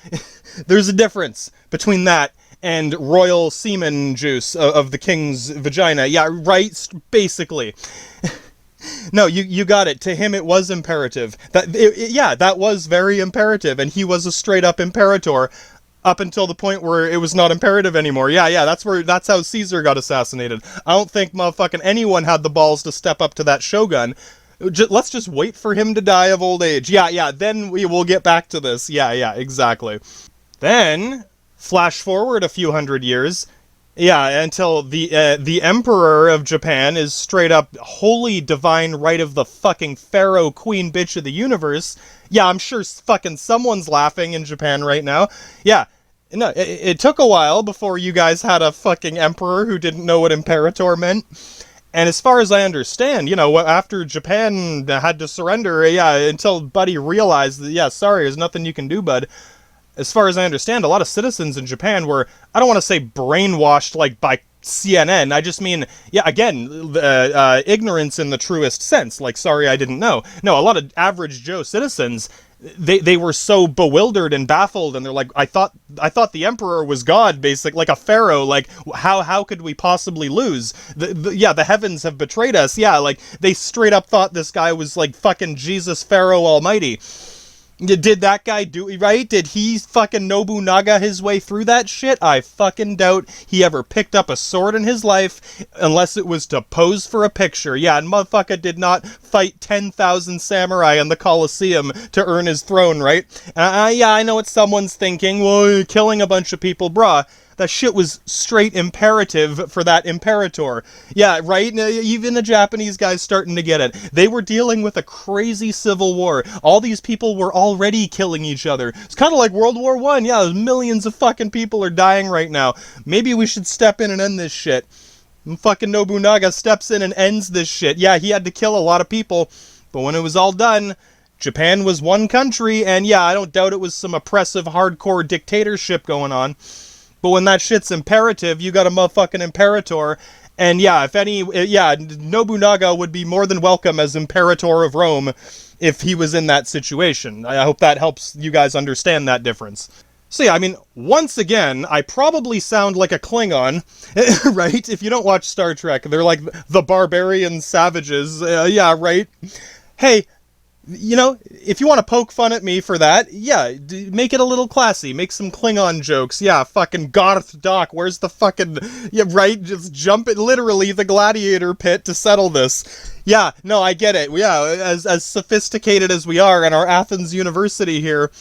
there's a difference between that and royal semen juice of the king's vagina, yeah, right? Basically. No, you got it. To him, it was imperative. That was very imperative, and he was a straight-up imperator up until the point where it was not imperative anymore. Yeah, that's how Caesar got assassinated. I don't think motherfucking anyone had the balls to step up to that shogun. Let's just wait for him to die of old age. Yeah, then we will get back to this. Yeah, exactly. Then, flash forward a few hundred years. Yeah, until the emperor of Japan is straight up holy divine right of the fucking pharaoh queen bitch of the universe. Yeah, I'm sure fucking someone's laughing in Japan right now. Yeah, No, it took a while before you guys had a fucking emperor who didn't know what imperator meant. And as far as I understand, after Japan had to surrender, until Buddy realized that, sorry, there's nothing you can do, bud. As far as I understand, a lot of citizens in Japan were, I don't want to say brainwashed, like, by CNN. I just mean, again, ignorance in the truest sense. Like, sorry, I didn't know. No, a lot of average Joe citizens, they were so bewildered and baffled, and they're like, I thought the emperor was God, basically, like a pharaoh. Like, how could we possibly lose? The heavens have betrayed us. Yeah, like, they straight up thought this guy was like fucking Jesus Pharaoh Almighty. Did that guy do right? Did he fucking Nobunaga his way through that shit? I fucking doubt he ever picked up a sword in his life, unless it was to pose for a picture. Yeah, and motherfucker did not fight 10,000 samurai in the Colosseum to earn his throne, right? I know what someone's thinking. Well, you're killing a bunch of people, brah. That shit was straight imperative for that imperator. Yeah, right? Even the Japanese guys starting to get it. They were dealing with a crazy civil war. All these people were already killing each other. It's kind of like World War I. Yeah, millions of fucking people are dying right now. Maybe we should step in and end this shit. And fucking Nobunaga steps in and ends this shit. Yeah, he had to kill a lot of people, but when it was all done, Japan was one country, and I don't doubt it was some oppressive, hardcore dictatorship going on. But when that shit's imperative, you got a motherfucking imperator. And Nobunaga would be more than welcome as imperator of Rome if he was in that situation. I hope that helps you guys understand that difference. So once again, I probably sound like a Klingon, right? If you don't watch Star Trek, they're like the barbarian savages. Right? Hey, if you want to poke fun at me for that, make it a little classy. Make some Klingon jokes. Yeah, fucking Garth Doc, where's the fucking... Yeah, right? Just jump it, literally, the gladiator pit to settle this. Yeah, no, I get it. Yeah, as sophisticated as we are in our Athens University here,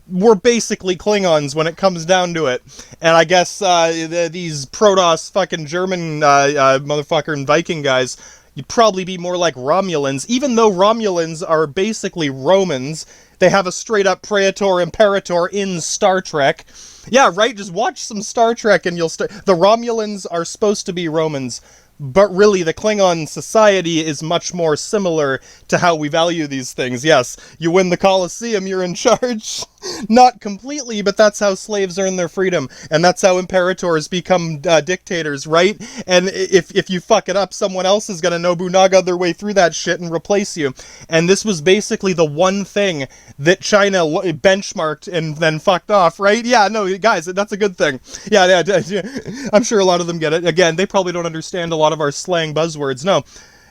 we're basically Klingons when it comes down to it. And I guess these Protoss fucking German motherfucker and Viking guys... You'd probably be more like Romulans, even though Romulans are basically Romans. They have a straight-up Praetor Imperator in Star Trek. Yeah, right? Just watch some Star Trek and you'll start... The Romulans are supposed to be Romans, but really the Klingon society is much more similar to how we value these things. Yes, you win the Colosseum, you're in charge. Not completely, but that's how slaves earn their freedom, and that's how imperators become dictators, right? And if you fuck it up, someone else is gonna Nobunaga their way through that shit and replace you. And this was basically the one thing that China benchmarked and then fucked off, right? Yeah, no, guys, that's a good thing. Yeah, I'm sure a lot of them get it. Again, they probably don't understand a lot of our slang buzzwords. No.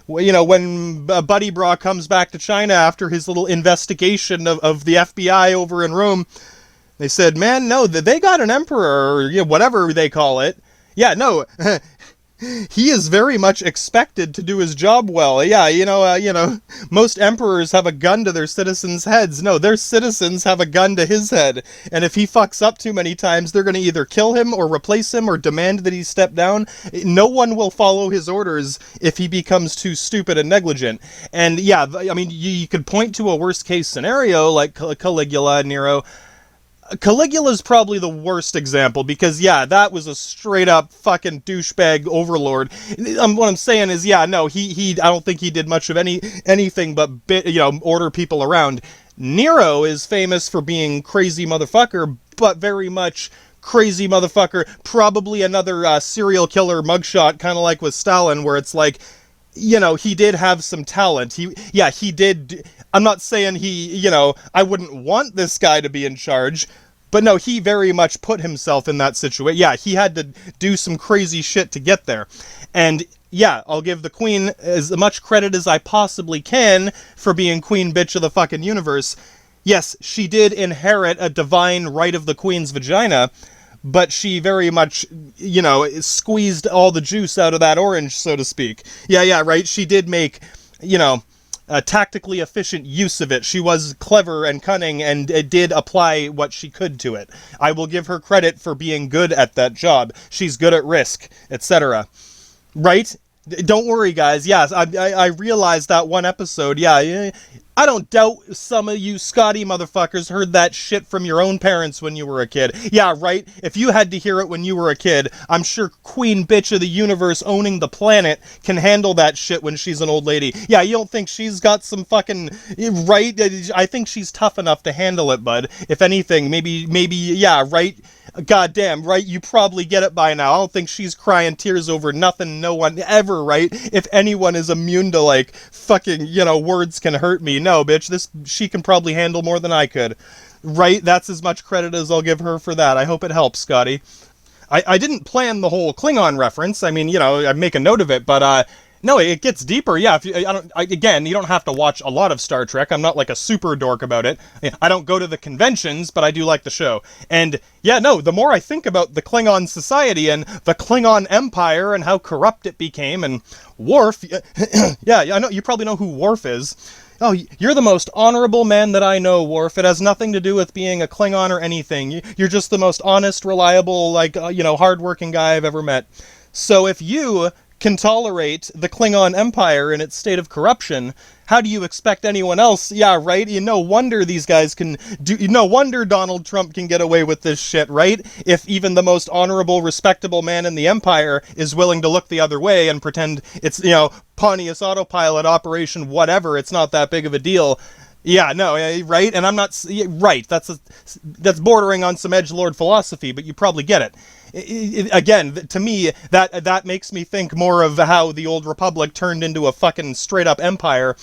When Buddy Bra comes back to China after his little investigation of the FBI over in Rome, they said, man, no, they got an emperor, or whatever they call it. Yeah, no, he is very much expected to do his job well. Yeah, most emperors have a gun to their citizens' heads. No, their citizens have a gun to his head. And if he fucks up too many times, they're going to either kill him or replace him or demand that he step down. No one will follow his orders if he becomes too stupid and negligent. And you could point to a worst case scenario like Caligula and Nero. Caligula's probably the worst example because, that was a straight-up fucking douchebag overlord. What I'm saying is, I don't think he did much of anything but, order people around. Nero is famous for being crazy motherfucker, but very much crazy motherfucker. Probably another serial killer mugshot, kind of like with Stalin, where it's like, he did have some talent. He did... I'm not saying I wouldn't want this guy to be in charge, but no, he very much put himself in that situation. Yeah, he had to do some crazy shit to get there. And I'll give the queen as much credit as I possibly can for being queen bitch of the fucking universe. Yes, she did inherit a divine right of the queen's vagina, but she very much, squeezed all the juice out of that orange, so to speak. Yeah, right? She did make, a tactically efficient use of it. She was clever and cunning and did apply what she could to it. I will give her credit for being good at that job. She's good at risk, etc. Right? Don't worry, guys. Yes, I realized that one episode, I don't doubt some of you Scotty motherfuckers heard that shit from your own parents when you were a kid. Yeah, right? If you had to hear it when you were a kid, I'm sure Queen Bitch of the Universe owning the planet can handle that shit when she's an old lady. Yeah, you don't think she's got some fucking... Right? I think she's tough enough to handle it, bud. If anything, maybe, yeah, right? Goddamn, right? You probably get it by now. I don't think she's crying tears over nothing, no one ever, right? If anyone is immune to, like, fucking, words can hurt me. No, bitch, she can probably handle more than I could. Right? That's as much credit as I'll give her for that. I hope it helps, Scotty. I didn't plan the whole Klingon reference. I mean, I make a note of it, but, no, it gets deeper. Yeah, again, you don't have to watch a lot of Star Trek. I'm not like a super dork about it. I don't go to the conventions, but I do like the show. And yeah, no, the more I think about the Klingon society and the Klingon Empire and how corrupt it became, and Worf, yeah, I know you probably know who Worf is. Oh, you're the most honorable man that I know, Worf. It has nothing to do with being a Klingon or anything. You're just the most honest, reliable, like, hardworking guy I've ever met. So if you can tolerate the Klingon Empire in its state of corruption, how do you expect anyone else? Yeah, right? No wonder these guys can do... No wonder Donald Trump can get away with this shit, right? If even the most honorable, respectable man in the Empire is willing to look the other way and pretend it's, Pontius Autopilot, Operation whatever, it's not that big of a deal. Yeah, no, right? And I'm not... Right, that's bordering on some edgelord philosophy, but you probably get it. Again, to me, that makes me think more of how the old Republic turned into a fucking straight-up empire,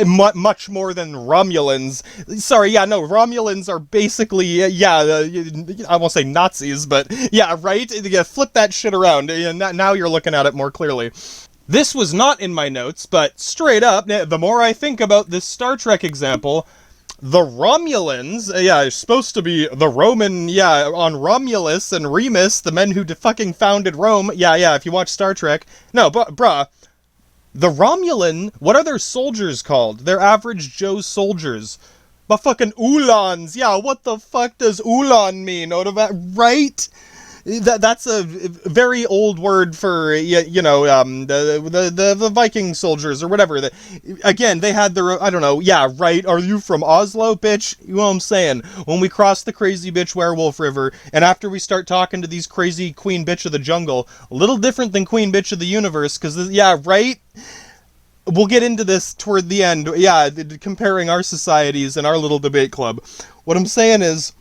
much more than Romulans. Sorry, yeah, no, Romulans are basically, I won't say Nazis, but yeah, right? Yeah, flip that shit around, now you're looking at it more clearly. This was not in my notes, but straight up, the more I think about this Star Trek example, the Romulans, is supposed to be the Roman, on Romulus and Remus, the men who fucking founded Rome. Yeah, if you watch Star Trek. No, but, bruh, the Romulan, what are their soldiers called? They're average Joe soldiers. But fucking Ulans, yeah, what the fuck does Ulan mean? Right? That's a very old word for, the Viking soldiers or whatever. Again, they had their, I don't know, yeah, right, are you from Oslo, bitch? You know what I'm saying? When we cross the crazy bitch werewolf river, and after we start talking to these crazy queen bitch of the jungle, a little different than queen bitch of the universe, because, yeah, right? We'll get into this toward the end, comparing our societies and our little debate club. What I'm saying is,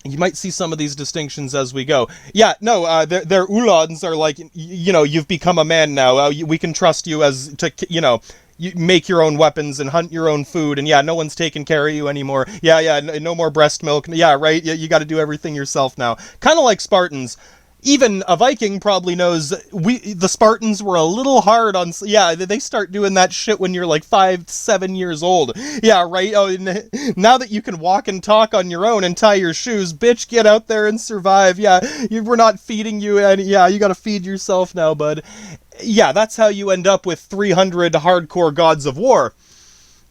you might see some of these distinctions as we go. Yeah, no, their Ulans are like, you've become a man now. We can trust you you make your own weapons and hunt your own food. And yeah, no one's taking care of you anymore. Yeah, no more breast milk. Yeah, right? You got to do everything yourself now. Kind of like Spartans. Even a Viking probably knows the Spartans were a little hard on... Yeah, they start doing that shit when you're like 5 to 7 years old. Yeah, right? Oh, now that you can walk and talk on your own and tie your shoes, bitch, get out there and survive. Yeah, we're not feeding you, and yeah, you gotta feed yourself now, bud. Yeah, that's how you end up with 300 hardcore gods of war.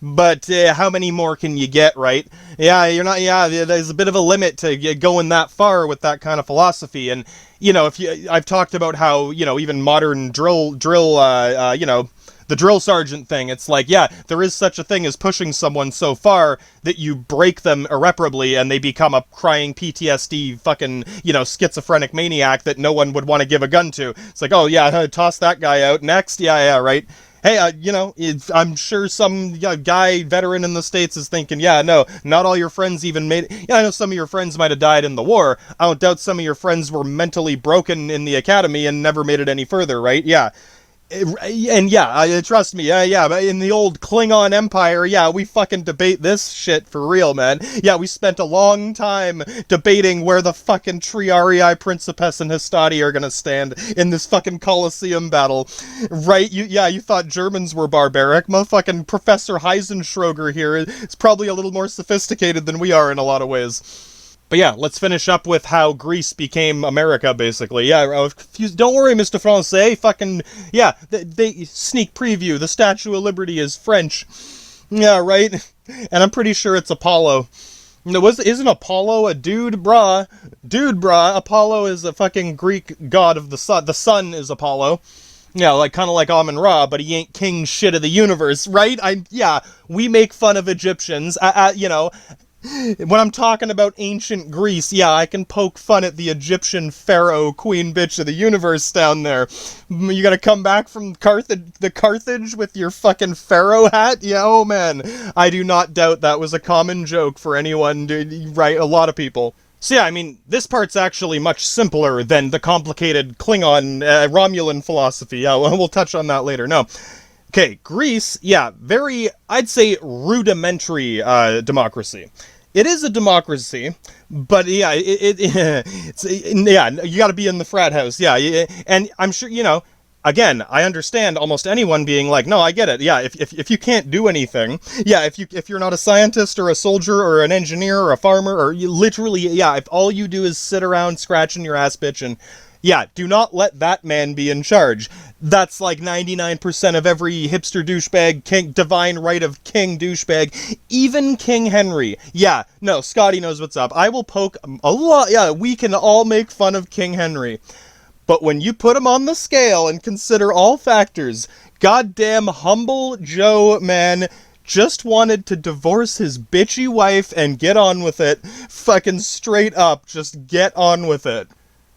But how many more can you get, right? Yeah, there's a bit of a limit to going that far with that kind of philosophy. And, I've talked about how, even modern drill, the drill sergeant thing, it's like, yeah, there is such a thing as pushing someone so far that you break them irreparably and they become a crying PTSD fucking, schizophrenic maniac that no one would want to give a gun to. It's like, oh yeah, toss that guy out. Next, yeah, right. Hey, I'm sure some guy, veteran in the States is thinking, yeah, no, not all your friends even made it. Yeah, I know some of your friends might have died in the war. I don't doubt some of your friends were mentally broken in the academy and never made it any further, right? Yeah. And yeah, trust me, yeah, but in the old Klingon Empire, yeah, we fucking debate this shit for real, man. Yeah, we spent a long time debating where the fucking Triarii Principess and Hastati are gonna stand in this fucking Colosseum battle. Right? You thought Germans were barbaric. Motherfucking Professor Heisenschroger here is probably a little more sophisticated than we are in a lot of ways. But yeah, let's finish up with how Greece became America, basically. Yeah, I was confused. Don't worry, Mr. Francais. Fucking, yeah, they sneak preview. The Statue of Liberty is French. Yeah, right? And I'm pretty sure it's Apollo. No, isn't Apollo a dude, brah? Dude, brah. Apollo is a fucking Greek god of the sun. The sun is Apollo. Yeah, like, kind of like Amun-Ra, but he ain't king shit of the universe, right? Yeah, we make fun of Egyptians, you know. When I'm talking about ancient Greece, yeah, I can poke fun at the Egyptian pharaoh queen bitch of the universe down there. You gonna come back from Carthage with your fucking pharaoh hat? Yeah, oh man. I do not doubt that was a common joke for anyone, right? A lot of people. So yeah, I mean, this part's actually much simpler than the complicated Klingon, Romulan philosophy. Yeah, we'll touch on that later. No. Okay, Greece, yeah, very, I'd say, rudimentary democracy. It is a democracy, but yeah, yeah, you gotta be in the frat house, yeah, and I'm sure, you know, again, I understand almost anyone being like, no, I get it, yeah, if you can't do anything, yeah, if you're not a scientist or a soldier or an engineer or a farmer, or you literally, yeah, if all you do is sit around scratching your ass bitch and, yeah, do not let that man be in charge. That's like 99% of every hipster douchebag, king, divine right of king douchebag, even King Henry. Yeah, no, Scotty knows what's up. I will poke a lot, yeah, we can all make fun of King Henry. But when you put him on the scale and consider all factors, goddamn humble Joe, man, just wanted to divorce his bitchy wife and get on with it. Fucking straight up, just get on with it.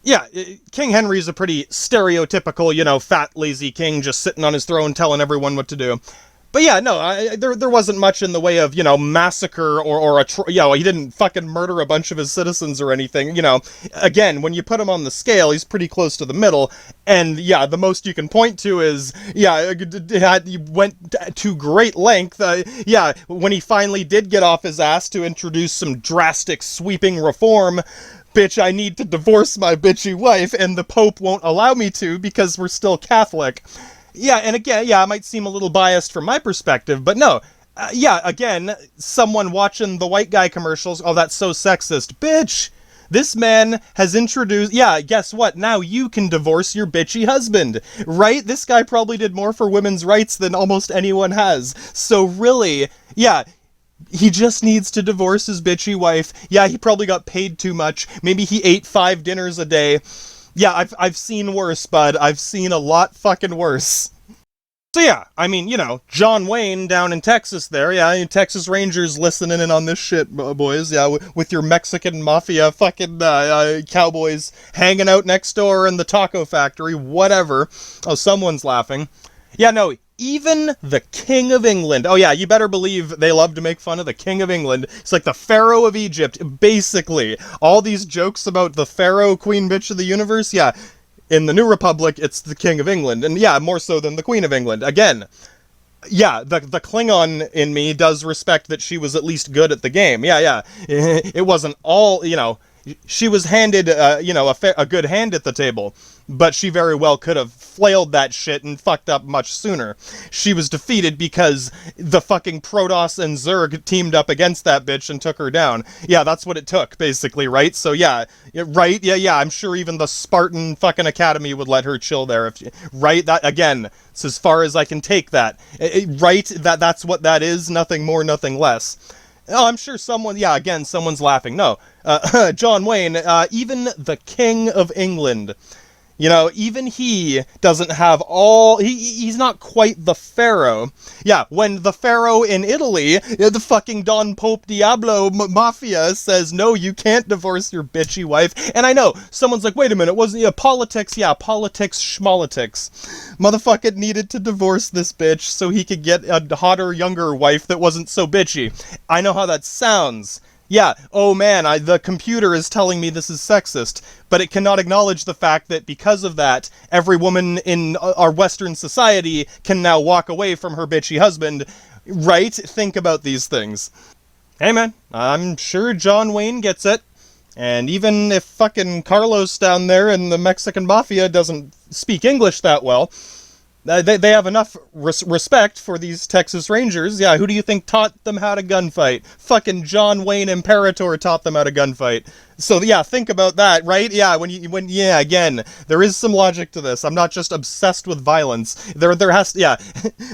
Yeah, King Henry's a pretty stereotypical, you know, fat, lazy king just sitting on his throne telling everyone what to do. But yeah, no, there wasn't much in the way of, you know, massacre or you know, he didn't fucking murder a bunch of his citizens or anything, you know. Again, when you put him on the scale, he's pretty close to the middle, and yeah, the most you can point to is, yeah, he went to great length, yeah, when he finally did get off his ass to introduce some drastic, sweeping reform. Bitch, I need to divorce my bitchy wife, and the Pope won't allow me to because we're still Catholic. Yeah, and again, yeah, I might seem a little biased from my perspective, but no. Yeah, again, someone watching the white guy commercials, oh, that's so sexist. Bitch! This man has introduced, yeah, guess what? Now you can divorce your bitchy husband, right? This guy probably did more for women's rights than almost anyone has. So really, yeah, he just needs to divorce his bitchy wife. Yeah, he probably got paid too much. Maybe he ate 5 dinners a day. Yeah, I've seen worse, bud. I've seen a lot fucking worse. So yeah, I mean, you know, John Wayne down in Texas there, yeah, Texas Rangers listening in on this shit, boys, yeah, with your Mexican mafia fucking cowboys hanging out next door in the taco factory, whatever. Oh, someone's laughing. Yeah, no, even the King of England. Oh yeah, you better believe they love to make fun of the King of England. It's like the Pharaoh of Egypt, basically. All these jokes about the Pharaoh queen bitch of the universe, yeah. In the New Republic, it's the King of England. And yeah, more so than the Queen of England. Again, yeah, the Klingon in me does respect that she was at least good at the game. Yeah, yeah. It wasn't all, you know, she was handed, you know, a good hand at the table. But she very well could have flailed that shit and fucked up much sooner. She was defeated because the fucking Protoss and Zerg teamed up against that bitch and took her down. Yeah, that's what it took, basically, right? So yeah, right? Yeah, I'm sure even the Spartan fucking Academy would let her chill there. Right? That, again, it's as far as I can take that. Right? That's what that is, nothing more, nothing less. Oh, I'm sure someone, yeah, again, someone's laughing. No, John Wayne, even the King of England, you know, even he doesn't have all, he's not quite the Pharaoh. Yeah, when the Pharaoh in Italy, the fucking Don Pope Diablo Mafia says, no, you can't divorce your bitchy wife. And I know, someone's like, wait a minute, wasn't politics? Yeah, politics, schmolitics. Motherfucker needed to divorce this bitch so he could get a hotter, younger wife that wasn't so bitchy. I know how that sounds. Yeah, oh man, the computer is telling me this is sexist, but it cannot acknowledge the fact that because of that, every woman in our Western society can now walk away from her bitchy husband, right? Think about these things. Hey man, I'm sure John Wayne gets it, and even if fucking Carlos down there in the Mexican Mafia doesn't speak English that well, they have enough respect for these Texas Rangers. Yeah, who do you think taught them how to gunfight? Fucking John Wayne Imperator taught them how to gunfight. So yeah, think about that, right? Yeah, yeah, again, there is some logic to this. I'm not just obsessed with violence. There has to, yeah,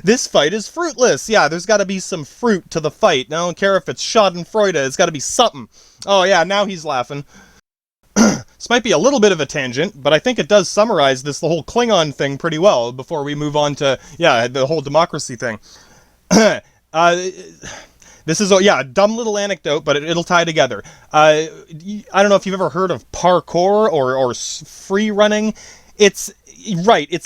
this fight is fruitless. Yeah, there's got to be some fruit to the fight. I don't care if it's Schadenfreude. It's got to be something. Oh yeah, now he's laughing. This might be a little bit of a tangent, but I think it does summarize the whole Klingon thing pretty well before we move on to, the whole democracy thing. This is a dumb little anecdote, but it'll tie together. I don't know if you've ever heard of parkour or free running. It's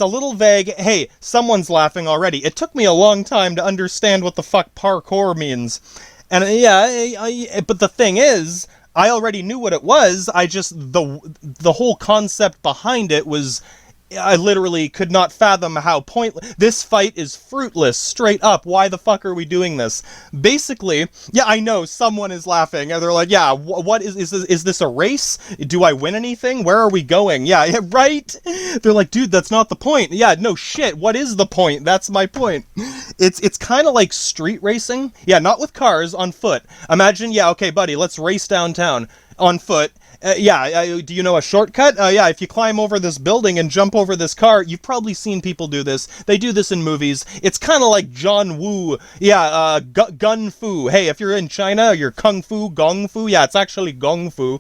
a little vague. Hey, someone's laughing already. It took me a long time to understand what the fuck parkour means. And but the thing is, I already knew what it was. I just, the whole concept behind it was, I literally could not fathom how pointless. This fight is fruitless, straight up. Why the fuck are we doing this? Basically, I know someone is laughing, and they're like, what is this a race? Do I win anything? Where are we going? Yeah, right? They're like, dude, that's not the point. Yeah, no shit, what is the point? That's my point. It's kind of like street racing. Yeah, not with cars, on foot. Imagine, okay, buddy, let's race downtown on foot. Do you know a shortcut? If you climb over this building and jump over this car, you've probably seen people do this. They do this in movies. It's kind of like John Woo. Gun Fu. Hey, if you're in China, you're Kung Fu, Gong Fu. Yeah, it's actually Gong Fu.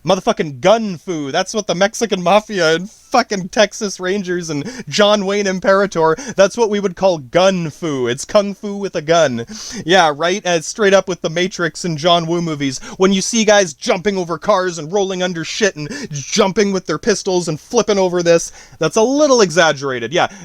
Motherfucking Gun Fu. That's what the Mexican Mafia and fucking Texas Rangers and John Wayne Imperator, that's what we would call Gun Fu. It's Kung Fu with a gun. Yeah, right? Straight up with the Matrix and John Woo movies. When you see guys jumping over cars and rolling under shit and jumping with their pistols and flipping over this, that's a little exaggerated. Yeah.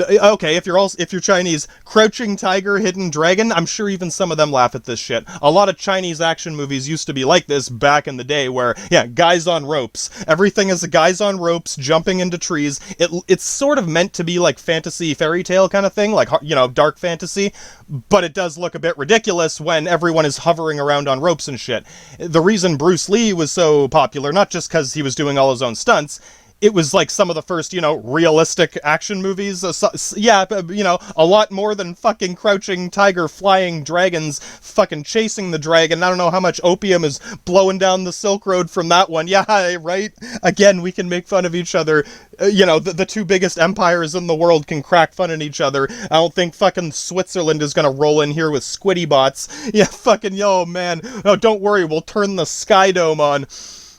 Okay, if you're Chinese, Crouching Tiger, Hidden Dragon, I'm sure even some of them laugh at this shit. A lot of Chinese action movies used to be like this back in the day where, guys on ropes. Everything is a guys on ropes jumping into trees. It's sort of meant to be like fantasy fairy tale kind of thing, like, dark fantasy, but it does look a bit ridiculous when everyone is hovering around on ropes and shit. The reason Bruce Lee was so popular, not just because he was doing all his own stunts, it was like some of the first, realistic action movies. A lot more than fucking Crouching Tiger flying dragons fucking chasing the dragon. I don't know how much opium is blowing down the Silk Road from that one. Yeah, right? Again, we can make fun of each other. The two biggest empires in the world can crack fun at each other. I don't think fucking Switzerland is gonna roll in here with squiddy bots. Yeah, fucking, man. No, don't worry, we'll turn the Sky Dome on.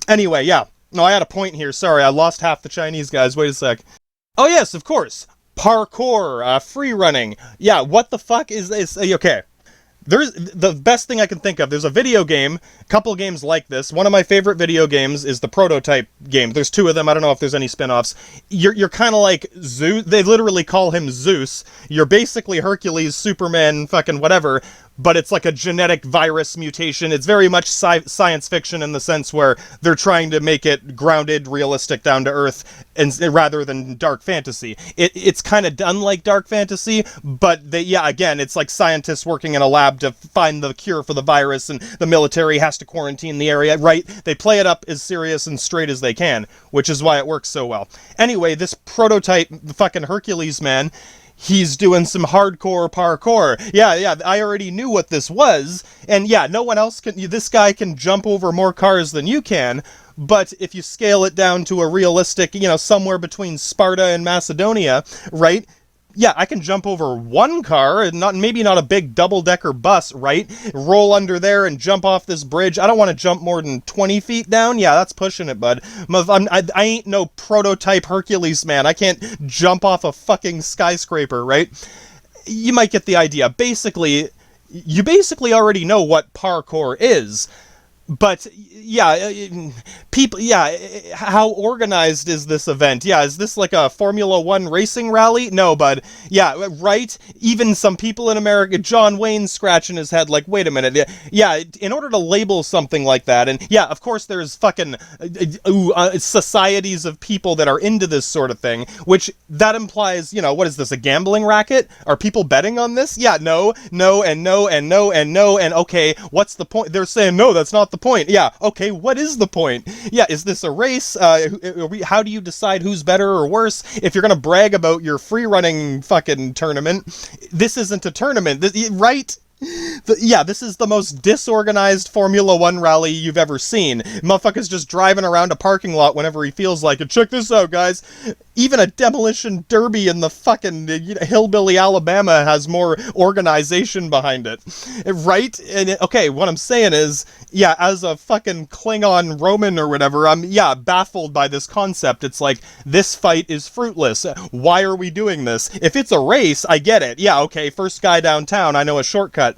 Anyway, No, I had a point here. Sorry, I lost half the Chinese guys. Wait a sec. Oh, yes, of course. Parkour, free running. Yeah, what the fuck is this? Okay. There's the best thing I can think of. There's a video game, a couple games like this. One of my favorite video games is the Prototype game. There's two of them. I don't know if there's any spin-offs. You're kind of like Zeus. They literally call him Zeus. You're basically Hercules, Superman, fucking whatever. But it's like a genetic virus mutation. It's very much science fiction in the sense where they're trying to make it grounded, realistic, down to earth, and rather than dark fantasy. It's kind of done like dark fantasy, but again, it's like scientists working in a lab to find the cure for the virus, and the military has to quarantine the area, right? They play it up as serious and straight as they can, which is why it works so well. Anyway, this Prototype fucking Hercules man, he's doing some hardcore parkour. Yeah, I already knew what this was. And no one else can, this guy can jump over more cars than you can. But if you scale it down to a realistic, somewhere between Sparta and Macedonia, right? Yeah, I can jump over one car, and maybe not a big double-decker bus, right? Roll under there and jump off this bridge. I don't want to jump more than 20 feet down. Yeah, that's pushing it, bud. I ain't no Prototype Hercules, man. I can't jump off a fucking skyscraper, right? You might get the idea. You basically already know what parkour is. But, people, how organized is this event? Yeah, is this like a Formula 1 racing rally? No, bud. Yeah, right? Even some people in America, John Wayne scratching his head like, wait a minute. Yeah, in order to label something like that, and of course there's fucking societies of people that are into this sort of thing, which that implies, what is this, a gambling racket? Are people betting on this? Yeah, no, and okay, what's the point? They're saying, no, that's not the point. Yeah, okay, what is the point? Yeah, is this a race? How do you decide who's better or worse? If you're gonna brag about your free running fucking tournament, this isn't a tournament, right? Yeah, this is the most disorganized Formula 1 rally you've ever seen. Motherfucker's just driving around a parking lot whenever he feels like it. Check this out, guys. Even a demolition derby in the fucking hillbilly Alabama has more organization behind it. Right? And okay, what I'm saying is, yeah, as a fucking Klingon Roman or whatever, I'm, yeah, baffled by this concept. It's like, this fight is fruitless. Why are we doing this? If it's a race, I get it. Yeah, okay, first guy downtown, I know a shortcut.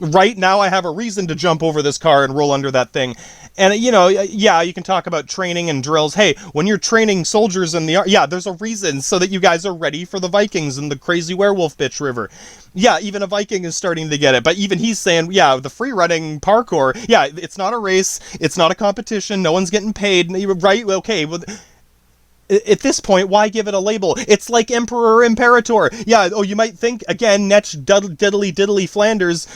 Right now I have a reason to jump over this car and roll under that thing. And, you know, yeah, you can talk about training and drills. Hey, when you're training soldiers in the... Yeah, there's a reason, so that you guys are ready for the Vikings and the crazy werewolf bitch river. Yeah, even a Viking is starting to get it. But even he's saying, yeah, the free-running parkour, yeah, it's not a race, it's not a competition, no one's getting paid, right? Okay, well... At this point, why give it a label? It's like Emperor or Imperator. Yeah, oh, you might think, again, Netch diddly Flanders.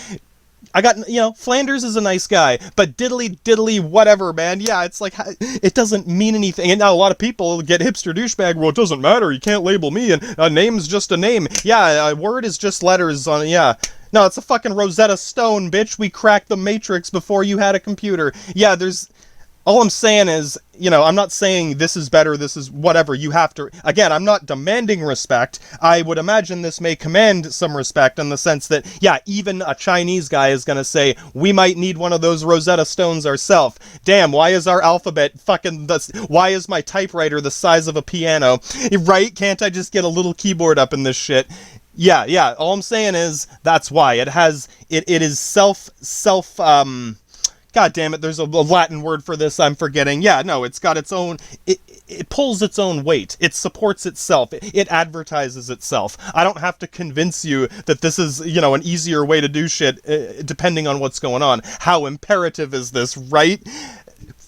I got, you know, Flanders is a nice guy, but diddly whatever, man. Yeah, it's like, it doesn't mean anything. And now a lot of people get hipster douchebag, well, it doesn't matter, you can't label me, and a name's just a name. Yeah, a word is just letters on, yeah. No, it's a fucking Rosetta Stone, bitch. We cracked the Matrix before you had a computer. Yeah, there's... All I'm saying is, you know, I'm not saying this is better, this is whatever, you have to... Again, I'm not demanding respect. I would imagine this may command some respect in the sense that, yeah, even a Chinese guy is gonna say, we might need one of those Rosetta Stones ourselves. Damn, why is our alphabet fucking... Why is my typewriter the size of a piano? Right? Can't I just get a little keyboard up in this shit? Yeah, all I'm saying is, that's why. It is God damn it, there's a Latin word for this, I'm forgetting. Yeah, no, it's got its own... It pulls its own weight. It supports itself. It advertises itself. I don't have to convince you that this is, you know, an easier way to do shit, depending on what's going on. How imperative is this, right?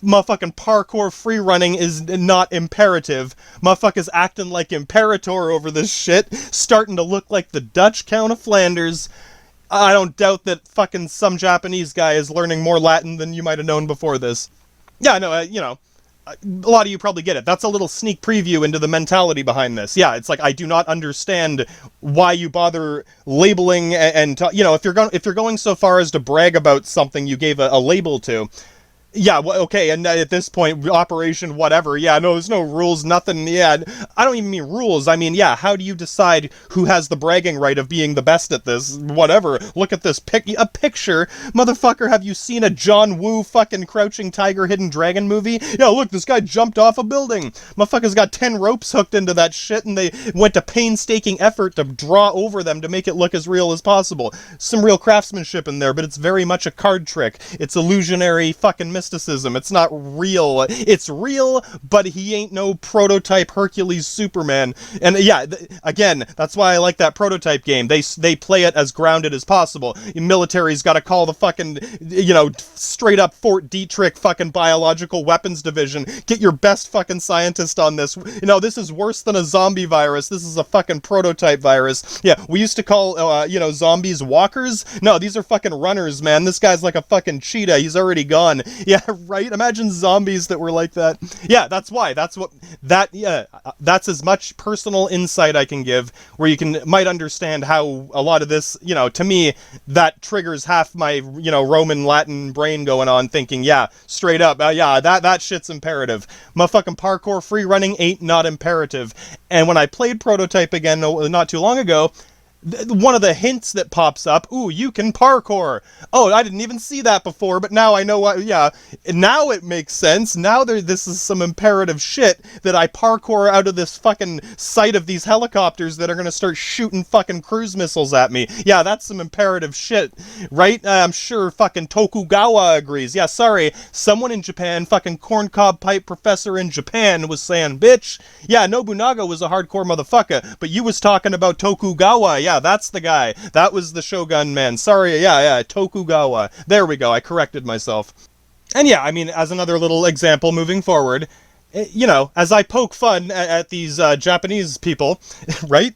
Motherfucking parkour free running is not imperative. Motherfuckers acting like Imperator over this shit, starting to look like the Dutch Count of Flanders. I don't doubt that fucking some Japanese guy is learning more Latin than you might have known before this. Yeah, no, you know, a lot of you probably get it. That's a little sneak preview into the mentality behind this. Yeah, it's like, I do not understand why you bother labeling and you know, if you're going so far as to brag about something you gave a label to. Yeah, well, okay, and at this point, operation whatever, yeah, no, there's no rules, nothing, yeah, I don't even mean rules, I mean, yeah, how do you decide who has the bragging right of being the best at this, whatever, look at this a picture, motherfucker, have you seen a John Woo fucking Crouching Tiger, Hidden Dragon movie? Yeah, look, this guy jumped off a building, motherfucker's got 10 ropes hooked into that shit, and they went to painstaking effort to draw over them to make it look as real as possible. Some real craftsmanship in there, but it's very much a card trick, it's illusionary fucking mysticism. It's not real. It's real, but he ain't no prototype Hercules Superman. And yeah, again, that's why I like that prototype game. They play it as grounded as possible. Military's got to call the fucking, you know, straight up Fort Detrick fucking biological weapons division. Get your best fucking scientist on this. You know, this is worse than a zombie virus. This is a fucking prototype virus. Yeah, we used to call, you know, zombies walkers. No, these are fucking runners, man. This guy's like a fucking cheetah. He's already gone. Yeah, right? Imagine zombies that were like that. Yeah, that's why. That's as much personal insight I can give, where you might understand how a lot of this, you know, to me, that triggers half my, you know, Roman Latin brain going on thinking, yeah, straight up, yeah, that shit's imperative. Motherfucking parkour free running ain't not imperative. And when I played Prototype again not too long ago, one of the hints that pops up, ooh, you can parkour. Oh, I didn't even see that before, but now I know what, yeah, now it makes sense. Now this is some imperative shit that I parkour out of this fucking sight of these helicopters that are gonna start shooting fucking cruise missiles at me. Yeah, that's some imperative shit, right? I'm sure fucking Tokugawa agrees. Yeah, sorry, someone in Japan, fucking corncob pipe professor in Japan was saying, bitch, yeah, Nobunaga was a hardcore motherfucker, but you was talking about Tokugawa. Yeah, that's the guy. That was the Shogun man. Sorry, yeah, Tokugawa. There we go, I corrected myself. And yeah, I mean, as another little example moving forward, you know, as I poke fun at these Japanese people, right?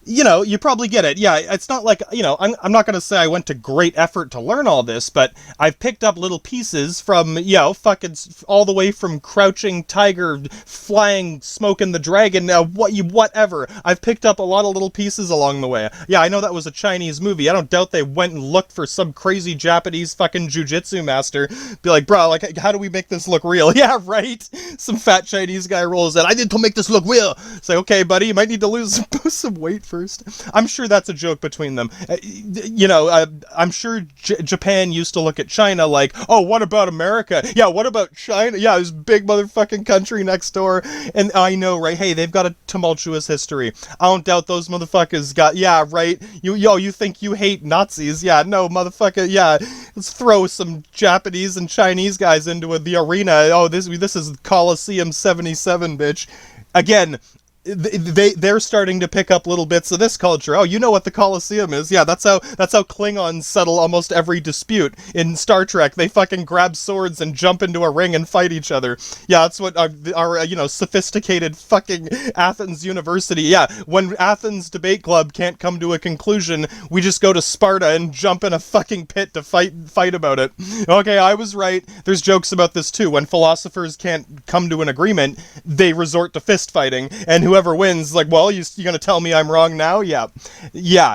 you know, you probably get it. Yeah, it's not like, you know, I'm not going to say I went to great effort to learn all this, but I've picked up little pieces from, you know, fucking all the way from Crouching Tiger, Flying, Smoking the Dragon, whatever. I've picked up a lot of little pieces along the way. Yeah, I know that was a Chinese movie. I don't doubt they went and looked for some crazy Japanese fucking jujitsu master. Be like, bro, like, how do we make this look real? Yeah, right? Some fat Chinese guy rolls in. I need to make this look real. Say, okay, buddy, you might need to lose some weight first. I'm sure that's a joke between them. You know, I'm sure Japan used to look at China like, oh, what about America? Yeah, what about China? Yeah, this big motherfucking country next door. And I know, right? Hey, they've got a tumultuous history. I don't doubt those motherfuckers got, yeah, right? You think you hate Nazis? Yeah, no, motherfucker, yeah. Let's throw some Japanese and Chinese guys into the arena. Oh, this is Coliseum 77, bitch. Again, they're starting to pick up little bits of this culture. Oh, you know what the Colosseum is? Yeah, that's how Klingons settle almost every dispute in Star Trek. They fucking grab swords and jump into a ring and fight each other. Yeah, that's what our you know, sophisticated fucking Athens University. Yeah, when Athens Debate Club can't come to a conclusion, we just go to Sparta and jump in a fucking pit to fight about it. Okay, I was right. There's jokes about this too. When philosophers can't come to an agreement, they resort to fist fighting, and whoever wins, like, well, you gonna tell me I'm wrong now? Yeah,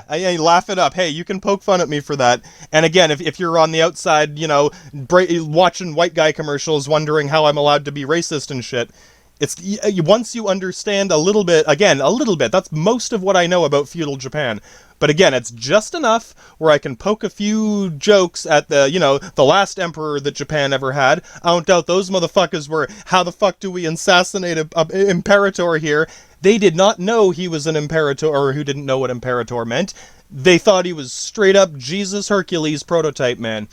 I laugh it up. Hey, you can poke fun at me for that. And again, if you're on the outside, you know, watching white guy commercials, wondering how I'm allowed to be racist and shit, it's once you understand a little bit, that's most of what I know about feudal Japan. But again, it's just enough where I can poke a few jokes at the, you know, the last emperor that Japan ever had. I don't doubt those motherfuckers were, how the fuck do we assassinate a imperator here? They did not know he was an imperator, or who didn't know what imperator meant. They thought he was straight up Jesus Hercules prototype, man.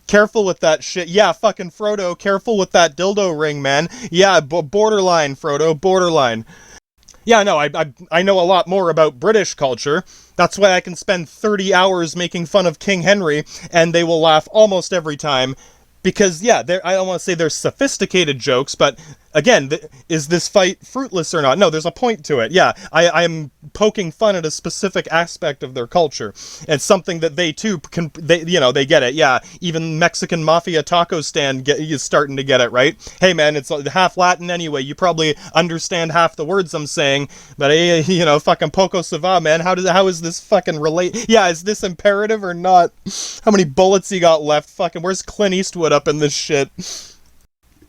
Careful with that shit. Yeah, fucking Frodo, careful with that dildo ring, man. Yeah, borderline, Frodo, borderline. Yeah, no, I know a lot more about British culture. That's why I can spend 30 hours making fun of King Henry, and they will laugh almost every time. Because, yeah, I don't want to say they're sophisticated jokes, but, again, is this fight fruitless or not? No, there's a point to it. Yeah, I'm poking fun at a specific aspect of their culture. It's something that they, too, they get it. Yeah, even Mexican mafia taco stand is starting to get it, right? Hey, man, it's half Latin anyway. You probably understand half the words I'm saying, but, you know, fucking poco se va, man. How is this fucking relate? Yeah, is this imperative or not? How many bullets he got left? Fucking, where's Clint Eastwood up in this shit?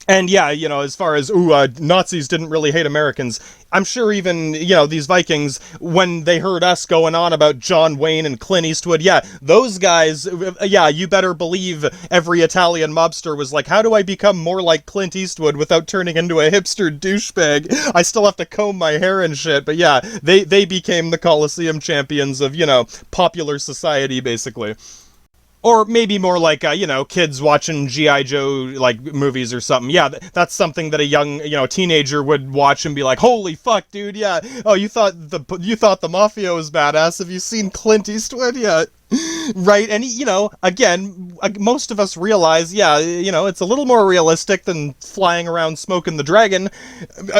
And yeah, you know, as far as, Nazis didn't really hate Americans, I'm sure even, you know, these Vikings, when they heard us going on about John Wayne and Clint Eastwood, yeah, those guys, yeah, you better believe every Italian mobster was like, how do I become more like Clint Eastwood without turning into a hipster douchebag? I still have to comb my hair and shit, but yeah, they became the Colosseum champions of, you know, popular society, basically. Or maybe more like, you know, kids watching G.I. Joe, like, movies or something. Yeah, that's something that a young, you know, teenager would watch and be like, holy fuck, dude, yeah. Oh, you thought the Mafia was badass. Have you seen Clint Eastwood yet? Right, and, you know, again, most of us realize, yeah, you know, it's a little more realistic than flying around smoking the dragon.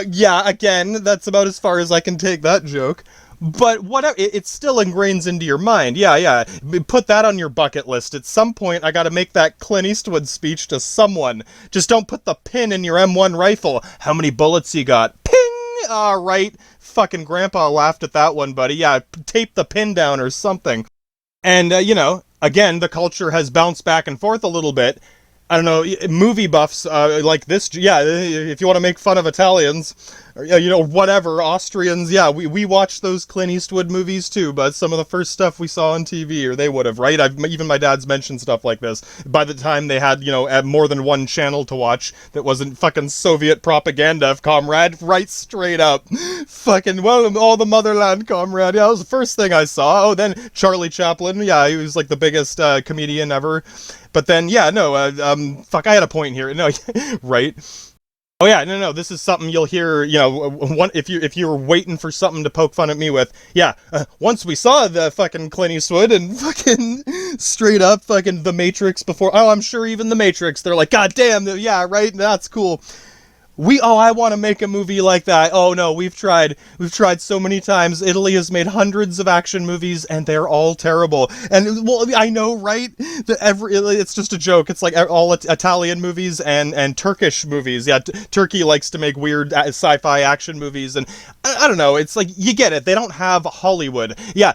Yeah, again, that's about as far as I can take that joke. But whatever, it still ingrains into your mind. Yeah. Put that on your bucket list. At some point, I gotta make that Clint Eastwood speech to someone. Just don't put the pin in your M1 rifle. How many bullets you got? Ping! Alright. Fucking grandpa laughed at that one, buddy. Yeah, tape the pin down or something. And, you know, again, the culture has bounced back and forth a little bit. I don't know, movie buffs like this, yeah, if you want to make fun of Italians, or, you know, whatever, Austrians, yeah, we watched those Clint Eastwood movies too, but some of the first stuff we saw on TV, or they would have, right? Even my dad's mentioned stuff like this. By the time they had, you know, more than one channel to watch that wasn't fucking Soviet propaganda, comrade, right straight up. Fucking, well, all the motherland, comrade, yeah, that was the first thing I saw. Oh, then Charlie Chaplin, yeah, he was like the biggest comedian ever. But then, yeah, no, fuck, I had a point here. No, right? Oh yeah, no, this is something you'll hear, you know, if you were waiting for something to poke fun at me with. Yeah, once we saw the fucking Clint Eastwood and fucking straight up fucking The Matrix before. Oh, I'm sure even The Matrix, they're like, God damn, yeah, right, that's cool. I want to make a movie like that. Oh no, we've tried so many times. Italy has made hundreds of action movies and they're all terrible. And well, I know, right? It's just a joke. It's like all Italian movies and Turkish movies. Yeah, Turkey likes to make weird sci-fi action movies, and I don't know. It's like, you get it. They don't have Hollywood. Yeah,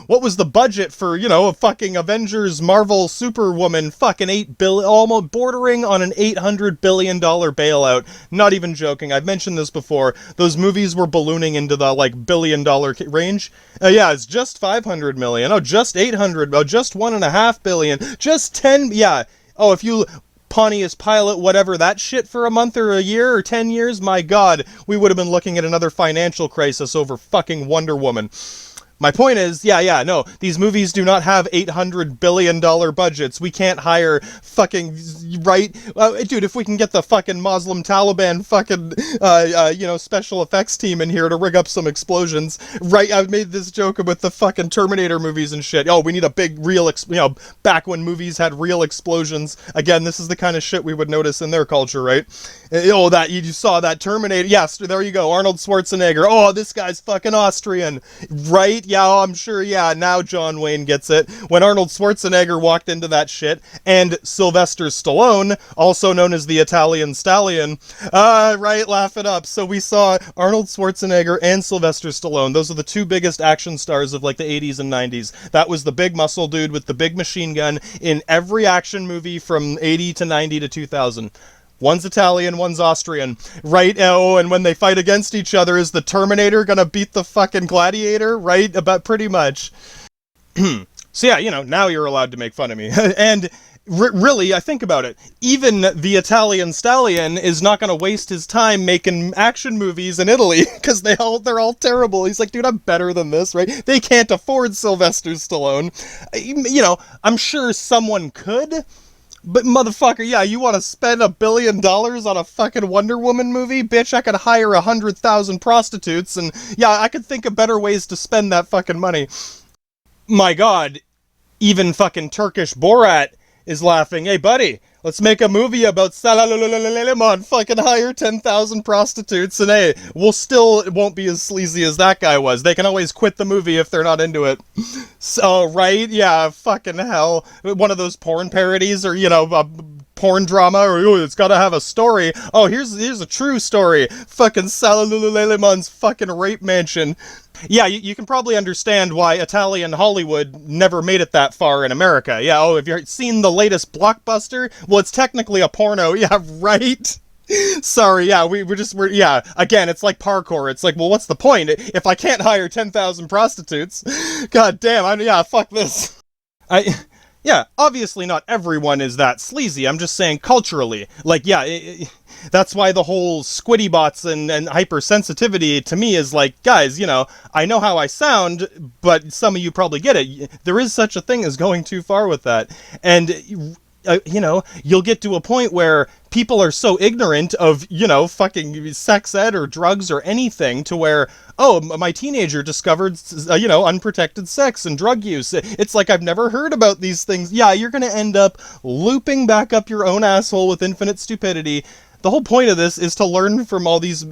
what was the budget for, a fucking Avengers, Marvel, Superwoman, fucking $8 billion, almost bordering on an $800 billion bailout. Not even joking. I've mentioned this before. Those movies were ballooning into the $1 billion range. Yeah, it's just 500 million. Oh, just 800. Oh, just 1.5 billion. Just 10. Yeah. Oh, if you Pontius Pilate, whatever, that shit for a month or a year or 10 years, my God, we would have been looking at another financial crisis over fucking Wonder Woman. My point is, no, these movies do not have $800 billion budgets. We can't hire fucking, right? Dude, if we can get the fucking Muslim Taliban fucking, special effects team in here to rig up some explosions, right? I've made this joke with the fucking Terminator movies and shit. Oh, we need a big real, back when movies had real explosions. Again, this is the kind of shit we would notice in their culture, right? Oh, that, you saw that Terminator. Yes, there you go. Arnold Schwarzenegger. Oh, this guy's fucking Austrian, right? Yeah, I'm sure, now John Wayne gets it. When Arnold Schwarzenegger walked into that shit, and Sylvester Stallone, also known as the Italian Stallion, right, laugh it up. So we saw Arnold Schwarzenegger and Sylvester Stallone. Those are the two biggest action stars of, the 80s and 90s. That was the big muscle dude with the big machine gun in every action movie from 80 to 90 to 2000. One's Italian, one's Austrian, right? Oh, and when they fight against each other, is the Terminator gonna beat the fucking Gladiator, right? About pretty much. So yeah, now you're allowed to make fun of me. And really, I think about it. Even the Italian Stallion is not gonna waste his time making action movies in Italy, because they're all terrible. He's like, dude, I'm better than this, right? They can't afford Sylvester Stallone. I'm sure someone could. But motherfucker, yeah, you want to spend $1 billion on a fucking Wonder Woman movie? Bitch, I could hire 100,000 prostitutes, and yeah, I could think of better ways to spend that fucking money. My God, even fucking Turkish Borat is laughing. Hey, buddy, let's make a movie about Salalalalalalaman, fucking hire 10,000 prostitutes, and hey, it won't be as sleazy as that guy was. They can always quit the movie if they're not into it. So, right? Yeah, fucking hell. One of those porn parodies, or, a porn drama, or it's gotta have a story. Oh, here's a true story. Fucking Salalalaman's fucking rape mansion. Yeah, you can probably understand why Italian Hollywood never made it that far in America. Yeah, oh, have you seen the latest blockbuster? Well, it's technically a porno. Yeah, right? Sorry, yeah, again, it's like parkour. It's like, well, what's the point? If I can't hire 10,000 prostitutes, god damn, fuck this. Yeah, obviously not everyone is that sleazy. I'm just saying culturally. That's why the whole squiddy bots and hypersensitivity to me is like, guys, I know how I sound, but some of you probably get it. There is such a thing as going too far with that. And you'll get to a point where people are so ignorant of, fucking sex ed or drugs or anything to where, oh, my teenager discovered, unprotected sex and drug use. It's like, I've never heard about these things. Yeah, you're going to end up looping back up your own asshole with infinite stupidity. The whole point of this is to learn from all these,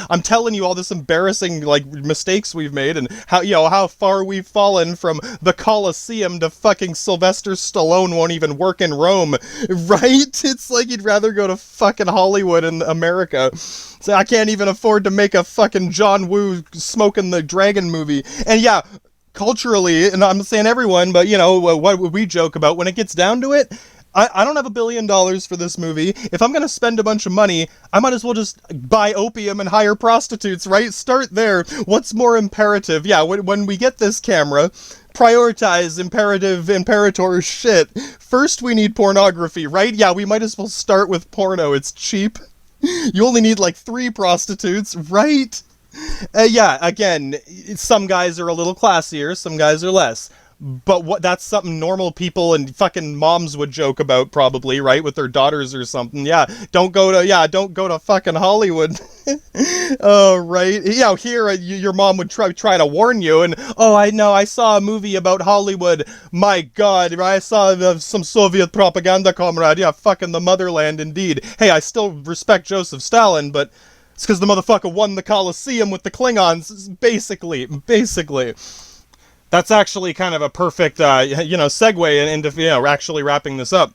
I'm telling you all this embarrassing, mistakes we've made and how far we've fallen from the Colosseum to fucking Sylvester Stallone won't even work in Rome, right? It's like you'd rather go to fucking Hollywood in America. So I can't even afford to make a fucking John Woo smoking the dragon movie. And yeah, culturally, and I'm saying everyone, but what would we joke about when it gets down to it? I don't have $1 billion for this movie. If I'm going to spend a bunch of money, I might as well just buy opium and hire prostitutes, right? Start there. What's more imperative? Yeah, when we get this camera, prioritize imperator shit. First, we need pornography, right? Yeah, we might as well start with porno. It's cheap. You only need 3 prostitutes, right? Yeah, again, some guys are a little classier, some guys are less. But that's something normal people and fucking moms would joke about probably, right, with their daughters or something. Yeah, don't go to fucking Hollywood. Oh, right. Yeah, here your mom would try to warn you, and I know, I saw a movie about Hollywood. My God, I saw some Soviet propaganda, comrade. Yeah, fucking the motherland, indeed. Hey, I still respect Joseph Stalin, but it's because the motherfucker won the Colosseum with the Klingons, basically. That's actually kind of a perfect, segue into, actually wrapping this up.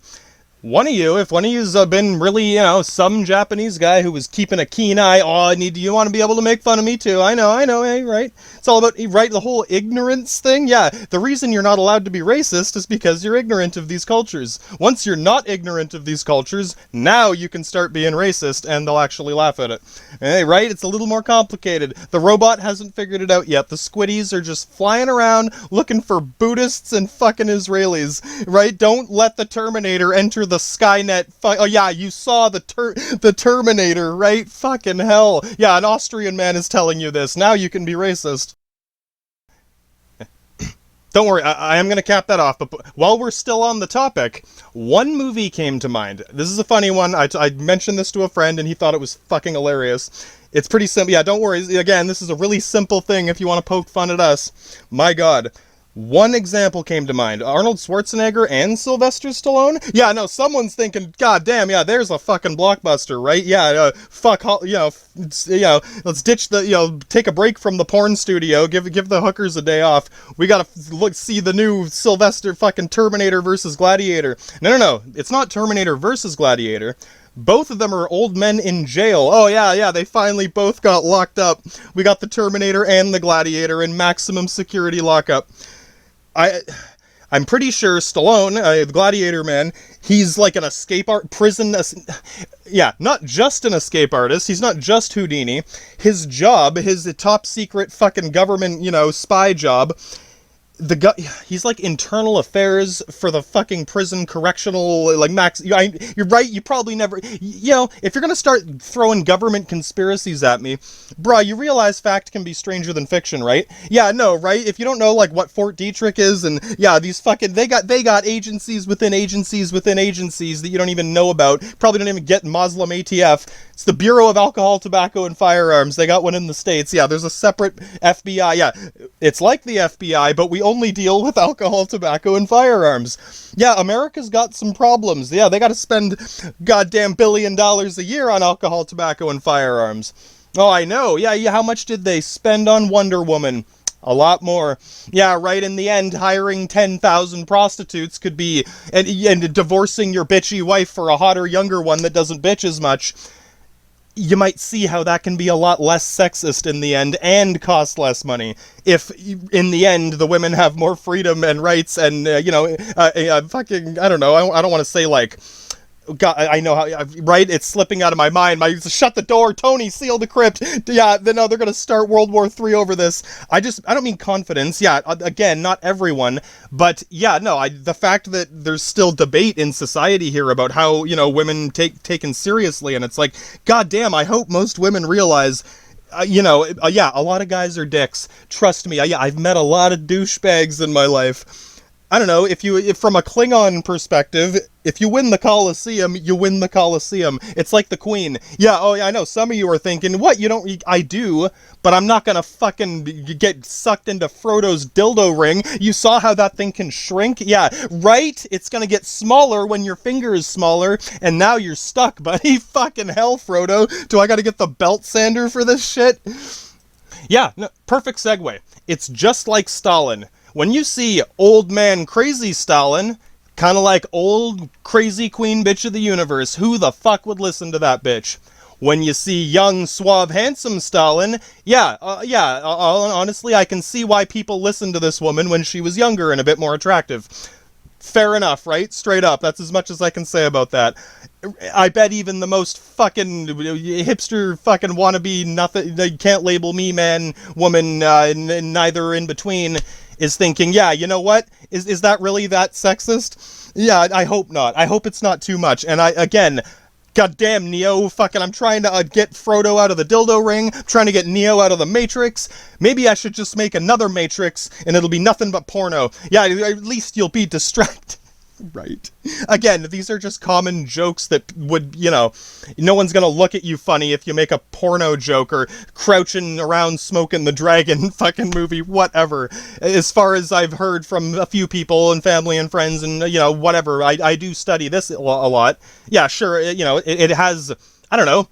If one of you's been really, some Japanese guy who was keeping a keen eye, you want to be able to make fun of me too. I know, hey, right? It's all about, right, the whole ignorance thing. Yeah, the reason you're not allowed to be racist is because you're ignorant of these cultures. Once you're not ignorant of these cultures, now you can start being racist and they'll actually laugh at it. Hey, right? It's a little more complicated. The robot hasn't figured it out yet. The squiddies are just flying around looking for Buddhists and fucking Israelis, right? Don't let the Terminator enter the Skynet. You saw the Terminator, right? Fucking hell. Yeah, an Austrian man is telling you this. Now you can be racist. Don't worry, I am going to cap that off, but while we're still on the topic, one movie came to mind. This is a funny one. I mentioned this to a friend, and he thought it was fucking hilarious. It's pretty simple. Yeah, don't worry. Again, this is a really simple thing if you want to poke fun at us. My God. One example came to mind. Arnold Schwarzenegger and Sylvester Stallone? Yeah, no, someone's thinking, God damn, yeah, there's a fucking blockbuster, right? Yeah, let's ditch take a break from the porn studio, give the hookers a day off. We gotta see the new Sylvester fucking Terminator versus Gladiator. No, it's not Terminator versus Gladiator. Both of them are old men in jail. Oh, yeah, they finally both got locked up. We got the Terminator and the Gladiator in maximum security lockup. I'm pretty sure Stallone, the Gladiator man, he's like an not just an escape artist, he's not just Houdini. His job, his top secret fucking government, spy job, he's like internal affairs for the fucking prison correctional, like max. You're right, you probably never, if you're gonna start throwing government conspiracies at me, bruh, you realize fact can be stranger than fiction, right? Yeah, no, right? If you don't know like what Fort Detrick is, and yeah, these fucking, they got agencies within agencies within agencies that you don't even know about, probably don't even get Muslim ATF. It's the Bureau of Alcohol, Tobacco, and Firearms. They got one in the States. Yeah, there's a separate FBI. Yeah, it's like the FBI, but we only deal with alcohol, tobacco, and firearms. Yeah, America's got some problems. Yeah, they got to spend goddamn $1 billion a year on alcohol, tobacco, and firearms. Oh, I know. Yeah, how much did they spend on Wonder Woman? A lot more. Yeah, right, in the end, hiring 10,000 prostitutes could be, and divorcing your bitchy wife for a hotter, younger one that doesn't bitch as much. You might see how that can be a lot less sexist in the end and cost less money if, in the end, the women have more freedom and rights and, fucking, I don't know, I don't want to say, like, God, I know how, right? It's slipping out of my mind. Shut the door, Tony, seal the crypt. Yeah, they're going to start World War III over this. I don't mean confidence. Yeah, again, not everyone, but yeah, no, the fact that there's still debate in society here about how, women taken seriously, and it's like, God damn, I hope most women realize, a lot of guys are dicks. Trust me, I've met a lot of douchebags in my life. I don't know, if from a Klingon perspective, if you win the Colosseum, you win the Colosseum. It's like the Queen. Yeah, I know, some of you are thinking, what, I do, but I'm not gonna fucking get sucked into Frodo's dildo ring. You saw how that thing can shrink? Yeah, right? It's gonna get smaller when your finger is smaller, and now you're stuck, buddy. Fucking hell, Frodo. Do I gotta get the belt sander for this shit? Yeah, no, perfect segue. It's just like Stalin. When you see old man crazy Stalin, kind of like old crazy queen bitch of the universe, who the fuck would listen to that bitch? When you see young, suave, handsome Stalin, honestly, I can see why people listened to this woman when she was younger and a bit more attractive. Fair enough, right? Straight up. That's as much as I can say about that. I bet even the most fucking hipster fucking wannabe nothing, they can't label me man, woman, neither in between, is thinking, yeah, you know what? Is that really that sexist? Yeah, I hope not. I hope it's not too much. And again, Goddamn Neo, fucking, I'm trying to get Frodo out of the dildo ring, trying to get Neo out of the Matrix. Maybe I should just make another Matrix, and it'll be nothing but porno. Yeah, at least you'll be distracted. Right. Again, these are just common jokes that would, you know, no one's gonna look at you funny if you make a porno joke or crouching around smoking the dragon fucking movie, whatever. As far as I've heard from a few people and family and friends and, you know, whatever, I do study this a lot. Yeah, sure, you know, it has, I don't know,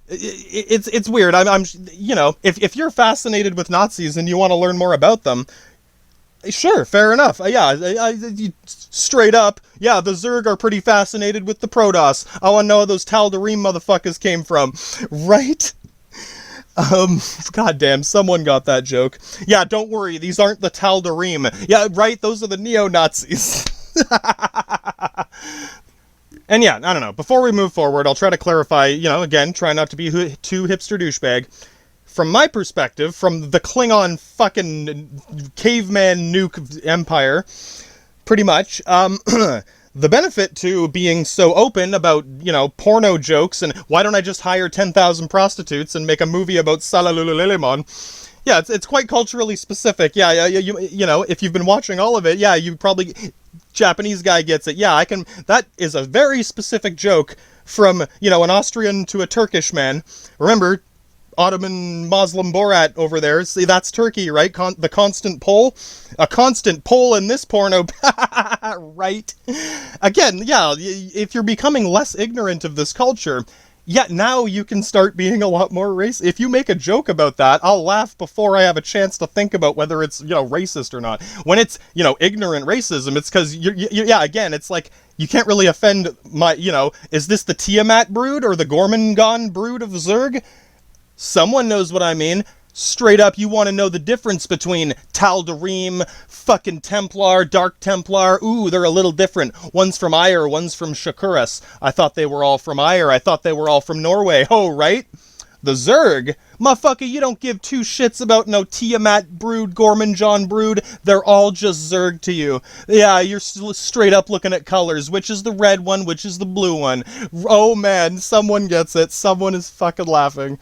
it's weird. I'm you know, if you're fascinated with Nazis and you want to learn more about them, sure, fair enough. Yeah, straight up, yeah, the Zerg are pretty fascinated with the Protoss. I want to know where those Tal'Darim motherfuckers came from. Right? Goddamn, someone got that joke. Yeah, don't worry, these aren't the Tal'Darim. Yeah, right, those are the neo-Nazis. And yeah, I don't know, before we move forward, I'll try to clarify, you know, again, try not to be too hipster douchebag. From my perspective, from the Klingon fucking caveman nuke empire, pretty much, the benefit to being so open about, you know, porno jokes and why don't I just hire 10,000 prostitutes and make a movie about Salalulililimon? Yeah, it's quite culturally specific. Yeah, you know, if you've been watching all of it, yeah, you probably, Japanese guy gets it. Yeah, that is a very specific joke from, you know, an Austrian to a Turkish man. Remember, Ottoman Muslim Borat over there. See, that's Turkey, right? The constant pull. A constant pull in this porno. Right? Again, yeah, if you're becoming less ignorant of this culture, yeah, now you can start being a lot more racist. If you make a joke about that, I'll laugh before I have a chance to think about whether it's, you know, racist or not. When it's, you know, ignorant racism, it's because, yeah, again, it's like, you can't really offend my, you know, is this the Tiamat brood or the Gormengon brood of Zerg? Someone knows what I mean. Straight up, you want to know the difference between Tal'Darim, fucking Templar, Dark Templar. Ooh, they're a little different. One's from Ire, one's from Shakuras. I thought they were all from Ire. I thought they were all from Norway. Oh, right? The Zerg? Motherfucker, you don't give two shits about no Tiamat brood, Gormenjon brood. They're all just Zerg to you. Yeah, you're straight up looking at colors. Which is the red one? Which is the blue one? Oh, man, someone gets it. Someone is fucking laughing.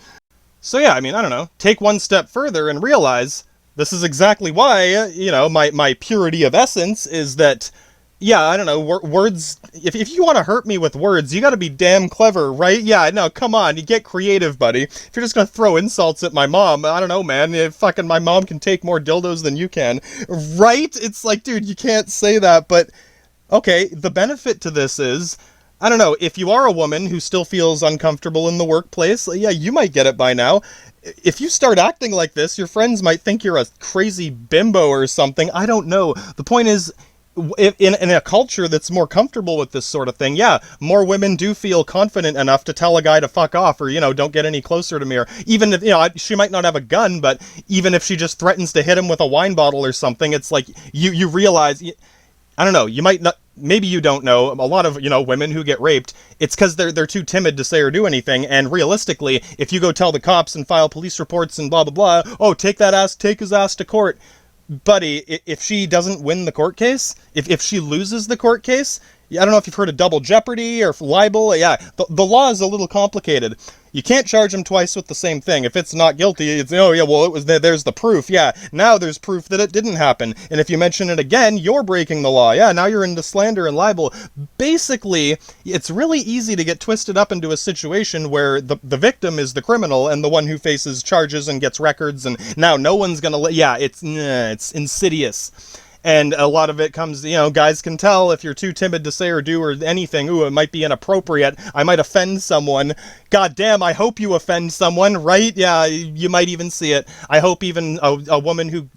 So yeah, I mean, I don't know, take one step further and realize this is exactly why, you know, my purity of essence is that, yeah, I don't know, words, if you want to hurt me with words, you gotta be damn clever, right? Yeah, no, come on, you get creative, buddy. If you're just gonna throw insults at my mom, I don't know, man, fucking my mom can take more dildos than you can, right? It's like, dude, you can't say that, but, okay, the benefit to this is, I don't know, if you are a woman who still feels uncomfortable in the workplace, yeah, you might get it by now. If you start acting like this, your friends might think you're a crazy bimbo or something. I don't know. The point is, in a culture that's more comfortable with this sort of thing, yeah, more women do feel confident enough to tell a guy to fuck off or, you know, don't get any closer to me. Or even if, you know, she might not have a gun, but even if she just threatens to hit him with a wine bottle or something, it's like, you realize, I don't know, you might not, maybe you don't know, a lot of, you know, women who get raped, it's because they're too timid to say or do anything, and realistically, if you go tell the cops and file police reports and blah blah blah, oh, take his ass to court, buddy, if she doesn't win the court case, if she loses the court case, I don't know if you've heard of double jeopardy or libel, yeah, the law is a little complicated. You can't charge them twice with the same thing. If it's not guilty, it's, oh yeah, well, it was there's the proof. Yeah, now there's proof that it didn't happen. And if you mention it again, you're breaking the law. Yeah, now you're into slander and libel. Basically, it's really easy to get twisted up into a situation where the victim is the criminal and the one who faces charges and gets records, and now no one's gonna yeah, it's insidious. And a lot of it comes, you know, guys can tell if you're too timid to say or do or anything. Ooh, it might be inappropriate. I might offend someone. God damn, I hope you offend someone, right? Yeah, you might even see it. I hope even a woman who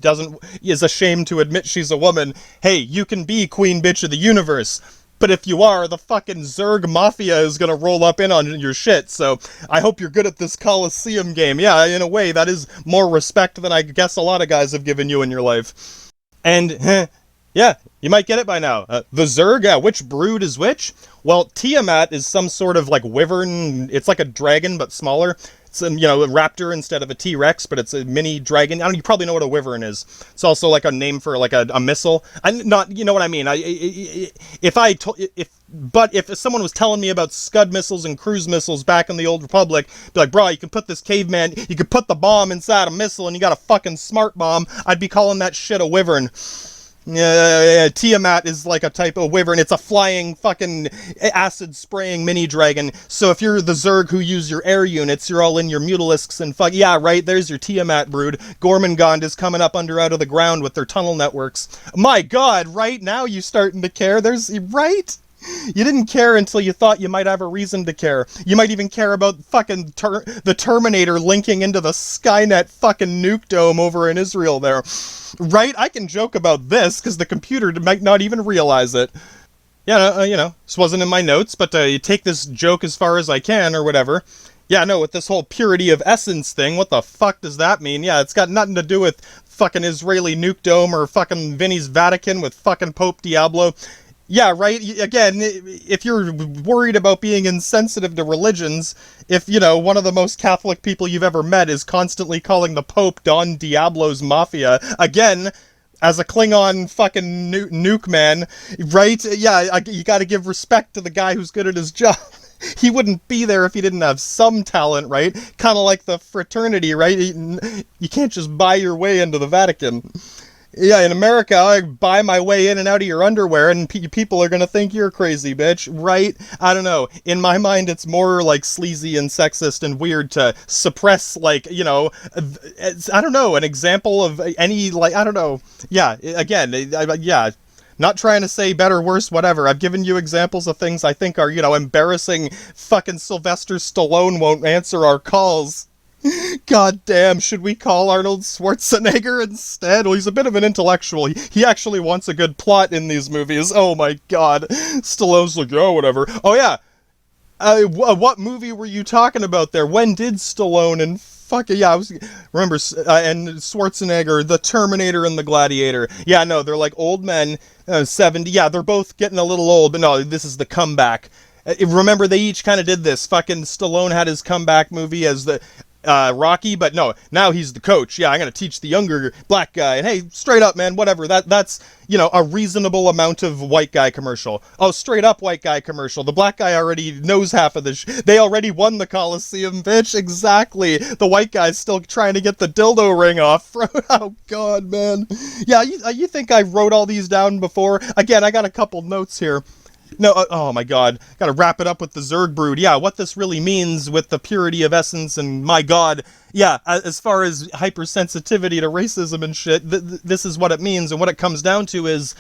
is ashamed to admit she's a woman, hey, you can be queen bitch of the universe. But if you are, the fucking Zerg Mafia is gonna roll up in on your shit, so I hope you're good at this Coliseum game. Yeah, in a way, that is more respect than I guess a lot of guys have given you in your life. And, yeah, you might get it by now. The Zerg, yeah, which brood is which? Well, Tiamat is some sort of, like, wyvern, it's like a dragon, but smaller. It's a, a raptor instead of a T-Rex, but it's a mini dragon. You probably know what a wyvern is. It's also like a name for like a missile. You know what I mean? If someone was telling me about Scud missiles and cruise missiles back in the old Republic, be like, bro, you can put this caveman, you could put the bomb inside a missile and you got a fucking smart bomb, I'd be calling that shit a wyvern. Tiamat is like a type of wyvern. It's a flying fucking acid spraying mini dragon. So if you're the Zerg who use your air units, you're all in your mutalisks and fuck. Yeah, right, there's your Tiamat brood. Gormangand is coming up out of the ground with their tunnel networks. My god, right now you starting to care. Right? You didn't care until you thought you might have a reason to care. You might even care about fucking the Terminator linking into the Skynet fucking nuke dome over in Israel there. Right? I can joke about this, because the computer might not even realize it. Yeah, this wasn't in my notes, but you take this joke as far as I can, or whatever. Yeah, no, with this whole purity of essence thing, what the fuck does that mean? Yeah, it's got nothing to do with fucking Israeli nuke dome, or fucking Vinny's Vatican with fucking Pope Diablo. Yeah, right? Again, if you're worried about being insensitive to religions, if, one of the most Catholic people you've ever met is constantly calling the Pope Don Diablo's Mafia, again, as a Klingon fucking nuke man, right? Yeah, you gotta give respect to the guy who's good at his job. He wouldn't be there if he didn't have some talent, right? Kind of like the fraternity, right? You can't just buy your way into the Vatican. Yeah, in America, I buy my way in and out of your underwear, and people are gonna think you're crazy, bitch, right? I don't know. In my mind, it's more, like, sleazy and sexist and weird to suppress, like, I don't know, an example of any, like, I don't know. Yeah, again, yeah. Not trying to say better, worse, whatever. I've given you examples of things I think are, embarrassing. Fucking Sylvester Stallone won't answer our calls. God damn, should we call Arnold Schwarzenegger instead? Well, he's a bit of an intellectual. He actually wants a good plot in these movies. Oh my god. Stallone's like, oh, whatever. Oh yeah. What movie were you talking about there? When did Stallone and remember, and Schwarzenegger, the Terminator and the Gladiator. Yeah, no, they're like old men, 70. Yeah, they're both getting a little old, but no, this is the comeback. Remember, they each kind of did this. Fucking Stallone had his comeback movie as the Rocky, but no, now he's the coach. Yeah, I'm gonna teach the younger black guy, and hey, straight up, man, whatever. That's a reasonable amount of white guy commercial. Oh, straight up white guy commercial. The black guy already knows half of this. They already won the Coliseum, bitch. Exactly. The white guy's still trying to get the dildo ring off. Oh god, man. Yeah, you think I wrote all these down before? Again, I got a couple notes here. No, oh my god, gotta wrap it up with the Zerg brood. Yeah, what this really means with the purity of essence, and my god, yeah, as far as hypersensitivity to racism and shit, this is what it means, and what it comes down to is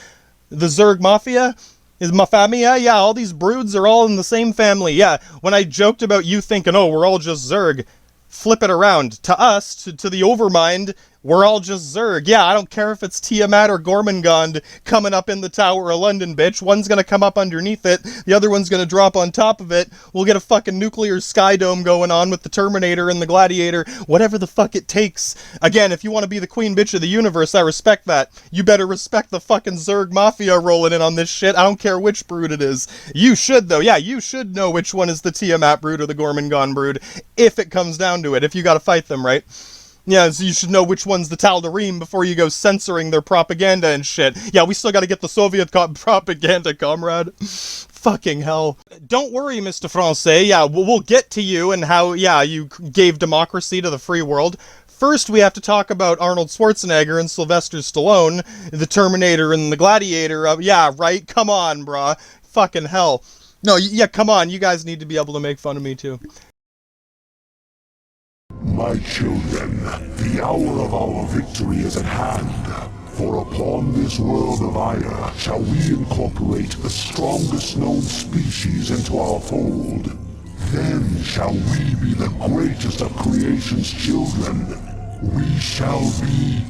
the Zerg Mafia is Mafamia. Yeah, all these broods are all in the same family. Yeah, when I joked about you thinking, oh, we're all just Zerg, flip it around. To us, to the Overmind, we're all just Zerg. Yeah, I don't care if it's Tiamat or Gormangand coming up in the Tower of London, bitch. One's gonna come up underneath it, the other one's gonna drop on top of it. We'll get a fucking nuclear sky dome going on with the Terminator and the Gladiator. Whatever the fuck it takes. Again, if you want to be the queen bitch of the universe, I respect that. You better respect the fucking Zerg Mafia rolling in on this shit. I don't care which brood it is. You should, though. Yeah, you should know which one is the Tiamat brood or the Gormangand brood, if it comes down to it, if you gotta fight them, right? Yeah, so you should know which one's the Tal'Darim before you go censoring their propaganda and shit. Yeah, we still gotta get the Soviet propaganda, comrade. Fucking hell. Don't worry, Mr. Francais. Yeah, we'll get to you and how, yeah, you gave democracy to the free world. First, we have to talk about Arnold Schwarzenegger and Sylvester Stallone, the Terminator and the Gladiator. Yeah, right? Come on, brah. Fucking hell. No, yeah, come on. You guys need to be able to make fun of me, too. My children, the hour of our victory is at hand. For upon this world of Aya shall we incorporate the strongest known species into our fold. Then shall we be the greatest of creation's children. We shall be